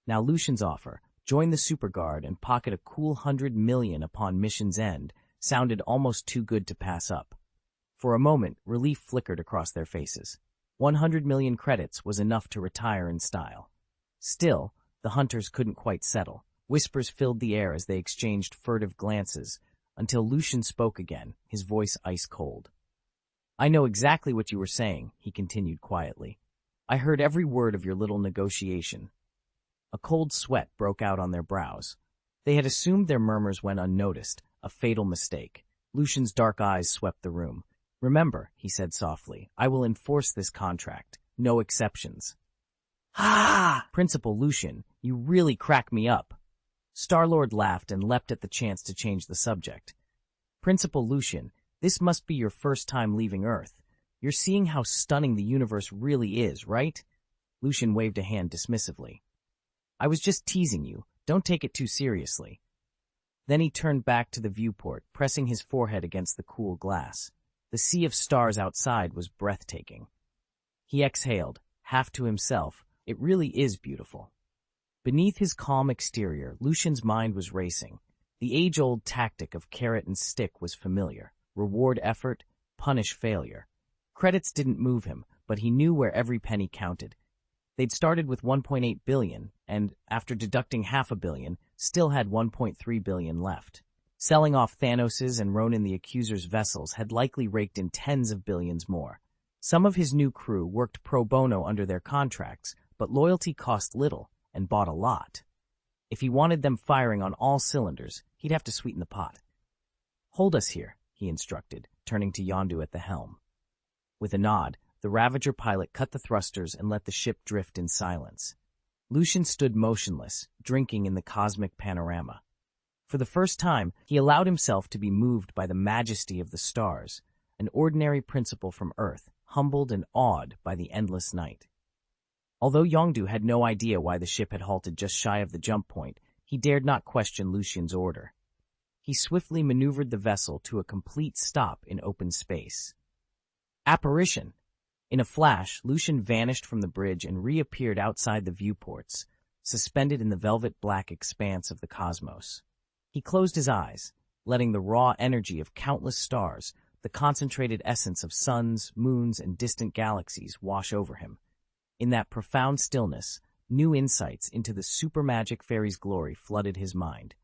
Now Lucian's offer, join the Super Guard and pocket a cool 100 million upon mission's end, sounded almost too good to pass up. For a moment, relief flickered across their faces. 100 million credits was enough to retire in style. Still, the hunters couldn't quite settle. Whispers filled the air as they exchanged furtive glances, until Lucian spoke again, his voice ice-cold. I know exactly what you were saying, he continued quietly. I heard every word of your little negotiation. A cold sweat broke out on their brows. They had assumed their murmurs went unnoticed, a fatal mistake. Lucian's dark eyes swept the room. Remember, he said softly, I will enforce this contract. No exceptions. Ah! Principal Lucian, you really crack me up. Star-Lord laughed and leapt at the chance to change the subject. Principal Lucian, this must be your first time leaving Earth. You're seeing how stunning the universe really is, right? Lucian waved a hand dismissively. I was just teasing you. Don't take it too seriously. Then he turned back to the viewport, pressing his forehead against the cool glass. The sea of stars outside was breathtaking. He exhaled, half to himself. It really is beautiful. Beneath his calm exterior, Lucian's mind was racing. The age-old tactic of carrot and stick was familiar. Reward effort, punish failure. Credits didn't move him, but he knew where every penny counted. They'd started with 1.8 billion, and, after deducting $500 million, still had 1.3 billion left. Selling off Thanos's and Ronan the Accuser's vessels had likely raked in tens of billions more. Some of his new crew worked pro bono under their contracts, but loyalty cost little and bought a lot. If he wanted them firing on all cylinders, he'd have to sweeten the pot. Hold us here, he instructed, turning to Yondu at the helm. With a nod, the Ravager pilot cut the thrusters and let the ship drift in silence. Lucian stood motionless, drinking in the cosmic panorama. For the first time, he allowed himself to be moved by the majesty of the stars, an ordinary principle from Earth, humbled and awed by the endless night. Although Yondu had no idea why the ship had halted just shy of the jump point, he dared not question Lucian's order. He swiftly maneuvered the vessel to a complete stop in open space. Apparition! In a flash, Lucian vanished from the bridge and reappeared outside the viewports, suspended in the velvet black expanse of the cosmos. He closed his eyes, letting the raw energy of countless stars, the concentrated essence of suns, moons, and distant galaxies wash over him. In that profound stillness, new insights into the supermagic fairy's glory flooded his mind.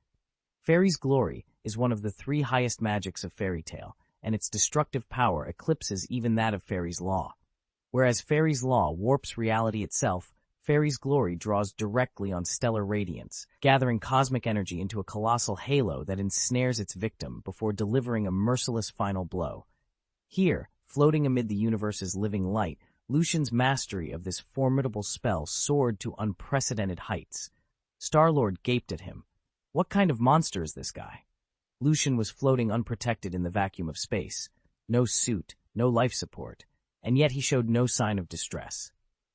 Fairy's glory is one of the 3 highest magics of fairy tale, and its destructive power eclipses even that of fairy's law. Whereas fairy's law warps reality itself, fairy's glory draws directly on stellar radiance, gathering cosmic energy into a colossal halo that ensnares its victim before delivering a merciless final blow. Here, floating amid the universe's living light, Lucian's mastery of this formidable spell soared to unprecedented heights. Star-Lord gaped at him. What kind of monster is this guy? Lucian was floating unprotected in the vacuum of space. No suit, no life support, and yet he showed no sign of distress.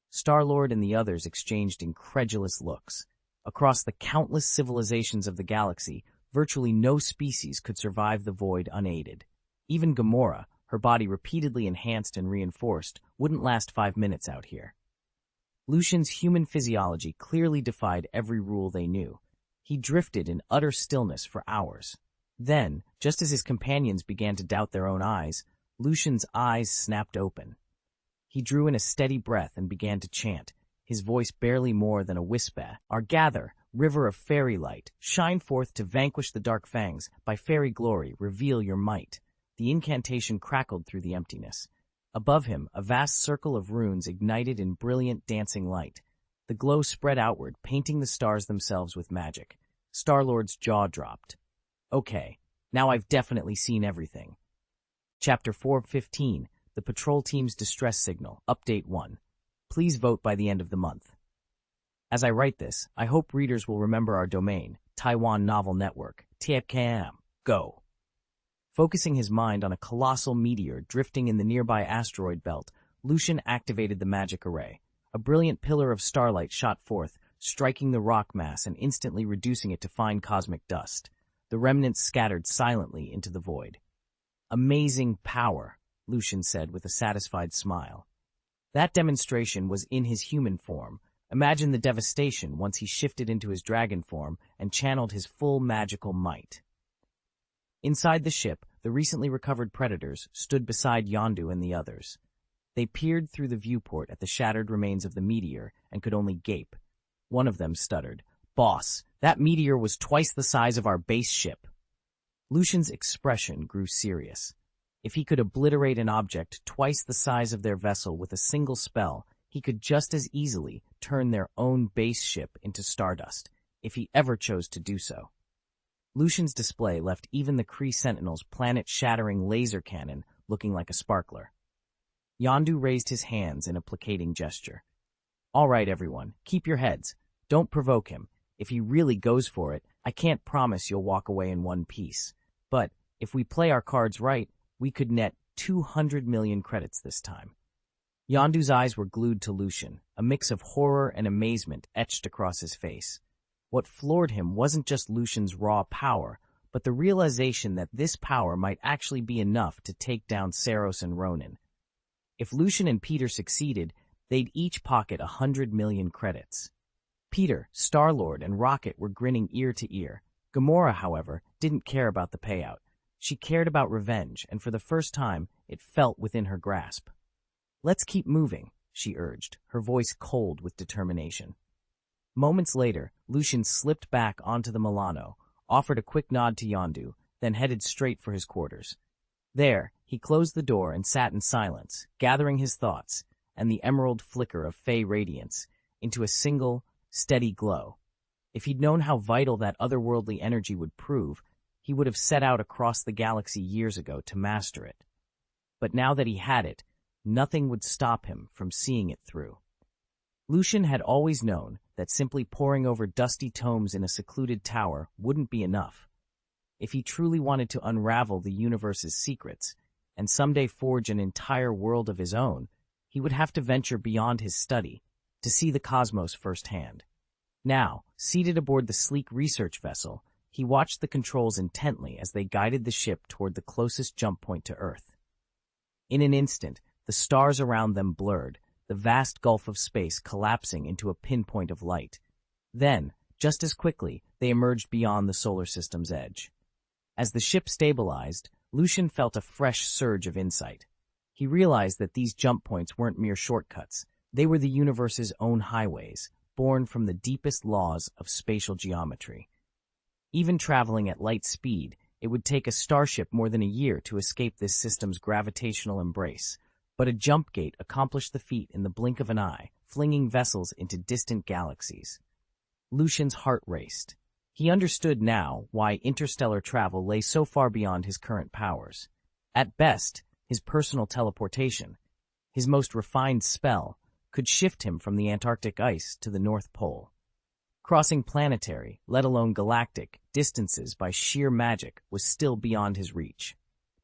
Star-Lord and the others exchanged incredulous looks. Across the countless civilizations of the galaxy, virtually no species could survive the void unaided. Even Gamora, her body repeatedly enhanced and reinforced, wouldn't last 5 minutes out here. Lucian's human physiology clearly defied every rule they knew. He drifted in utter stillness for hours. Then, just as his companions began to doubt their own eyes, Lucian's eyes snapped open. He drew in a steady breath and began to chant, his voice barely more than a whisper. Argather, river of fairy light, shine forth to vanquish the dark fangs, by fairy glory reveal your might. The incantation crackled through the emptiness. Above him, a vast circle of runes ignited in brilliant dancing light. The glow spread outward, painting the stars themselves with magic. Star-Lord's jaw dropped. Okay, now I've definitely seen everything. Chapter 415, The Patrol Team's Distress Signal, Update 1. Please vote by the end of the month. As I write this, I hope readers will remember our domain, Taiwan Novel Network, TFKM, go. Focusing his mind on a colossal meteor drifting in the nearby asteroid belt, Lucian activated the magic array. A brilliant pillar of starlight shot forth, striking the rock mass and instantly reducing it to fine cosmic dust. The remnants scattered silently into the void. Amazing power, Lucian said with a satisfied smile. That demonstration was in his human form. Imagine the devastation once he shifted into his dragon form and channeled his full magical might. Inside the ship, the recently recovered predators stood beside Yondu and the others. They peered through the viewport at the shattered remains of the meteor and could only gape. One of them stuttered, "Boss, that meteor was twice the size of our base ship." Lucian's expression grew serious. If he could obliterate an object twice the size of their vessel with a single spell, he could just as easily turn their own base ship into stardust, if he ever chose to do so. Lucian's display left even the Kree Sentinel's planet-shattering laser cannon looking like a sparkler. Yondu raised his hands in a placating gesture. "All right, everyone, keep your heads. Don't provoke him. If he really goes for it, I can't promise you'll walk away in one piece. But if we play our cards right, we could net 200 million credits this time." Yondu's eyes were glued to Lucian, a mix of horror and amazement etched across his face. What floored him wasn't just Lucian's raw power, but the realization that this power might actually be enough to take down Saros and Ronan. If Lucian and Peter succeeded, they'd each pocket 100 million credits. Peter, Star-Lord, and Rocket were grinning ear to ear. Gamora, however, didn't care about the payout. She cared about revenge, and for the first time, it felt within her grasp. "Let's keep moving," she urged, her voice cold with determination. Moments later, Lucian slipped back onto the Milano, offered a quick nod to Yondu, then headed straight for his quarters. There, he closed the door and sat in silence, gathering his thoughts and the emerald flicker of Fey radiance into a single, steady glow. If he'd known how vital that otherworldly energy would prove, he would have set out across the galaxy years ago to master it. But now that he had it, nothing would stop him from seeing it through. Lucian had always known that simply poring over dusty tomes in a secluded tower wouldn't be enough. If he truly wanted to unravel the universe's secrets, and someday forge an entire world of his own, he would have to venture beyond his study, to see the cosmos firsthand. Now, seated aboard the sleek research vessel, he watched the controls intently as they guided the ship toward the closest jump point to Earth. In an instant, the stars around them blurred, the vast gulf of space collapsing into a pinpoint of light. Then, just as quickly, they emerged beyond the solar system's edge. As the ship stabilized, Lucian felt a fresh surge of insight. He realized that these jump points weren't mere shortcuts. They were the universe's own highways, born from the deepest laws of spatial geometry. Even traveling at light speed, it would take a starship more than a year to escape this system's gravitational embrace. But a jump gate accomplished the feat in the blink of an eye, flinging vessels into distant galaxies. Lucian's heart raced. He understood now why interstellar travel lay so far beyond his current powers. At best, his personal teleportation, his most refined spell, could shift him from the Antarctic ice to the North Pole. Crossing planetary, let alone galactic, distances by sheer magic was still beyond his reach.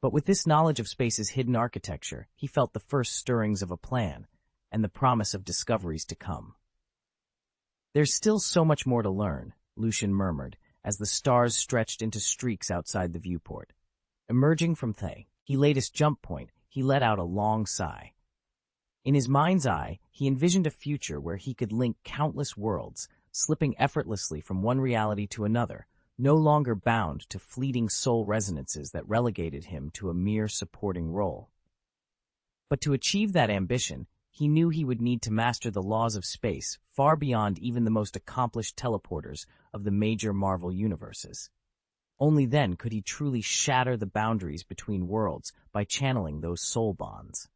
But with this knowledge of space's hidden architecture, he felt the first stirrings of a plan, and the promise of discoveries to come. "There's still so much more to learn," Lucian murmured, as the stars stretched into streaks outside the viewport. Emerging from his latest jump point, he let out a long sigh. In his mind's eye, he envisioned a future where he could link countless worlds, slipping effortlessly from one reality to another, no longer bound to fleeting soul resonances that relegated him to a mere supporting role. But to achieve that ambition, he knew he would need to master the laws of space far beyond even the most accomplished teleporters of the major Marvel universes. Only then could he truly shatter the boundaries between worlds by channeling those soul bonds.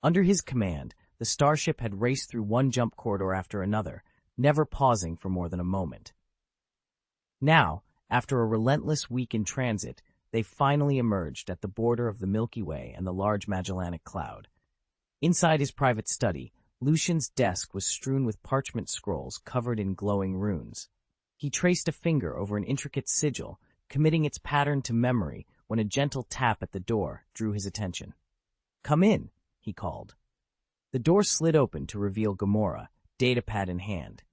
Under his command, the starship had raced through one jump corridor after another, never pausing for more than a moment. Now, after a relentless week in transit, they finally emerged at the border of the Milky Way and the Large Magellanic Cloud. Inside his private study, Lucian's desk was strewn with parchment scrolls covered in glowing runes. He traced a finger over an intricate sigil, committing its pattern to memory when a gentle tap at the door drew his attention. "Come in," he called. The door slid open to reveal Gamora, datapad in hand.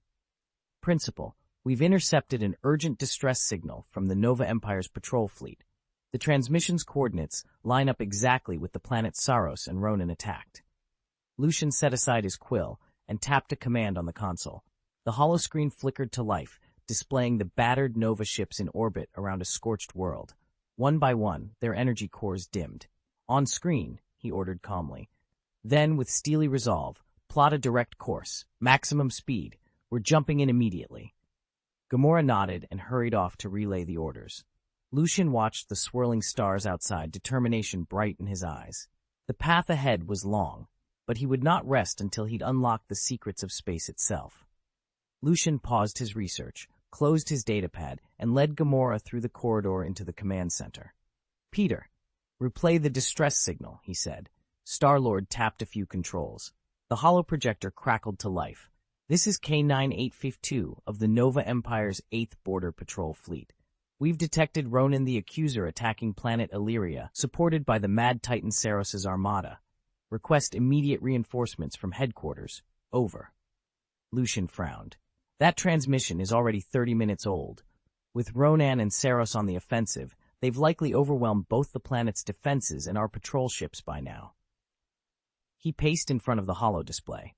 "Principal, we've intercepted an urgent distress signal from the Nova Empire's patrol fleet. The transmission's coordinates line up exactly with the planet Saros and Ronan attacked." Lucian set aside his quill and tapped a command on the console. The holoscreen flickered to life, displaying the battered Nova ships in orbit around a scorched world. One by one, their energy cores dimmed. "On screen," he ordered calmly. Then, with steely resolve, "Plot a direct course. Maximum speed. We're jumping in immediately." Gamora nodded and hurried off to relay the orders. Lucian watched the swirling stars outside, determination bright in his eyes. The path ahead was long, but he would not rest until he'd unlocked the secrets of space itself. Lucian paused his research, closed his datapad, and led Gamora through the corridor into the command center. "Peter, replay the distress signal," he said. Star-Lord tapped a few controls. The holoprojector crackled to life. "This is K-9852 of the Nova Empire's 8th Border Patrol Fleet. We've detected Ronan the Accuser attacking planet Illyria, supported by the Mad Titan Saros' armada. Request immediate reinforcements from headquarters. Over." Lucian frowned. That transmission is already 30 minutes old. With Ronan and Saros on the offensive, they've likely overwhelmed both the planet's defenses and our patrol ships by now. He paced in front of the holo-display.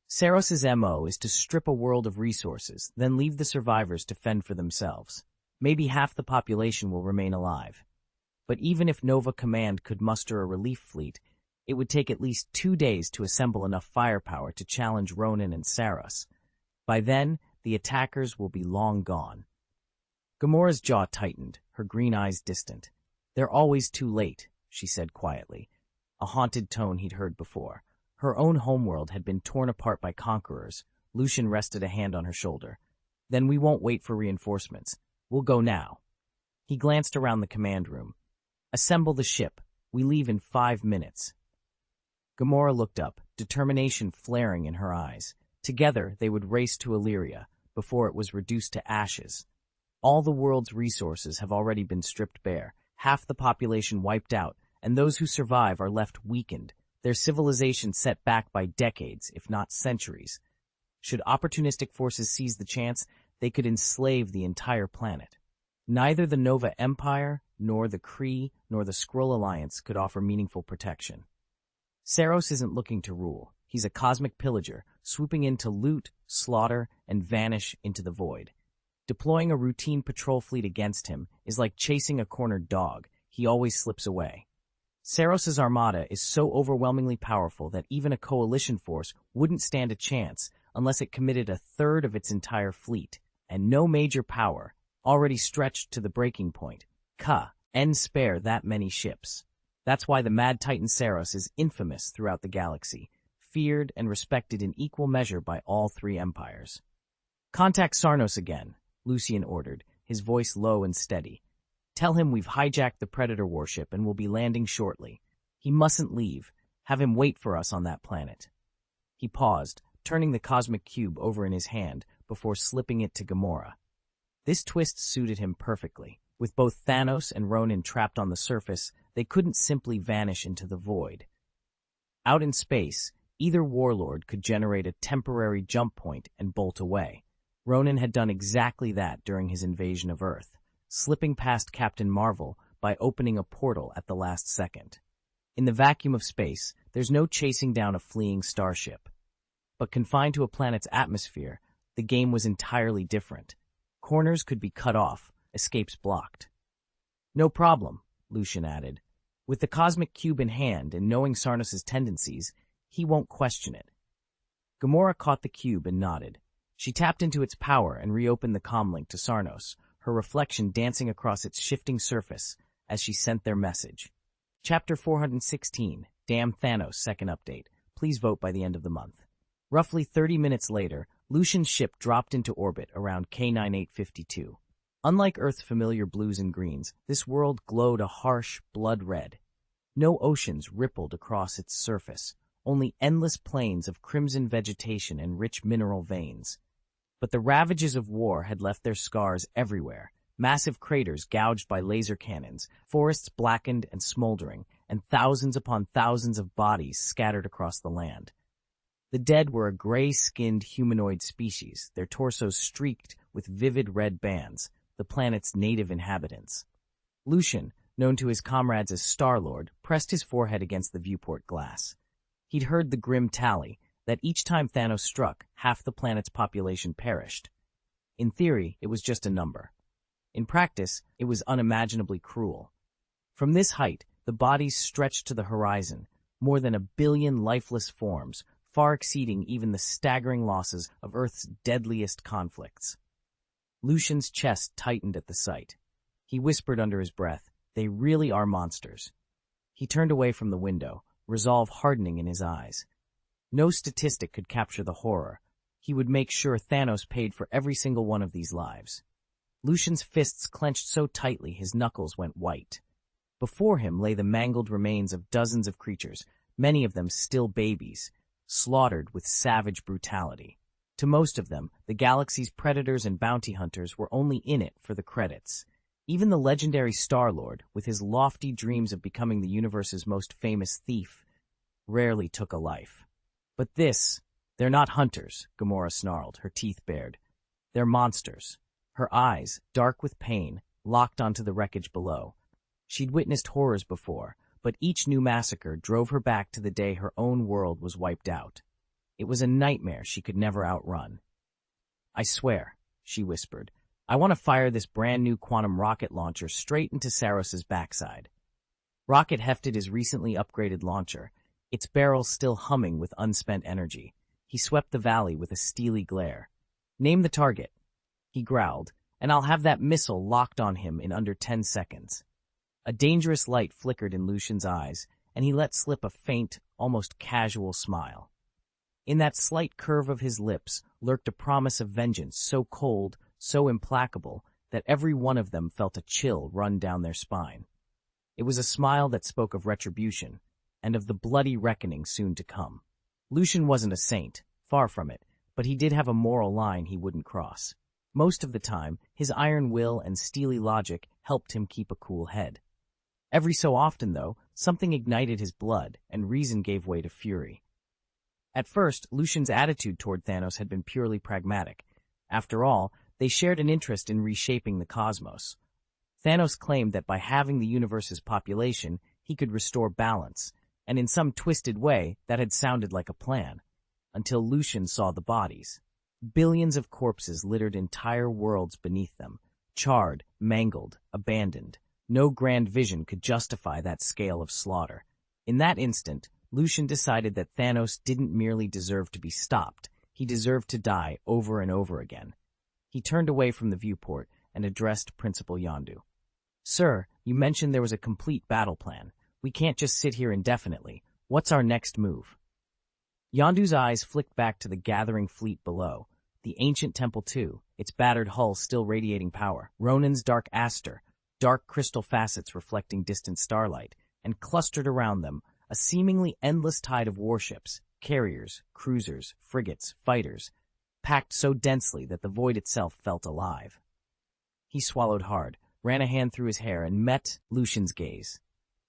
Saros' MO is to strip a world of resources, then leave the survivors to fend for themselves. Maybe half the population will remain alive. But even if Nova Command could muster a relief fleet, it would take at least 2 days to assemble enough firepower to challenge Ronan and Saros. By then, the attackers will be long gone. Gamora's jaw tightened, her green eyes distant. "They're always too late," she said quietly, a haunted tone he'd heard before. Her own homeworld had been torn apart by conquerors. Lucian rested a hand on her shoulder. "Then we won't wait for reinforcements. We'll go now." He glanced around the command room. "Assemble the ship. We leave in 5 minutes." Gamora looked up, determination flaring in her eyes. Together, they would race to Illyria, before it was reduced to ashes. All the world's resources have already been stripped bare, half the population wiped out, and those who survive are left weakened, their civilization set back by decades, if not centuries. Should opportunistic forces seize the chance, they could enslave the entire planet. Neither the Nova Empire, nor the Kree, nor the Skrull Alliance could offer meaningful protection. Saros isn't looking to rule. He's a cosmic pillager, swooping in to loot, slaughter, and vanish into the void. Deploying a routine patrol fleet against him is like chasing a cornered dog. He always slips away. Saros' armada is so overwhelmingly powerful that even a coalition force wouldn't stand a chance unless it committed a third of its entire fleet, and no major power, already stretched to the breaking point, can spare that many ships. That's why the Mad Titan Saros is infamous throughout the galaxy, feared and respected in equal measure by all 3 empires. "Contact Sarnos again," Lucian ordered, his voice low and steady. "Tell him we've hijacked the Predator warship and will be landing shortly. He mustn't leave. Have him wait for us on that planet." He paused, turning the cosmic cube over in his hand before slipping it to Gamora. This twist suited him perfectly. With both Thanos and Ronan trapped on the surface, they couldn't simply vanish into the void. Out in space, either warlord could generate a temporary jump point and bolt away. Ronan had done exactly that during his invasion of Earth, slipping past Captain Marvel by opening a portal at the last second. In the vacuum of space, there's no chasing down a fleeing starship. But confined to a planet's atmosphere, the game was entirely different. Corners could be cut off, escapes blocked. "No problem," Lucian added. With the cosmic cube in hand and knowing Sarnos' tendencies, he won't question it. Gamora caught the cube and nodded. She tapped into its power and reopened the comlink to Sarnos, her reflection dancing across its shifting surface as she sent their message. Chapter 416, Damn Thanos Second Update. Please vote by the end of the month. Roughly 30 minutes later, Lucian's ship dropped into orbit around K-9852. Unlike Earth's familiar blues and greens, this world glowed a harsh blood red. No oceans rippled across its surface, only endless plains of crimson vegetation and rich mineral veins. But the ravages of war had left their scars everywhere. Massive craters gouged by laser cannons, forests blackened and smoldering, and thousands upon thousands of bodies scattered across the land. The dead were a gray-skinned humanoid species, their torsos streaked with vivid red bands, the planet's native inhabitants. Lucian, known to his comrades as Star-Lord, pressed his forehead against the viewport glass. He'd heard the grim tally, that each time Thanos struck, half the planet's population perished. In theory, it was just a number. In practice, it was unimaginably cruel. From this height, the bodies stretched to the horizon, more than 1 billion lifeless forms, far exceeding even the staggering losses of Earth's deadliest conflicts. Lucian's chest tightened at the sight. He whispered under his breath, "They really are monsters." He turned away from the window, resolve hardening in his eyes. No statistic could capture the horror. He would make sure Thanos paid for every single one of these lives. Lucian's fists clenched so tightly his knuckles went white. Before him lay the mangled remains of dozens of creatures, many of them still babies, slaughtered with savage brutality. To most of them, the galaxy's predators and bounty hunters were only in it for the credits. Even the legendary Star-Lord, with his lofty dreams of becoming the universe's most famous thief, rarely took a life. But they're not hunters, Gamora snarled, her teeth bared. They're monsters. Her eyes, dark with pain, locked onto the wreckage below. She'd witnessed horrors before, but each new massacre drove her back to the day her own world was wiped out. It was a nightmare she could never outrun. "I swear," she whispered, "I want to fire this brand new quantum rocket launcher straight into Saros's backside." Rocket hefted his recently upgraded launcher, its barrel still humming with unspent energy. He swept the valley with a steely glare. "Name the target," he growled, "and I'll have that missile locked on him in under 10 seconds. A dangerous light flickered in Lucian's eyes, and he let slip a faint, almost casual smile. In that slight curve of his lips lurked a promise of vengeance so cold, so implacable, that every one of them felt a chill run down their spine. It was a smile that spoke of retribution, and of the bloody reckoning soon to come. Lucian wasn't a saint, far from it, but he did have a moral line he wouldn't cross. Most of the time, his iron will and steely logic helped him keep a cool head. Every so often, though, something ignited his blood, and reason gave way to fury. At first, Lucian's attitude toward Thanos had been purely pragmatic. After all, they shared an interest in reshaping the cosmos. Thanos claimed that by halving the universe's population, he could restore balance, and in some twisted way, that had sounded like a plan. Until Lucian saw the bodies. Billions of corpses littered entire worlds beneath them, charred, mangled, abandoned. No grand vision could justify that scale of slaughter. In that instant, Lucian decided that Thanos didn't merely deserve to be stopped, he deserved to die over and over again. He turned away from the viewport and addressed Principal Yondu. "Sir, you mentioned there was a complete battle plan. We can't just sit here indefinitely. What's our next move?" Yondu's eyes flicked back to the gathering fleet below, the ancient Temple 2, its battered hull still radiating power, Ronan's dark aster, dark crystal facets reflecting distant starlight, and clustered around them, a seemingly endless tide of warships, carriers, cruisers, frigates, fighters, packed so densely that the void itself felt alive. He swallowed hard, ran a hand through his hair, and met Lucian's gaze.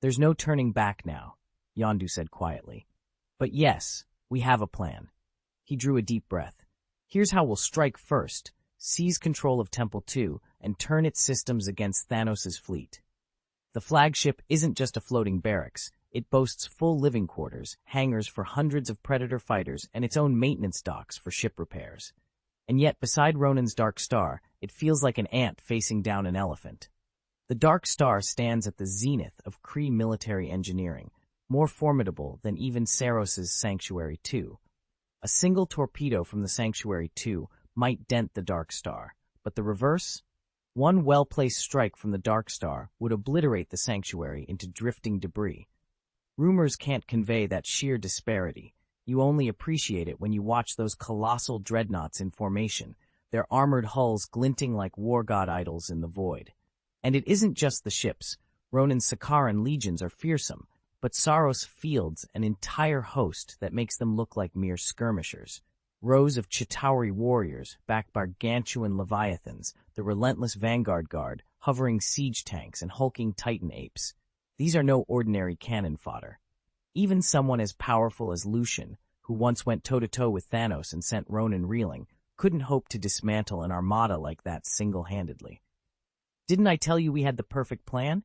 "There's no turning back now," Yondu said quietly. "But yes, we have a plan." He drew a deep breath. "Here's how we'll strike first. Seize control of Temple 2 and turn its systems against Thanos' fleet. The flagship isn't just a floating barracks. It boasts full living quarters, hangars for hundreds of Predator fighters, and its own maintenance docks for ship repairs. And yet, beside Ronan's Dark Star, it feels like an ant facing down an elephant. The Dark Star stands at the zenith of Kree military engineering, more formidable than even Saros's Sanctuary 2. A single torpedo from the Sanctuary 2 might dent the Dark Star, but the reverse? One well-placed strike from the Dark Star would obliterate the Sanctuary into drifting debris. Rumors can't convey that sheer disparity. You only appreciate it when you watch those colossal dreadnoughts in formation, their armored hulls glinting like war god idols in the void. And it isn't just the ships. Ronin's Sakaran legions are fearsome, but Saros fields an entire host that makes them look like mere skirmishers. Rows of Chitauri warriors, backed by gargantuan leviathans, the relentless vanguard guard, hovering siege tanks, and hulking titan apes. These are no ordinary cannon fodder. Even someone as powerful as Lucian, who once went toe-to-toe with Thanos and sent Ronin reeling, couldn't hope to dismantle an armada like that single-handedly. "Didn't I tell you we had the perfect plan?"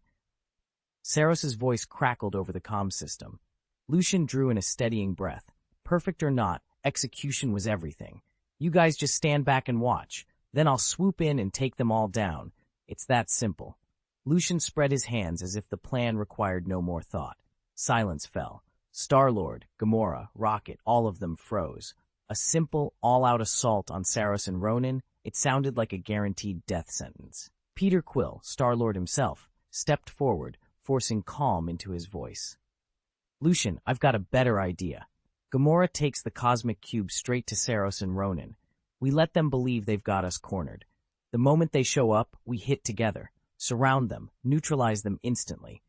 Saros's voice crackled over the comm system. Lucian drew in a steadying breath. Perfect or not, execution was everything. "You guys just stand back and watch. Then I'll swoop in and take them all down. It's that simple." Lucian spread his hands as if the plan required no more thought. Silence fell. Star-Lord, Gamora, Rocket, all of them froze. A simple, all-out assault on Saros and Ronin, it sounded like a guaranteed death sentence. Peter Quill, Star-Lord himself, stepped forward, forcing calm into his voice. "Lucian, I've got a better idea. Gamora takes the cosmic cube straight to Saros and Ronin. We let them believe they've got us cornered. The moment they show up, we hit together, surround them, neutralize them instantly.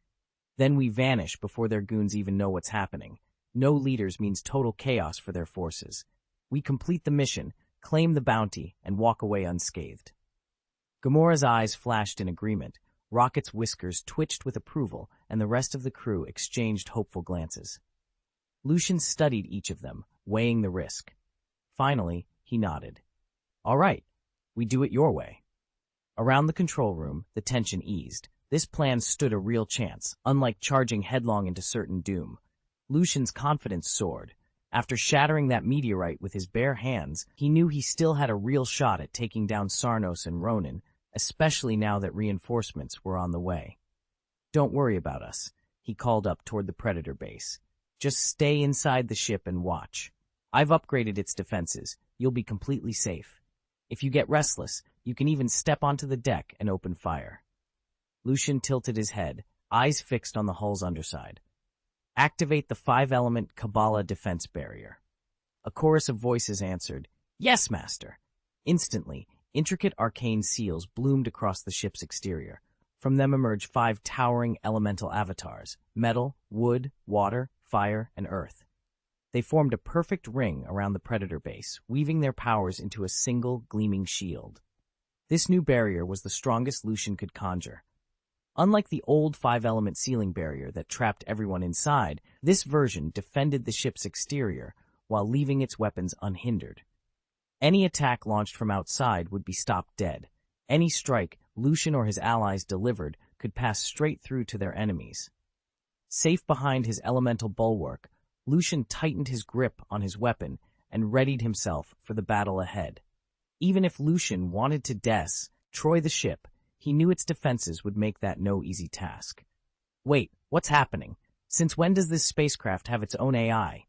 Then we vanish before their goons even know what's happening. No leaders means total chaos for their forces. We complete the mission, claim the bounty, and walk away unscathed." Gamora's eyes flashed in agreement. Rocket's whiskers twitched with approval, and the rest of the crew exchanged hopeful glances. Lucian studied each of them, weighing the risk. Finally, he nodded. "All right, we do it your way." Around the control room, the tension eased. This plan stood a real chance, unlike charging headlong into certain doom. Lucian's confidence soared. After shattering that meteorite with his bare hands, he knew he still had a real shot at taking down Sarnos and Ronin, especially now that reinforcements were on the way. "Don't worry about us," he called up toward the Predator base. "Just stay inside the ship and watch. I've upgraded its defenses. You'll be completely safe. If you get restless, you can even step onto the deck and open fire." Lucian tilted his head, eyes fixed on the hull's underside. "Activate the 5-element Kabbalah defense barrier." A chorus of voices answered, "Yes, Master." Instantly, intricate arcane seals bloomed across the ship's exterior. From them emerged 5 towering elemental avatars: metal, wood, water, fire, and earth. They formed a perfect ring around the Predator base, weaving their powers into a single gleaming shield. This new barrier was the strongest Lucian could conjure. Unlike the old 5-element ceiling barrier that trapped everyone inside, this version defended the ship's exterior while leaving its weapons unhindered. Any attack launched from outside would be stopped dead. Any strike Lucian or his allies delivered could pass straight through to their enemies. Safe behind his elemental bulwark, Lucian tightened his grip on his weapon and readied himself for the battle ahead. Even if Lucian wanted to destroy the ship, he knew its defenses would make that no easy task. "Wait, what's happening? Since when does this spacecraft have its own AI?"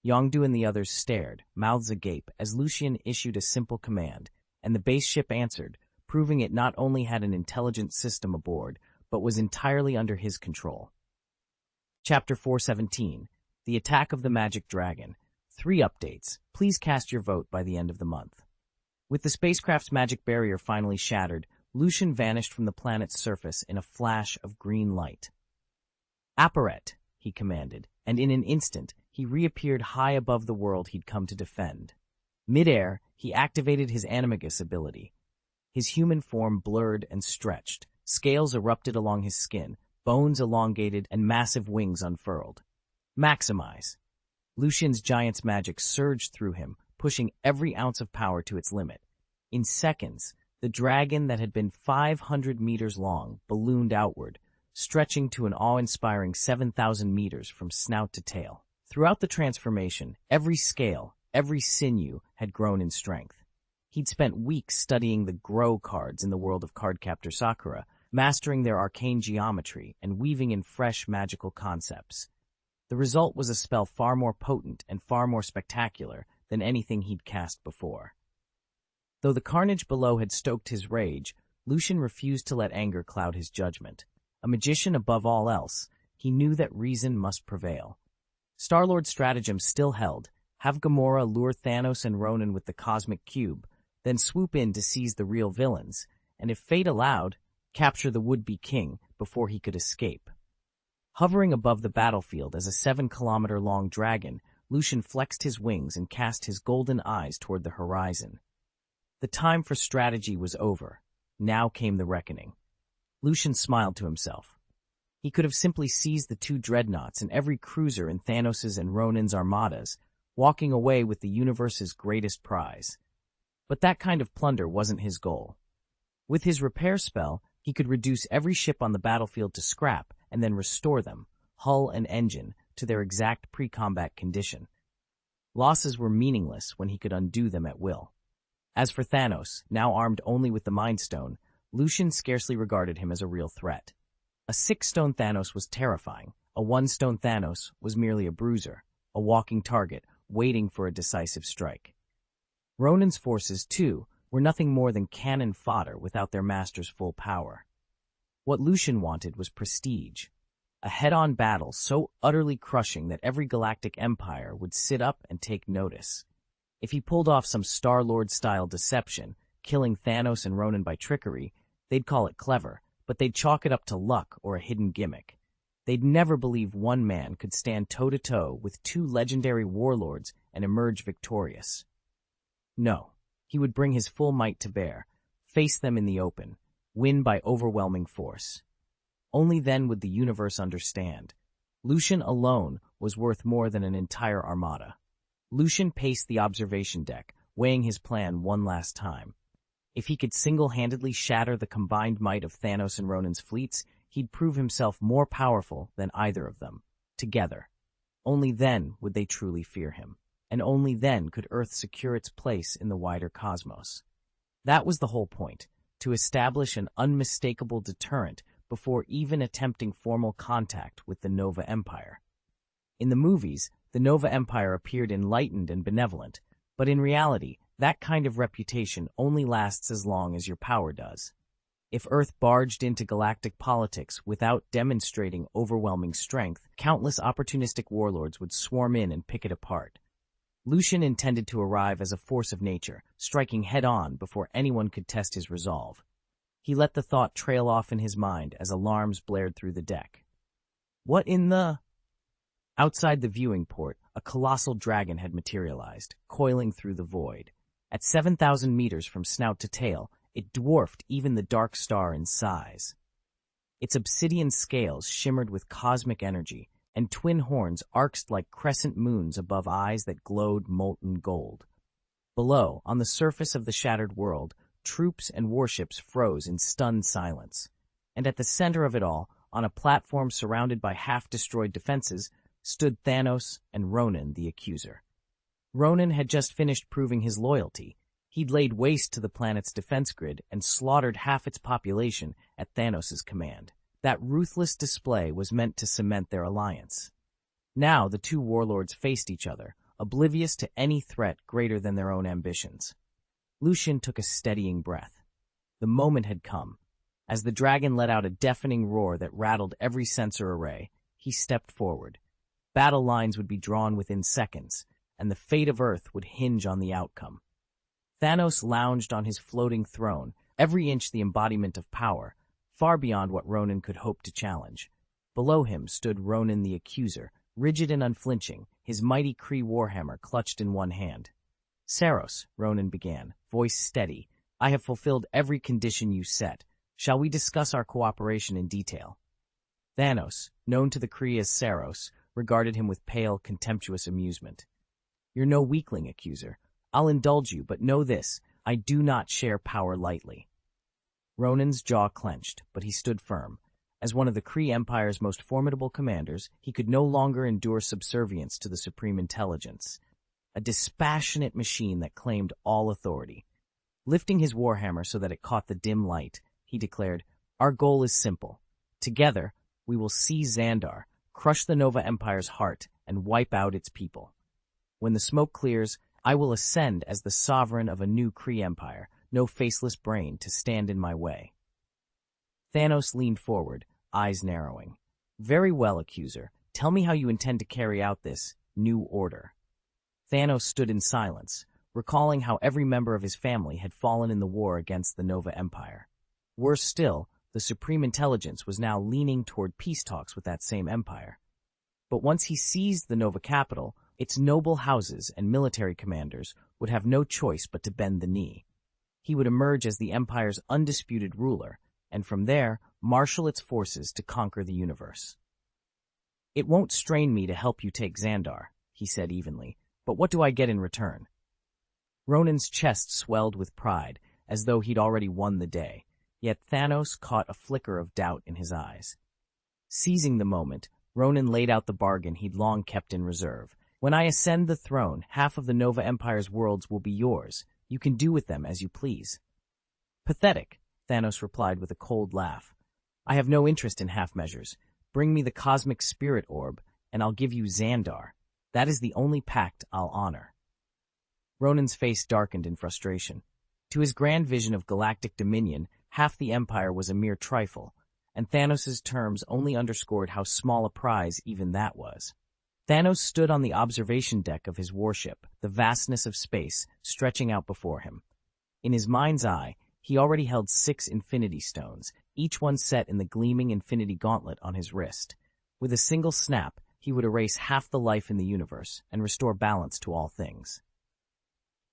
Yongdu and the others stared, mouths agape, as Lucian issued a simple command, and the base ship answered, proving it not only had an intelligent system aboard, but was entirely under his control. Chapter 417, The Attack of the Magic Dragon. 3 updates. Please cast your vote by the end of the month. With the spacecraft's magic barrier finally shattered, Lucian vanished from the planet's surface in a flash of green light. "Apparet," he commanded, and in an instant, he reappeared high above the world he'd come to defend. Mid-air, he activated his animagus ability. His human form blurred and stretched. Scales erupted along his skin, bones elongated, and massive wings unfurled. "Maximize." Lucian's giant's magic surged through him, pushing every ounce of power to its limit. In seconds, the dragon that had been 500 meters long ballooned outward, stretching to an awe-inspiring 7,000 meters from snout to tail. Throughout the transformation, every scale, every sinew had grown in strength. He'd spent weeks studying the Grow cards in the world of Cardcaptor Sakura, mastering their arcane geometry and weaving in fresh magical concepts. The result was a spell far more potent and far more spectacular than anything he'd cast before. Though the carnage below had stoked his rage, Lucian refused to let anger cloud his judgment. A magician above all else, he knew that reason must prevail. Star-Lord's stratagem still held: have Gamora lure Thanos and Ronin with the cosmic cube, then swoop in to seize the real villains, and if fate allowed, capture the would-be king before he could escape. Hovering above the battlefield as a 7-kilometer-long dragon, Lucian flexed his wings and cast his golden eyes toward the horizon. The time for strategy was over. Now came the reckoning. Lucian smiled to himself. He could have simply seized the 2 dreadnoughts and every cruiser in Thanos' and Ronin's armadas, walking away with the universe's greatest prize. But that kind of plunder wasn't his goal. With his repair spell, he could reduce every ship on the battlefield to scrap and then restore them, hull and engine, to their exact pre-combat condition. Losses were meaningless when he could undo them at will. As for Thanos, now armed only with the Mind Stone, Lucian scarcely regarded him as a real threat. A 6-stone Thanos was terrifying. A 1-stone Thanos was merely a bruiser, a walking target, waiting for a decisive strike. Ronin's forces, too, were nothing more than cannon fodder without their master's full power. What Lucian wanted was prestige, a head-on battle so utterly crushing that every galactic empire would sit up and take notice. If he pulled off some Star-Lord-style deception, killing Thanos and Ronin by trickery, they'd call it clever, but they'd chalk it up to luck or a hidden gimmick. They'd never believe one man could stand toe-to-toe with 2 legendary warlords and emerge victorious. No, he would bring his full might to bear, face them in the open, win by overwhelming force. Only then would the universe understand. Lucian alone was worth more than an entire armada. Lucian paced the observation deck, weighing his plan one last time. If he could single-handedly shatter the combined might of Thanos and Ronin's fleets, he'd prove himself more powerful than either of them, together. Only then would they truly fear him, and only then could Earth secure its place in the wider cosmos. That was the whole point, to establish an unmistakable deterrent before even attempting formal contact with the Nova Empire. In the movies, the Nova Empire appeared enlightened and benevolent, but in reality, that kind of reputation only lasts as long as your power does. If Earth barged into galactic politics without demonstrating overwhelming strength, countless opportunistic warlords would swarm in and pick it apart. Lucian intended to arrive as a force of nature, striking head-on before anyone could test his resolve. He let the thought trail off in his mind as alarms blared through the deck. What in the... Outside the viewing port, a colossal dragon had materialized, coiling through the void. At 7,000 meters from snout to tail, it dwarfed even the dark star in size. Its obsidian scales shimmered with cosmic energy, and twin horns arched like crescent moons above eyes that glowed molten gold. Below, on the surface of the shattered world, troops and warships froze in stunned silence. And at the center of it all, on a platform surrounded by half-destroyed defenses, stood Thanos and Ronin the Accuser. Ronin had just finished proving his loyalty. He'd laid waste to the planet's defense grid and slaughtered half its population at Thanos' command. That ruthless display was meant to cement their alliance. Now the 2 warlords faced each other, oblivious to any threat greater than their own ambitions. Lucian took a steadying breath. The moment had come. As the dragon let out a deafening roar that rattled every sensor array, he stepped forward. Battle lines would be drawn within seconds, and the fate of Earth would hinge on the outcome. Thanos lounged on his floating throne, every inch the embodiment of power, far beyond what Ronin could hope to challenge. Below him stood Ronin the Accuser, rigid and unflinching, his mighty Kree warhammer clutched in one hand. "Saros," Ronin began, voice steady, "I have fulfilled every condition you set. Shall we discuss our cooperation in detail?" Thanos, known to the Kree as Saros, regarded him with pale, contemptuous amusement. "You're no weakling, Accuser. I'll indulge you, but know this, I do not share power lightly." Ronin's jaw clenched, but he stood firm. As one of the Kree Empire's most formidable commanders, he could no longer endure subservience to the Supreme Intelligence, a dispassionate machine that claimed all authority. Lifting his warhammer so that it caught the dim light, he declared, "Our goal is simple. Together, we will seize Xandar, crush the Nova Empire's heart, and wipe out its people. When the smoke clears, I will ascend as the sovereign of a new Kree Empire, no faceless brain to stand in my way." Thanos leaned forward, eyes narrowing. "Very well, Accuser. Tell me how you intend to carry out this new order." Thanos stood in silence, recalling how every member of his family had fallen in the war against the Nova Empire. Worse still, the Supreme Intelligence was now leaning toward peace talks with that same empire. But once he seized the Nova capital, its noble houses and military commanders would have no choice but to bend the knee. He would emerge as the empire's undisputed ruler, and from there, marshal its forces to conquer the universe. "It won't strain me to help you take Xandar," he said evenly, "but what do I get in return?" Ronan's chest swelled with pride, as though he'd already won the day, yet Thanos caught a flicker of doubt in his eyes. Seizing the moment, Ronan laid out the bargain he'd long kept in reserve. "When I ascend the throne, half of the Nova Empire's worlds will be yours. You can do with them as you please." "Pathetic," Thanos replied with a cold laugh. "I have no interest in half-measures. Bring me the cosmic spirit orb, and I'll give you Xandar. That is the only pact I'll honor." Ronan's face darkened in frustration. To his grand vision of galactic dominion, half the Empire was a mere trifle, and Thanos' terms only underscored how small a prize even that was. Thanos stood on the observation deck of his warship, the vastness of space stretching out before him. In his mind's eye, he already held 6 Infinity Stones, each one set in the gleaming Infinity Gauntlet on his wrist. With a single snap, he would erase half the life in the universe and restore balance to all things.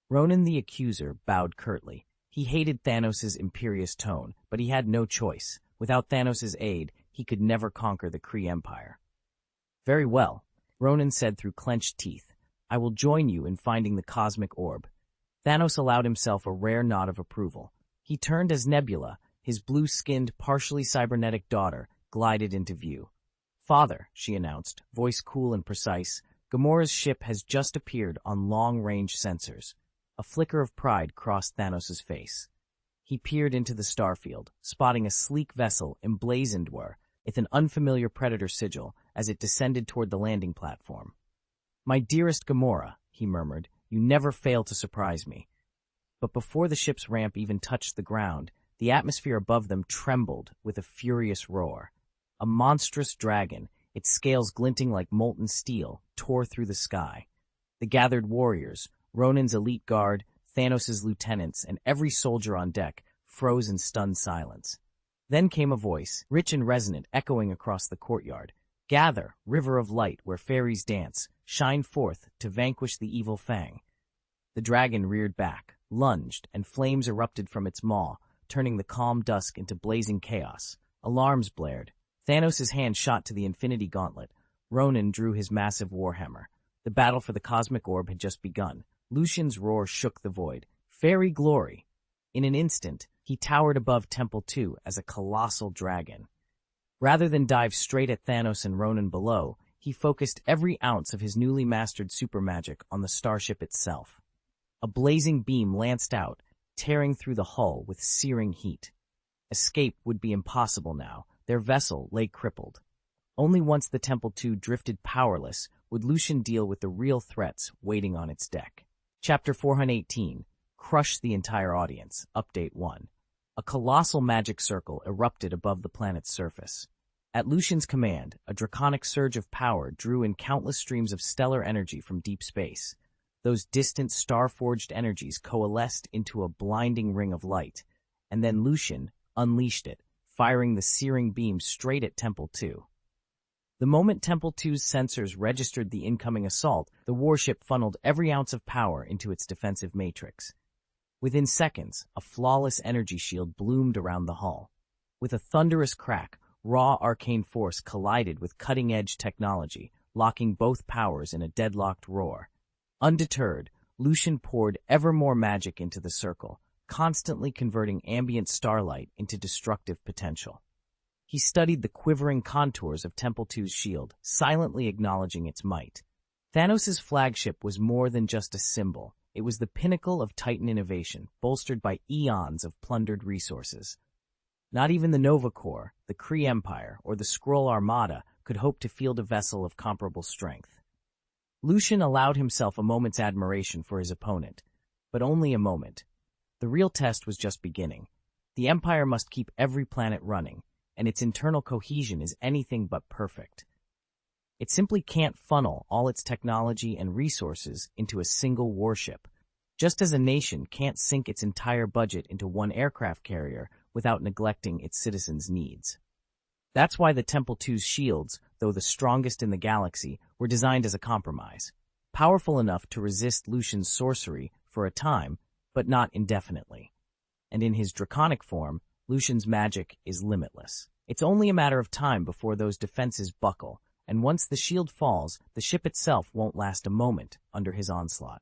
Ronan the Accuser bowed curtly. He hated Thanos' imperious tone, but he had no choice. Without Thanos' aid, he could never conquer the Kree Empire. "Very well," Ronan said through clenched teeth. "I will join you in finding the cosmic orb." Thanos allowed himself a rare nod of approval. He turned as Nebula, his blue-skinned, partially cybernetic daughter, glided into view. "Father," she announced, voice cool and precise, "Gamora's ship has just appeared on long-range sensors." A flicker of pride crossed Thanos' face. He peered into the starfield, spotting a sleek vessel emblazoned with an unfamiliar predator sigil as it descended toward the landing platform. "My dearest Gamora," he murmured, "you never fail to surprise me." But before the ship's ramp even touched the ground, the atmosphere above them trembled with a furious roar. A monstrous dragon, its scales glinting like molten steel, tore through the sky. The gathered warriors, Ronan's elite guard, Thanos' lieutenants, and every soldier on deck froze in stunned silence. Then came a voice, rich and resonant, echoing across the courtyard. "Gather, river of light, where fairies dance. Shine forth to vanquish the evil Fang." The dragon reared back, lunged, and flames erupted from its maw, turning the calm dusk into blazing chaos. Alarms blared. Thanos' hand shot to the Infinity Gauntlet. Ronan drew his massive warhammer. The battle for the cosmic orb had just begun. Lucian's roar shook the void. "Fairy glory!" In an instant, he towered above Temple 2 as a colossal dragon. Rather than dive straight at Thanos and Ronan below, he focused every ounce of his newly mastered super magic on the starship itself. A blazing beam lanced out, tearing through the hull with searing heat. Escape would be impossible now. Their vessel lay crippled. Only once the Temple 2 drifted powerless would Lucian deal with the real threats waiting on its deck. Chapter 418, Crush the Entire Audience, Update 1. A colossal magic circle erupted above the planet's surface. At Lucian's command, a draconic surge of power drew in countless streams of stellar energy from deep space. Those distant star-forged energies coalesced into a blinding ring of light, and then Lucian unleashed it, firing the searing beam straight at Temple 2. The moment Temple 2's sensors registered the incoming assault, the warship funneled every ounce of power into its defensive matrix. Within seconds, a flawless energy shield bloomed around the hull. With a thunderous crack, raw arcane force collided with cutting-edge technology, locking both powers in a deadlocked roar. Undeterred, Lucian poured ever more magic into the circle, constantly converting ambient starlight into destructive potential. He studied the quivering contours of Temple 2's shield, silently acknowledging its might. Thanos' flagship was more than just a symbol. It was the pinnacle of Titan innovation, bolstered by eons of plundered resources. Not even the Nova Corps, the Kree Empire, or the Skrull Armada could hope to field a vessel of comparable strength. Lucian allowed himself a moment's admiration for his opponent, but only a moment. The real test was just beginning. The Empire must keep every planet running, and its internal cohesion is anything but perfect. It simply can't funnel all its technology and resources into a single warship. just as a nation can't sink its entire budget into one aircraft carrier without neglecting its citizens' needs. That's why the Temple II's shields, though the strongest in the galaxy, were designed as a compromise, powerful enough to resist Lucian's sorcery for a time, but not indefinitely. And in his draconic form, Lucian's magic is limitless. It's only a matter of time before those defenses buckle, and once the shield falls, the ship itself won't last a moment under his onslaught.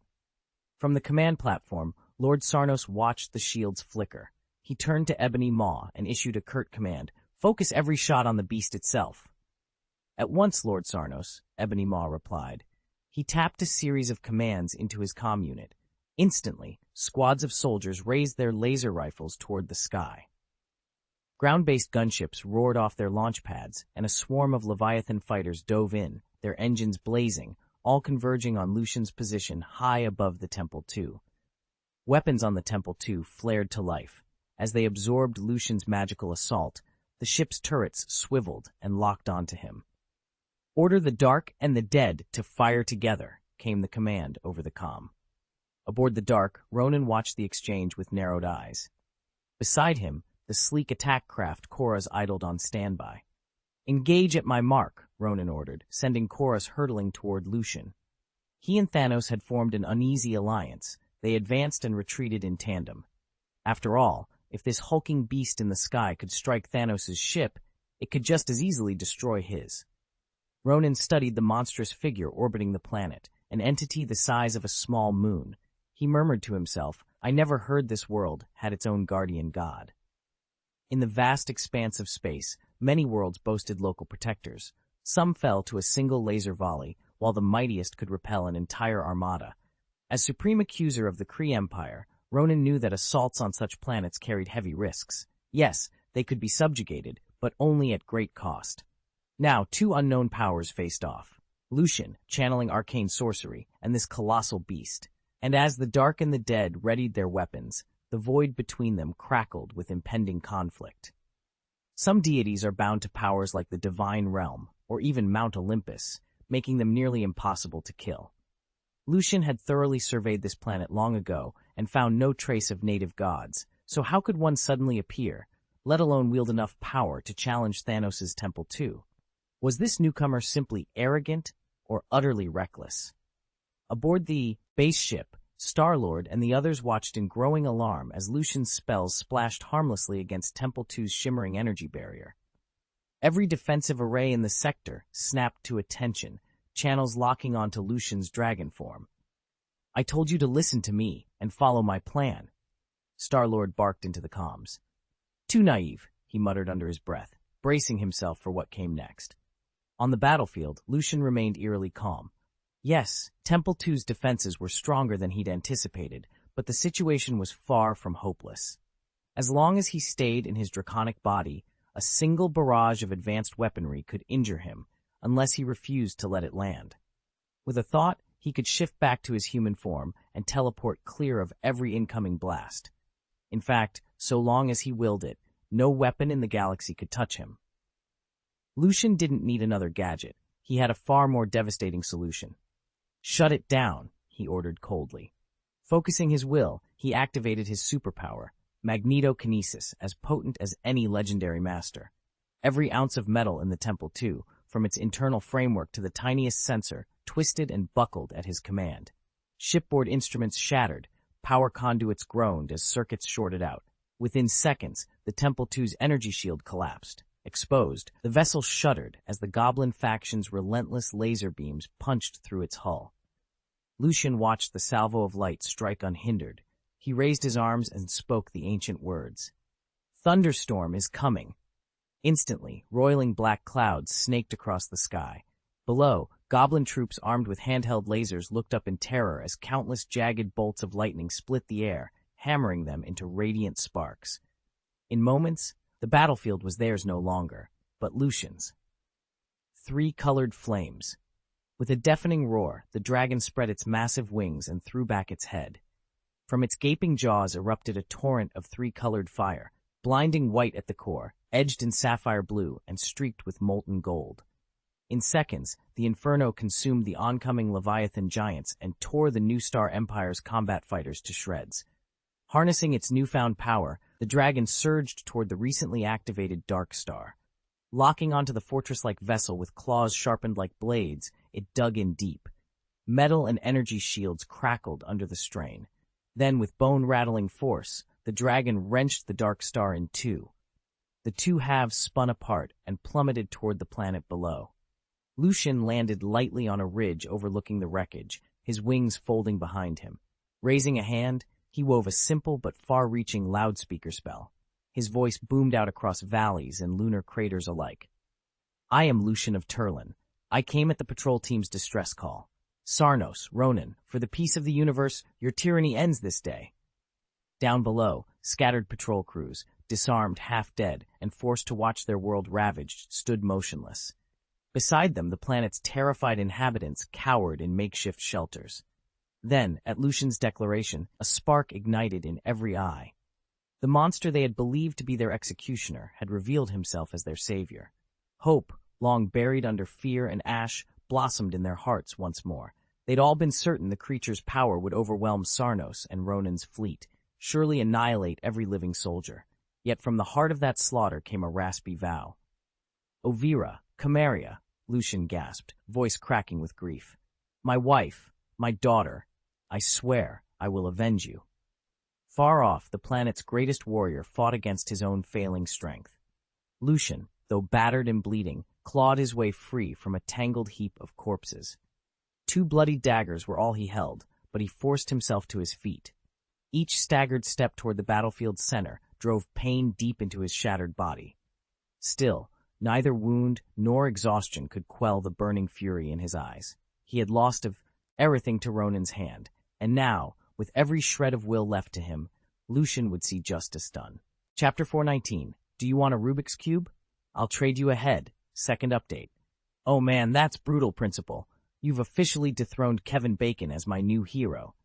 From the command platform, Lord Sarnos watched the shields flicker. He turned to Ebony Maw and issued a curt command, "Focus every shot on the beast itself." "At once, Lord Sarnos," Ebony Maw replied. He tapped a series of commands into his comm unit. Instantly, squads of soldiers raised their laser rifles toward the sky. Ground-based gunships roared off their launch pads, and a swarm of Leviathan fighters dove in, their engines blazing, all converging on Lucian's position high above the Temple II. Weapons on the Temple II flared to life. As they absorbed Lucian's magical assault, the ship's turrets swiveled and locked onto him. "Order the Dark and the Dead to fire together," came the command over the comm. Aboard the Dark, Ronan watched the exchange with narrowed eyes. Beside him, the sleek attack craft Korra's idled on standby. "Engage at my mark," Ronan ordered, sending Korra's hurtling toward Lucian. He and Thanos had formed an uneasy alliance. They advanced and retreated in tandem. After all, if this hulking beast in the sky could strike Thanos' ship, it could just as easily destroy his. Ronan studied the monstrous figure orbiting the planet, an entity the size of a small moon. He murmured to himself, "I never heard this world had its own guardian god." In the vast expanse of space, many worlds boasted local protectors. Some fell to a single laser volley, while the mightiest could repel an entire armada. As supreme accuser of the Kree Empire, Ronan knew that assaults on such planets carried heavy risks. Yes, they could be subjugated, but only at great cost. Now, two unknown powers faced off. Lucian, channeling arcane sorcery, and this colossal beast. And as the Dark and the Dead readied their weapons, the void between them crackled with impending conflict. Some deities are bound to powers like the Divine Realm, or even Mount Olympus, making them nearly impossible to kill. Lucian had thoroughly surveyed this planet long ago and found no trace of native gods, so how could one suddenly appear, let alone wield enough power to challenge Thanos' Temple II? Was this newcomer simply arrogant or utterly reckless? Aboard the base ship, Star-Lord and the others watched in growing alarm as Lucian's spells splashed harmlessly against Temple II's shimmering energy barrier. Every defensive array in the sector snapped to attention, channels locking onto Lucian's dragon form. "I told you to listen to me and follow my plan," Star-Lord barked into the comms. "Too naive," he muttered under his breath, bracing himself for what came next. On the battlefield, Lucian remained eerily calm. Yes, Temple II's defenses were stronger than he'd anticipated, but the situation was far from hopeless. As long as he stayed in his draconic body, a single barrage of advanced weaponry could injure him, unless he refused to let it land. With a thought, he could shift back to his human form and teleport clear of every incoming blast. In fact, so long as he willed it, no weapon in the galaxy could touch him. Lucian didn't need another gadget. He had a far more devastating solution. "Shut it down," he ordered coldly. Focusing his will, he activated his superpower, magnetokinesis, as potent as any legendary master. Every ounce of metal in the Temple II, from its internal framework to the tiniest sensor, twisted and buckled at his command. Shipboard instruments shattered, power conduits groaned as circuits shorted out. Within seconds, the Temple II's energy shield collapsed. Exposed, the vessel shuddered as the Goblin faction's relentless laser beams punched through its hull. Lucian watched the salvo of light strike unhindered. He raised his arms and spoke the ancient words. "Thunderstorm is coming." Instantly, roiling black clouds snaked across the sky. Below, Goblin troops armed with handheld lasers looked up in terror as countless jagged bolts of lightning split the air, hammering them into radiant sparks. In moments, the battlefield was theirs no longer, but Lucian's. 3 colored flames. With a deafening roar, the dragon spread its massive wings and threw back its head. From its gaping jaws erupted a torrent of 3-colored fire, blinding white at the core, edged in sapphire blue and streaked with molten gold. In seconds, the inferno consumed the oncoming Leviathan giants and tore the New Star Empire's combat fighters to shreds. Harnessing its newfound power, the dragon surged toward the recently activated Dark Star. Locking onto the fortress-like vessel with claws sharpened like blades, it dug in deep. Metal and energy shields crackled under the strain. Then, with bone-rattling force, the dragon wrenched the Dark Star in two. The two halves spun apart and plummeted toward the planet below. Lucian landed lightly on a ridge overlooking the wreckage, his wings folding behind him. Raising a hand, he wove a simple but far-reaching loudspeaker spell. His voice boomed out across valleys and lunar craters alike. "I am Lucian of Turlin. I came at the patrol team's distress call. Sarnos, Ronan, for the peace of the universe, your tyranny ends this day." Down below, scattered patrol crews, disarmed, half-dead, and forced to watch their world ravaged, stood motionless. Beside them, the planet's terrified inhabitants cowered in makeshift shelters. Then, at Lucian's declaration, a spark ignited in every eye. The monster they had believed to be their executioner had revealed himself as their savior. Hope, long buried under fear and ash, blossomed in their hearts once more. They'd all been certain the creature's power would overwhelm Sarnos and Ronan's fleet, surely annihilate every living soldier. Yet from the heart of that slaughter came a raspy vow. "Ovira, Chimeria," Lucian gasped, voice cracking with grief. "My wife, my daughter, I swear I will avenge you." Far off, the planet's greatest warrior fought against his own failing strength. Lucian, though battered and bleeding, clawed his way free from a tangled heap of corpses. 2 bloody daggers were all he held, but he forced himself to his feet. Each staggered step toward the battlefield's center drove pain deep into his shattered body. Still, neither wound nor exhaustion could quell the burning fury in his eyes. He had lost everything to Ronan's hand, and now, with every shred of will left to him, Lucian would see justice done. Chapter 419. Do you want a Rubik's Cube? I'll trade you a head. Second update. Oh man, that's brutal, Principal. You've officially dethroned Kevin Bacon as my new hero.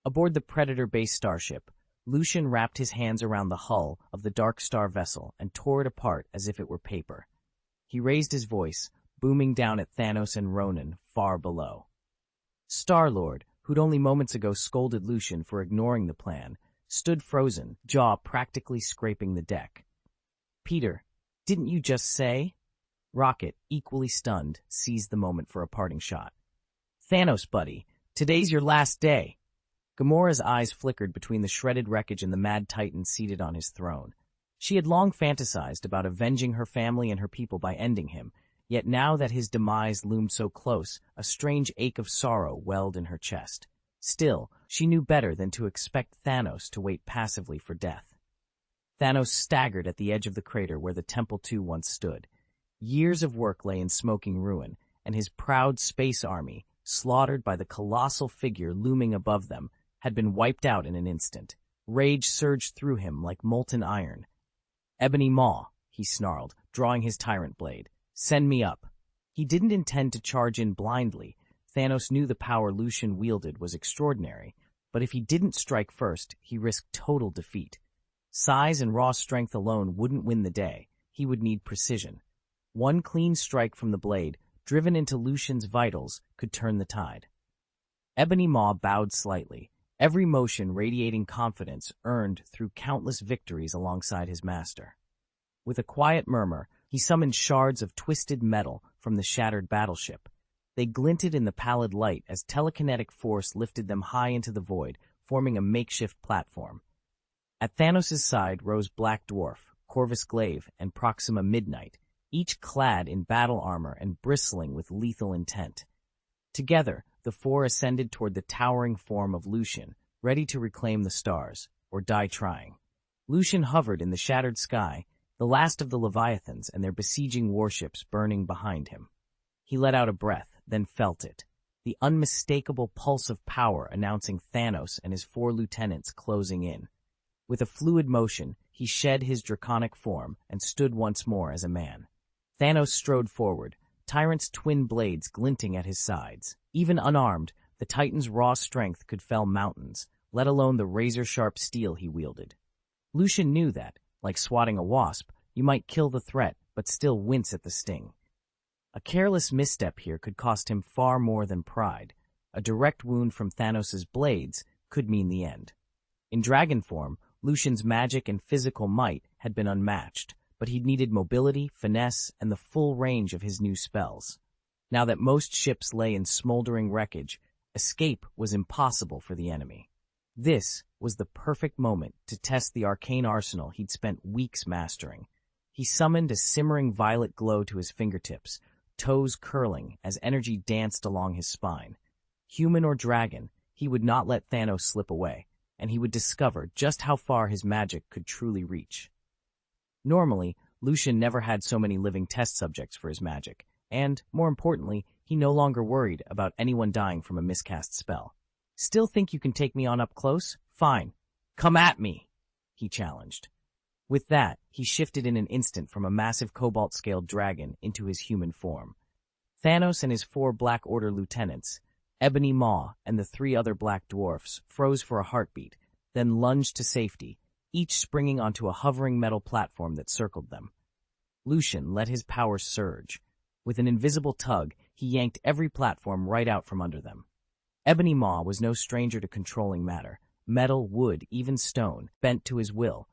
Aboard the Predator-based starship, Lucian wrapped his hands around the hull of the Dark Star vessel and tore it apart as if it were paper. He raised his voice, booming down at Thanos and Ronan far below. Star-Lord, who'd only moments ago scolded Lucian for ignoring the plan, stood frozen, jaw practically scraping the deck. "Peter, didn't you just say?" Rocket, equally stunned, seized the moment for a parting shot. "Thanos, buddy, today's your last day." Gamora's eyes flickered between the shredded wreckage and the mad titan seated on his throne. She had long fantasized about avenging her family and her people by ending him, yet now that his demise loomed so close, a strange ache of sorrow welled in her chest. Still, she knew better than to expect Thanos to wait passively for death. Thanos staggered at the edge of the crater where the Temple 2 once stood. Years of work lay in smoking ruin, and his proud space army, slaughtered by the colossal figure looming above them, had been wiped out in an instant. Rage surged through him like molten iron. "Ebony Maw," he snarled, drawing his tyrant blade. "Send me up." He didn't intend to charge in blindly. Thanos knew the power Lucian wielded was extraordinary, but if he didn't strike first, he risked total defeat. Size and raw strength alone wouldn't win the day. He would need precision. One clean strike from the blade, driven into Lucian's vitals, could turn the tide. Ebony Maw bowed slightly, every motion radiating confidence earned through countless victories alongside his master. With a quiet murmur, he summoned shards of twisted metal from the shattered battleship. They glinted in the pallid light as telekinetic force lifted them high into the void, forming a makeshift platform. At Thanos' side rose Black Dwarf, Corvus Glaive, and Proxima Midnight, each clad in battle armor and bristling with lethal intent. Together, the four ascended toward the towering form of Lucian, ready to reclaim the stars, or die trying. Lucian hovered in the shattered sky, the last of the Leviathans and their besieging warships burning behind him. He let out a breath, then felt it, the unmistakable pulse of power announcing Thanos and his 4 lieutenants closing in. With a fluid motion, he shed his draconic form and stood once more as a man. Thanos strode forward, Tyrant's twin blades glinting at his sides. Even unarmed, the Titan's raw strength could fell mountains, let alone the razor-sharp steel he wielded. Lucian knew that, like swatting a wasp, you might kill the threat, but still wince at the sting. A careless misstep here could cost him far more than pride. A direct wound from Thanos' blades could mean the end. In dragon form, Lucian's magic and physical might had been unmatched, but he needed mobility, finesse, and the full range of his new spells. Now that most ships lay in smoldering wreckage, escape was impossible for the enemy. This was the perfect moment to test the arcane arsenal he'd spent weeks mastering. He summoned a simmering violet glow to his fingertips, toes curling as energy danced along his spine. Human or dragon, he would not let Thanos slip away, and he would discover just how far his magic could truly reach. Normally, Lucian never had so many living test subjects for his magic, and, more importantly, he no longer worried about anyone dying from a miscast spell. "Still think you can take me on up close? Fine. Come at me!" he challenged. With that, he shifted in an instant from a massive cobalt-scaled dragon into his human form. Thanos and his 4 Black Order lieutenants, Ebony Maw and the 3 other black dwarfs, froze for a heartbeat, then lunged to safety, each springing onto a hovering metal platform that circled them. Lucian let his powers surge. With an invisible tug, he yanked every platform right out from under them. Ebony Maw was no stranger to controlling matter. Metal, wood, even stone, bent to his will,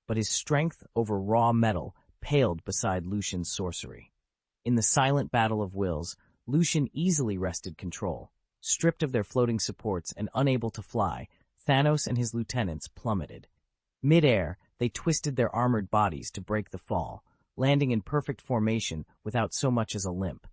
but his strength over raw metal paled beside Lucian's sorcery. In the silent battle of wills, Lucian easily wrested control. Stripped of their floating supports and unable to fly, Thanos and his lieutenants plummeted. Mid-air, they twisted their armored bodies to break the fall, landing in perfect formation without so much as a limp.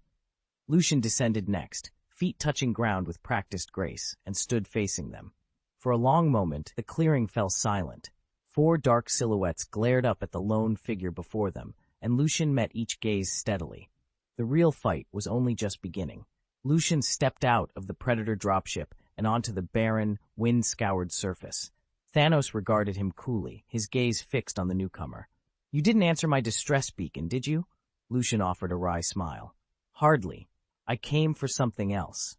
Lucian descended next, feet touching ground with practiced grace, and stood facing them. For a long moment, the clearing fell silent. 4 dark silhouettes glared up at the lone figure before them, and Lucian met each gaze steadily. The real fight was only just beginning. Lucian stepped out of the Predator dropship and onto the barren, wind-scoured surface. Thanos regarded him coolly, his gaze fixed on the newcomer. "You didn't answer my distress beacon, did you?" Lucian offered a wry smile. "Hardly. I came for something else."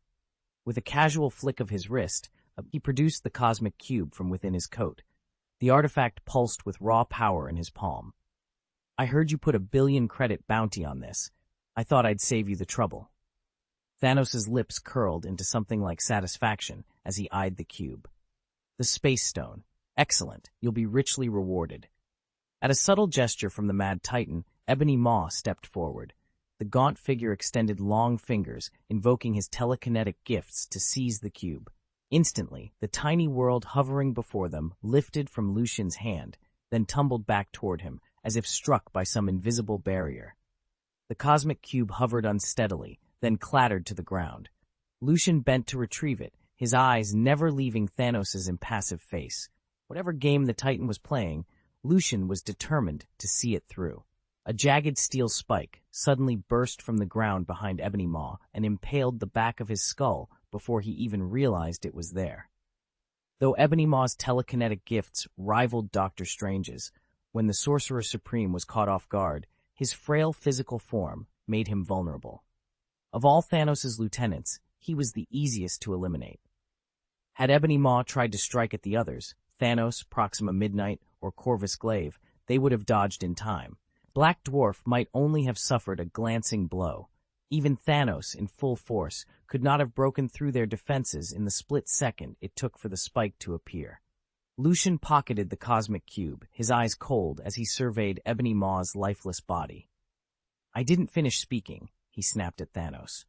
With a casual flick of his wrist, he produced the cosmic cube from within his coat. The artifact pulsed with raw power in his palm. "I heard you put a 1 billion credit bounty on this. I thought I'd save you the trouble." Thanos' lips curled into something like satisfaction as he eyed the cube. "The Space Stone. Excellent. You'll be richly rewarded." At a subtle gesture from the Mad Titan, Ebony Maw stepped forward. The gaunt figure extended long fingers, invoking his telekinetic gifts to seize the cube. Instantly, the tiny world hovering before them lifted from Lucian's hand, then tumbled back toward him, as if struck by some invisible barrier. The cosmic cube hovered unsteadily, then clattered to the ground. Lucian bent to retrieve it, his eyes never leaving Thanos' impassive face. Whatever game the Titan was playing, Lucian was determined to see it through. A jagged steel spike suddenly burst from the ground behind Ebony Maw and impaled the back of his skull before he even realized it was there. Though Ebony Maw's telekinetic gifts rivaled Doctor Strange's, when the Sorcerer Supreme was caught off guard, his frail physical form made him vulnerable. Of all Thanos' lieutenants, he was the easiest to eliminate. Had Ebony Maw tried to strike at the others, Thanos, Proxima Midnight, or Corvus Glaive, they would have dodged in time. Black Dwarf might only have suffered a glancing blow. Even Thanos, in full force, could not have broken through their defenses in the split second it took for the spike to appear. Lucian pocketed the cosmic cube, his eyes cold as he surveyed Ebony Maw's lifeless body. "I didn't finish speaking," he snapped at Thanos.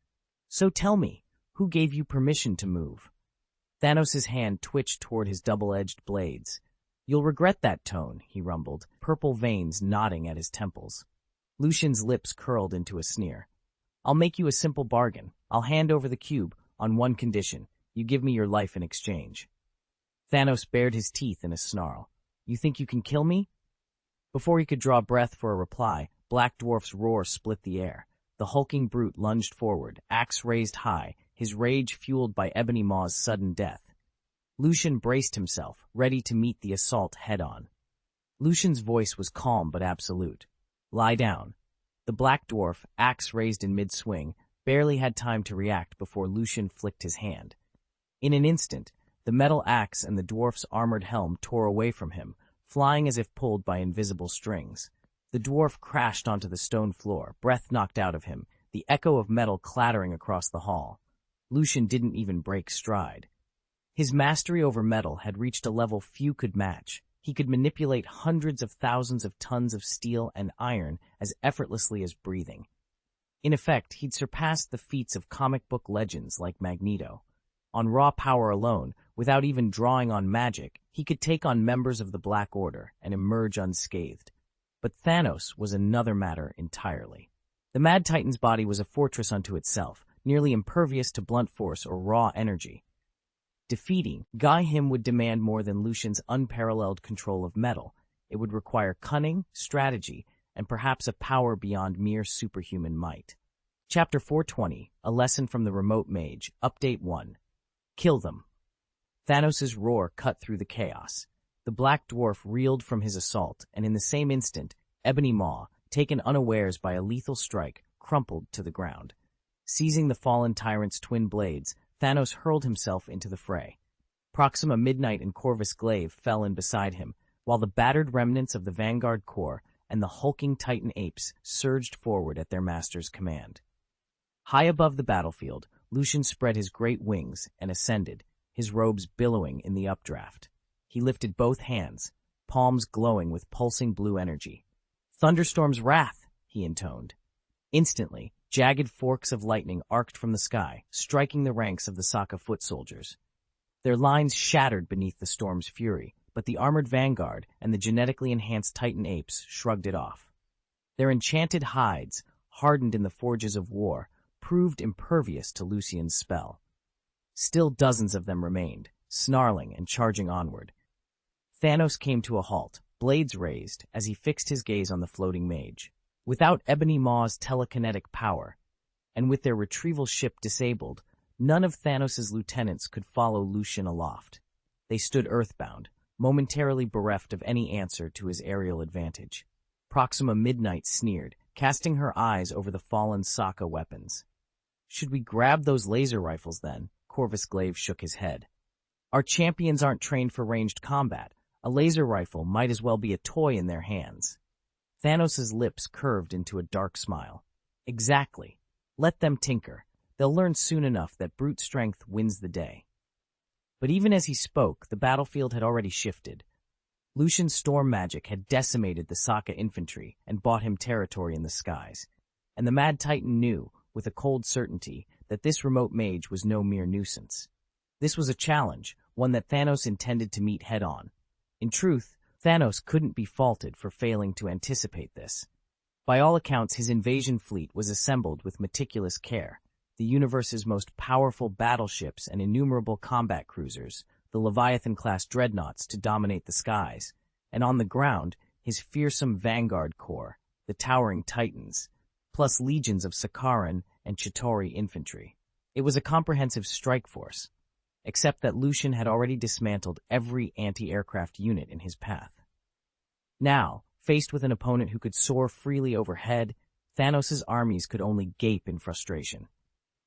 "So tell me, who gave you permission to move?" Thanos' hand twitched toward his double-edged blades. "You'll regret that tone," he rumbled, purple veins knotting at his temples. Lucian's lips curled into a sneer. "I'll make you a simple bargain. I'll hand over the cube on one condition. You give me your life in exchange." Thanos bared his teeth in a snarl. "You think you can kill me?" Before he could draw breath for a reply, Black Dwarf's roar split the air. The hulking brute lunged forward, axe raised high, his rage fueled by Ebony Maw's sudden death. Lucian braced himself, ready to meet the assault head-on. Lucian's voice was calm but absolute. "Lie down." The Black Dwarf, axe raised in mid-swing, barely had time to react before Lucian flicked his hand. In an instant, the metal axe and the dwarf's armored helm tore away from him, flying as if pulled by invisible strings. The dwarf crashed onto the stone floor, breath knocked out of him, the echo of metal clattering across the hall. Lucian didn't even break stride. His mastery over metal had reached a level few could match. He could manipulate hundreds of thousands of tons of steel and iron as effortlessly as breathing. In effect, he'd surpassed the feats of comic book legends like Magneto. On raw power alone, without even drawing on magic, he could take on members of the Black Order and emerge unscathed. But Thanos was another matter entirely. The Mad Titan's body was a fortress unto itself, nearly impervious to blunt force or raw energy. Defeating him would demand more than Lucian's unparalleled control of metal. It would require cunning, strategy, and perhaps a power beyond mere superhuman might. Chapter 420, A Lesson from the Remote Mage, Update 1. Kill them. Thanos' roar cut through the chaos. The Black Dwarf reeled from his assault, and in the same instant, Ebony Maw, taken unawares by a lethal strike, crumpled to the ground. Seizing the fallen tyrant's twin blades, Thanos hurled himself into the fray. Proxima Midnight and Corvus Glaive fell in beside him, while the battered remnants of the Vanguard Corps and the hulking Titan apes surged forward at their master's command. High above the battlefield, Lucian spread his great wings and ascended, his robes billowing in the updraft. He lifted both hands, palms glowing with pulsing blue energy. "Thunderstorm's wrath," he intoned. Instantly, jagged forks of lightning arced from the sky, striking the ranks of the Sokka foot soldiers. Their lines shattered beneath the storm's fury, but the armored vanguard and the genetically enhanced Titan apes shrugged it off. Their enchanted hides, hardened in the forges of war, proved impervious to Lucian's spell. Still dozens of them remained, snarling and charging onward. Thanos came to a halt, blades raised, as he fixed his gaze on the floating mage. Without Ebony Maw's telekinetic power, and with their retrieval ship disabled, none of Thanos' lieutenants could follow Lucian aloft. They stood earthbound, momentarily bereft of any answer to his aerial advantage. Proxima Midnight sneered, casting her eyes over the fallen Sokka weapons. "Should we grab those laser rifles then?" Corvus Glaive shook his head. "Our champions aren't trained for ranged combat. A laser rifle might as well be a toy in their hands." Thanos' lips curved into a dark smile. "Exactly. Let them tinker. They'll learn soon enough that brute strength wins the day." But even as he spoke, the battlefield had already shifted. Lucian's storm magic had decimated the Sokka infantry and bought him territory in the skies. And the Mad Titan knew, with a cold certainty, that this remote mage was no mere nuisance. This was a challenge, one that Thanos intended to meet head-on. In truth, Thanos couldn't be faulted for failing to anticipate this. By all accounts, his invasion fleet was assembled with meticulous care. The universe's most powerful battleships and innumerable combat cruisers, the Leviathan-class dreadnoughts to dominate the skies, and on the ground, his fearsome Vanguard Corps, the towering Titans, plus legions of Sakaran and Chitauri infantry. It was a comprehensive strike force, except that Lucian had already dismantled every anti-aircraft unit in his path. Now, faced with an opponent who could soar freely overhead, Thanos' armies could only gape in frustration.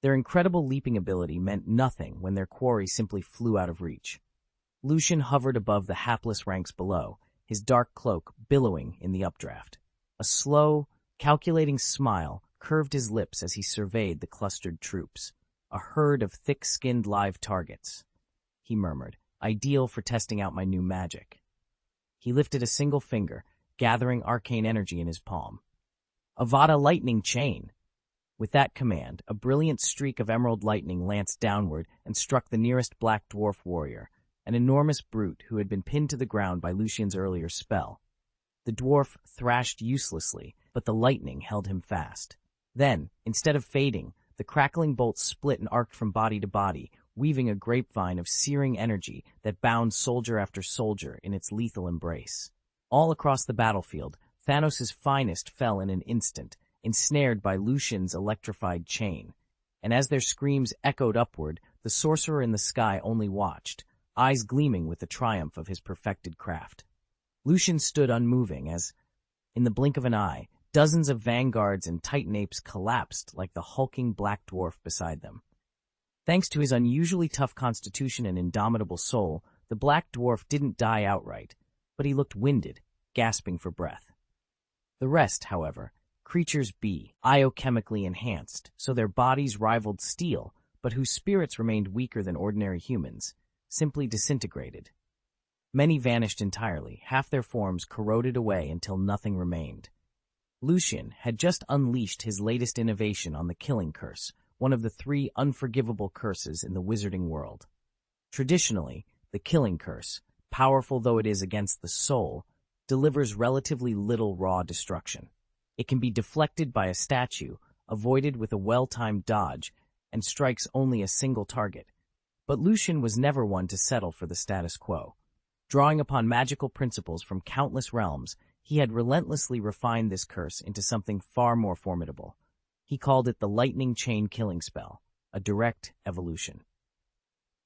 Their incredible leaping ability meant nothing when their quarry simply flew out of reach. Lucian hovered above the hapless ranks below, his dark cloak billowing in the updraft. A slow, calculating smile curved his lips as he surveyed the clustered troops. "A herd of thick-skinned live targets," he murmured, "ideal for testing out my new magic." He lifted a single finger, gathering arcane energy in his palm. "Avada lightning chain!" With that command, a brilliant streak of emerald lightning lanced downward and struck the nearest Black Dwarf warrior, an enormous brute who had been pinned to the ground by Lucian's earlier spell. The dwarf thrashed uselessly, but the lightning held him fast. Then, instead of fading, the crackling bolt split and arced from body to body, weaving a grapevine of searing energy that bound soldier after soldier in its lethal embrace. All across the battlefield, Thanos' finest fell in an instant, ensnared by Lucian's electrified chain. And as their screams echoed upward, the sorcerer in the sky only watched, eyes gleaming with the triumph of his perfected craft. Lucian stood unmoving as, in the blink of an eye, dozens of vanguards and Titan apes collapsed like the hulking Black Dwarf beside them. Thanks to his unusually tough constitution and indomitable soul, the Black Dwarf didn't die outright, but he looked winded, gasping for breath. The rest, however, Creatures be biochemically enhanced, so their bodies rivaled steel, but whose spirits remained weaker than ordinary humans, simply disintegrated. Many vanished entirely, half their forms corroded away until nothing remained. Lucian had just unleashed his latest innovation on the Killing Curse, one of the 3 unforgivable curses in the wizarding world. Traditionally, the Killing Curse, powerful though it is against the soul, delivers relatively little raw destruction. It can be deflected by a statue, avoided with a well-timed dodge, and strikes only a single target. But Lucian was never one to settle for the status quo. Drawing upon magical principles from countless realms, he had relentlessly refined this curse into something far more formidable. He called it the Lightning Chain Killing Spell, a direct evolution.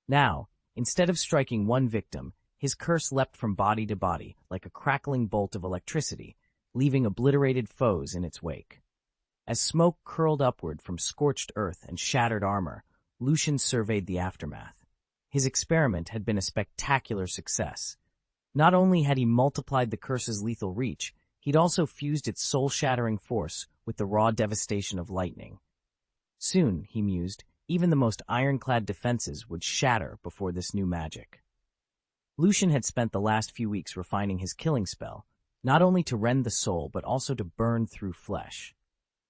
Now, instead of striking one victim, his curse leapt from body to body like a crackling bolt of electricity, leaving obliterated foes in its wake. As smoke curled upward from scorched earth and shattered armor, Lucian surveyed the aftermath. His experiment had been a spectacular success. Not only had he multiplied the curse's lethal reach, he'd also fused its soul-shattering force with the raw devastation of lightning. Soon, he mused, even the most ironclad defenses would shatter before this new magic. Lucian had spent the last few weeks refining his killing spell, not only to rend the soul but also to burn through flesh.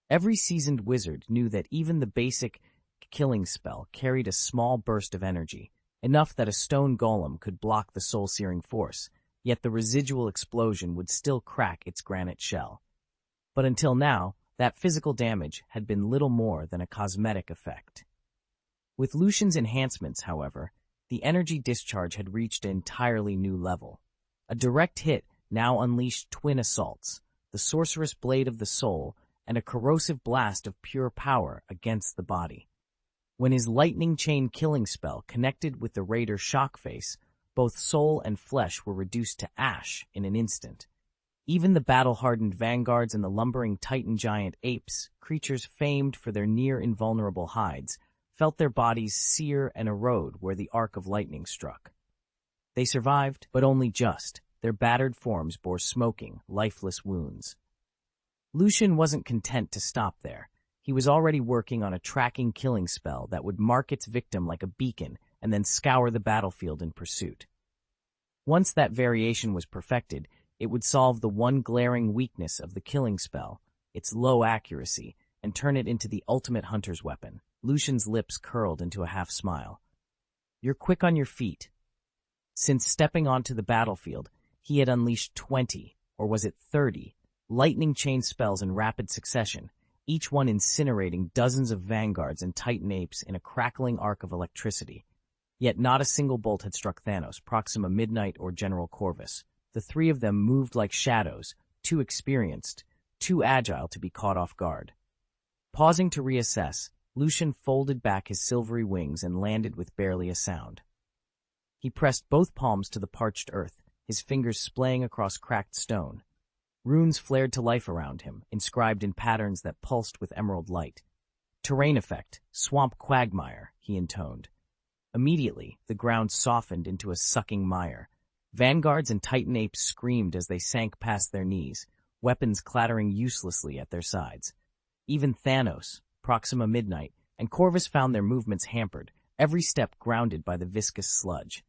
Every seasoned wizard knew that even the basic killing spell carried a small burst of energy, enough that a stone golem could block the soul-searing force, yet the residual explosion would still crack its granite shell. But until now, that physical damage had been little more than a cosmetic effect. With Lucian's enhancements, however, the energy discharge had reached an entirely new level. A direct hit now unleashed twin assaults, the sorceress blade of the soul and a corrosive blast of pure power against the body. When his lightning chain killing spell connected with the raider Shockface, both soul and flesh were reduced to ash in an instant. Even the battle-hardened vanguards and the lumbering titan giant apes, creatures famed for their near-invulnerable hides, felt their bodies sear and erode where the arc of lightning struck. They survived, but only just. Their battered forms bore smoking, lifeless wounds. Lucian wasn't content to stop there. He was already working on a tracking killing spell that would mark its victim like a beacon and then scour the battlefield in pursuit. Once that variation was perfected, it would solve the one glaring weakness of the killing spell, its low accuracy, and turn it into the ultimate hunter's weapon. Lucian's lips curled into a half-smile. "You're quick on your feet." Since stepping onto the battlefield, he had unleashed 20, or was it 30, lightning chain spells in rapid succession, each one incinerating dozens of vanguards and titan apes in a crackling arc of electricity. Yet not a single bolt had struck Thanos, Proxima Midnight, or General Corvus. The 3 of them moved like shadows, too experienced, too agile to be caught off guard. Pausing to reassess, Lucian folded back his silvery wings and landed with barely a sound. He pressed both palms to the parched earth, his fingers splaying across cracked stone. Runes flared to life around him, inscribed in patterns that pulsed with emerald light. "Terrain effect, swamp quagmire," he intoned. Immediately, the ground softened into a sucking mire. Vanguards and titan apes screamed as they sank past their knees, weapons clattering uselessly at their sides. Even Thanos, Proxima Midnight, and Corvus found their movements hampered, every step grounded by the viscous sludge.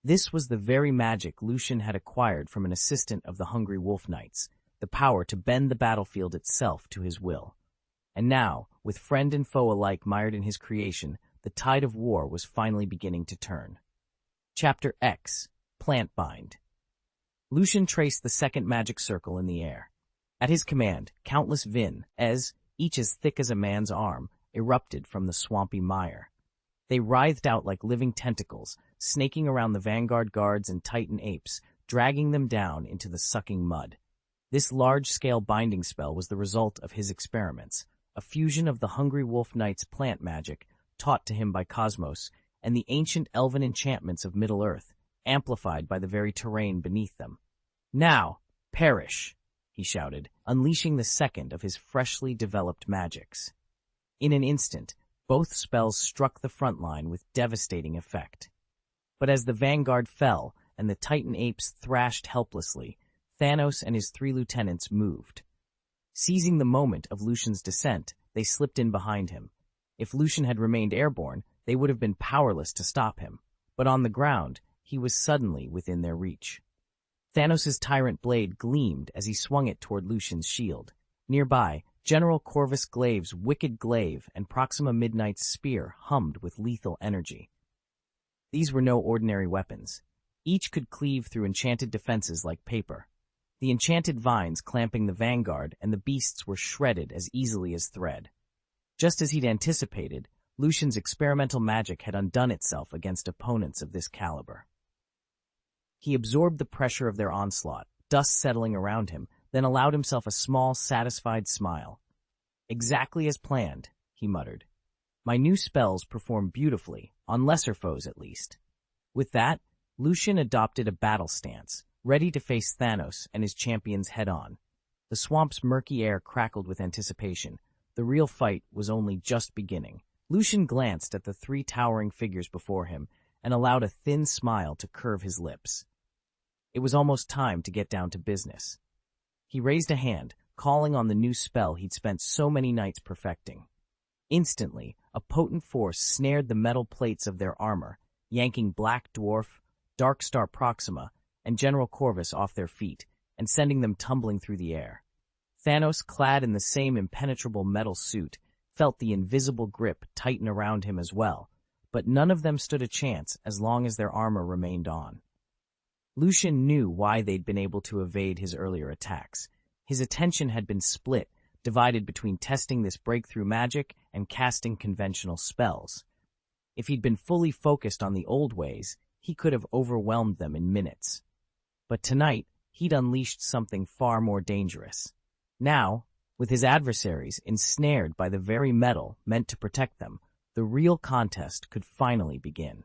This was the very magic Lucian had acquired from an assistant of the Hungry Wolf Knights, the power to bend the battlefield itself to his will. And now, with friend and foe alike mired in his creation, the tide of war was finally beginning to turn. Chapter X, Plant Bind. Lucian traced the second magic circle in the air. At his command, countless each as thick as a man's arm, erupted from the swampy mire. They writhed out like living tentacles, snaking around the vanguard guards and titan apes, dragging them down into the sucking mud. This large-scale binding spell was the result of his experiments, a fusion of the Hungry Wolf Knight's plant magic, taught to him by Cosmos, and the ancient elven enchantments of Middle-earth, amplified by the very terrain beneath them. "Now, perish!" he shouted, unleashing the second of his freshly developed magics. In an instant, both spells struck the front line with devastating effect. But as the vanguard fell and the titan apes thrashed helplessly, Thanos and his 3 lieutenants moved. Seizing the moment of Lucian's descent, they slipped in behind him. If Lucian had remained airborne, they would have been powerless to stop him. But on the ground, he was suddenly within their reach. Thanos' tyrant blade gleamed as he swung it toward Lucian's shield. Nearby, General Corvus Glaive's wicked glaive and Proxima Midnight's spear hummed with lethal energy. These were no ordinary weapons. Each could cleave through enchanted defenses like paper. The enchanted vines clamping the vanguard and the beasts were shredded as easily as thread. Just as he'd anticipated, Lucian's experimental magic had undone itself against opponents of this caliber. He absorbed the pressure of their onslaught, dust settling around him, then allowed himself a small, satisfied smile. "Exactly as planned," he muttered. "My new spells perform beautifully, on lesser foes at least." With that, Lucian adopted a battle stance, ready to face Thanos and his champions head-on. The swamp's murky air crackled with anticipation. The real fight was only just beginning. Lucian glanced at the three towering figures before him and allowed a thin smile to curve his lips. It was almost time to get down to business. He raised a hand, calling on the new spell he'd spent so many nights perfecting. Instantly, a potent force snared the metal plates of their armor, yanking Black Dwarf, Darkstar Proxima, and General Corvus off their feet, and sending them tumbling through the air. Thanos, clad in the same impenetrable metal suit, felt the invisible grip tighten around him as well, but none of them stood a chance as long as their armor remained on. Lucian knew why they'd been able to evade his earlier attacks. His attention had been split, divided between testing this breakthrough magic and casting conventional spells. If he'd been fully focused on the old ways, he could have overwhelmed them in minutes. But tonight, he'd unleashed something far more dangerous. Now, with his adversaries ensnared by the very metal meant to protect them, the real contest could finally begin.